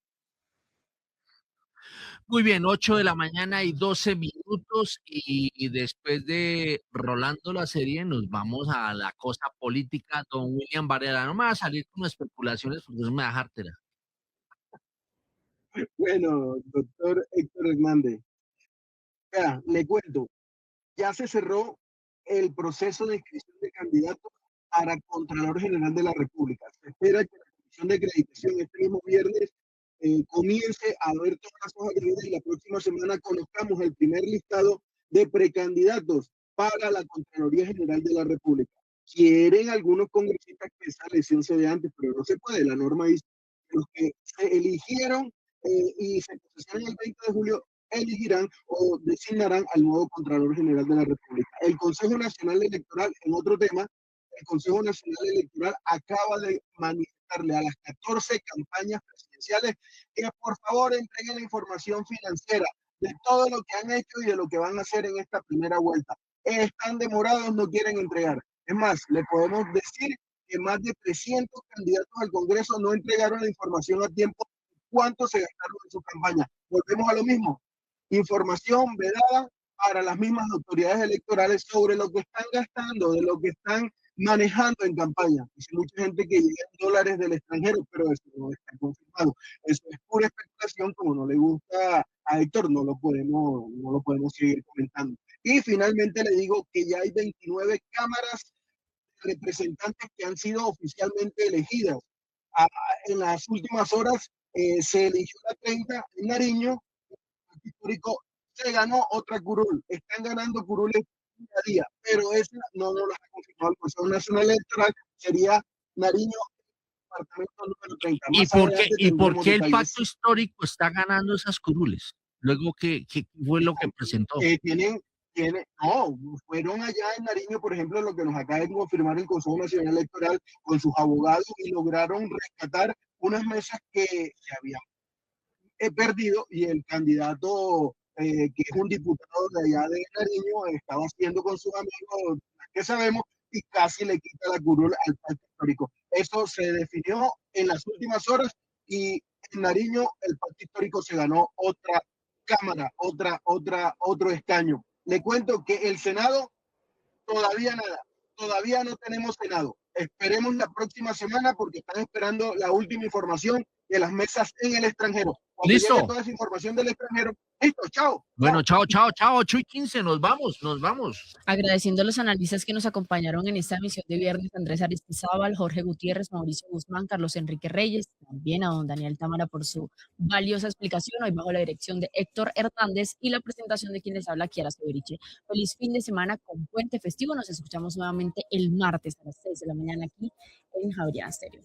Muy bien, 8 de la mañana y 12 minutos y después de Rolando la serie nos vamos a la cosa política. Don William Varela, no me va a salir con especulaciones porque eso me da jartera. Bueno, doctor Héctor Hernández, ya, le cuento, ya se cerró el proceso de inscripción de candidatos para Contralor General de la República. Se espera que la Comisión de Acreditación este mismo viernes comience a ver todas las hojas de vida y la próxima semana conozcamos el primer listado de precandidatos para la Contraloría General de la República. Quieren algunos congresistas que esa elección se dé antes, pero no se puede. La norma dice que los que se eligieron y se posesionan el 20 de julio elegirán o designarán al nuevo Contralor General de la República. El Consejo Nacional Electoral, en otro tema, el Consejo Nacional Electoral acaba de manifestarle a las 14 campañas presidenciales que por favor entreguen la información financiera de todo lo que han hecho y de lo que van a hacer en esta primera vuelta. Están demorados, no quieren entregar. Es más, le podemos decir que más de 300 candidatos al Congreso no entregaron la información a tiempo. ¿Cuánto se gastaron en su campaña? Volvemos a lo mismo. Información vedada para las mismas autoridades electorales sobre lo que están gastando, de lo que están manejando en campaña. Dice mucha gente que llegan dólares del extranjero, pero eso no está confirmado. Eso es pura especulación, como no le gusta a Héctor, no lo podemos seguir comentando. Y finalmente le digo que ya hay 29 cámaras representantes que han sido oficialmente elegidas. En las últimas horas se eligió la 30 en Nariño, histórico, se ganó otra curul. Están ganando curules día a día, pero esa no lo ha confirmado el Consejo Nacional Electoral, sería Nariño, departamento número 30. ¿Y por qué el pacto histórico está ganando esas curules? Luego, ¿qué fue lo que presentó? Fueron allá en Nariño, por ejemplo, lo que nos acaba de confirmar el Consejo Nacional Electoral con sus abogados y lograron rescatar unas mesas que se habían perdido y el candidato que es un diputado de allá de Nariño estaba haciendo con sus amigos, que sabemos, y casi le quita la curul al pacto histórico. Eso se definió en las últimas horas y en Nariño el pacto histórico se ganó otra cámara, otro escaño. Le cuento que el Senado todavía nada, todavía no tenemos Senado. Esperemos la próxima semana porque están esperando la última información de las mesas en el extranjero. Cuando Listo. llegue toda esa información del extranjero, listo, chao. Bueno, chao, 8:15, nos vamos. Agradeciendo a los analistas que nos acompañaron en esta emisión de viernes, Andrés Aristizábal, Jorge Gutiérrez, Mauricio Guzmán, Carlos Enrique Reyes, también a don Daniel Támara por su valiosa explicación, hoy bajo la dirección de Héctor Hernández y la presentación de quien les habla, Kiara Severiche. Feliz fin de semana con puente festivo, nos escuchamos nuevamente el martes a las 6 de la mañana aquí en Javeriana Estéreo.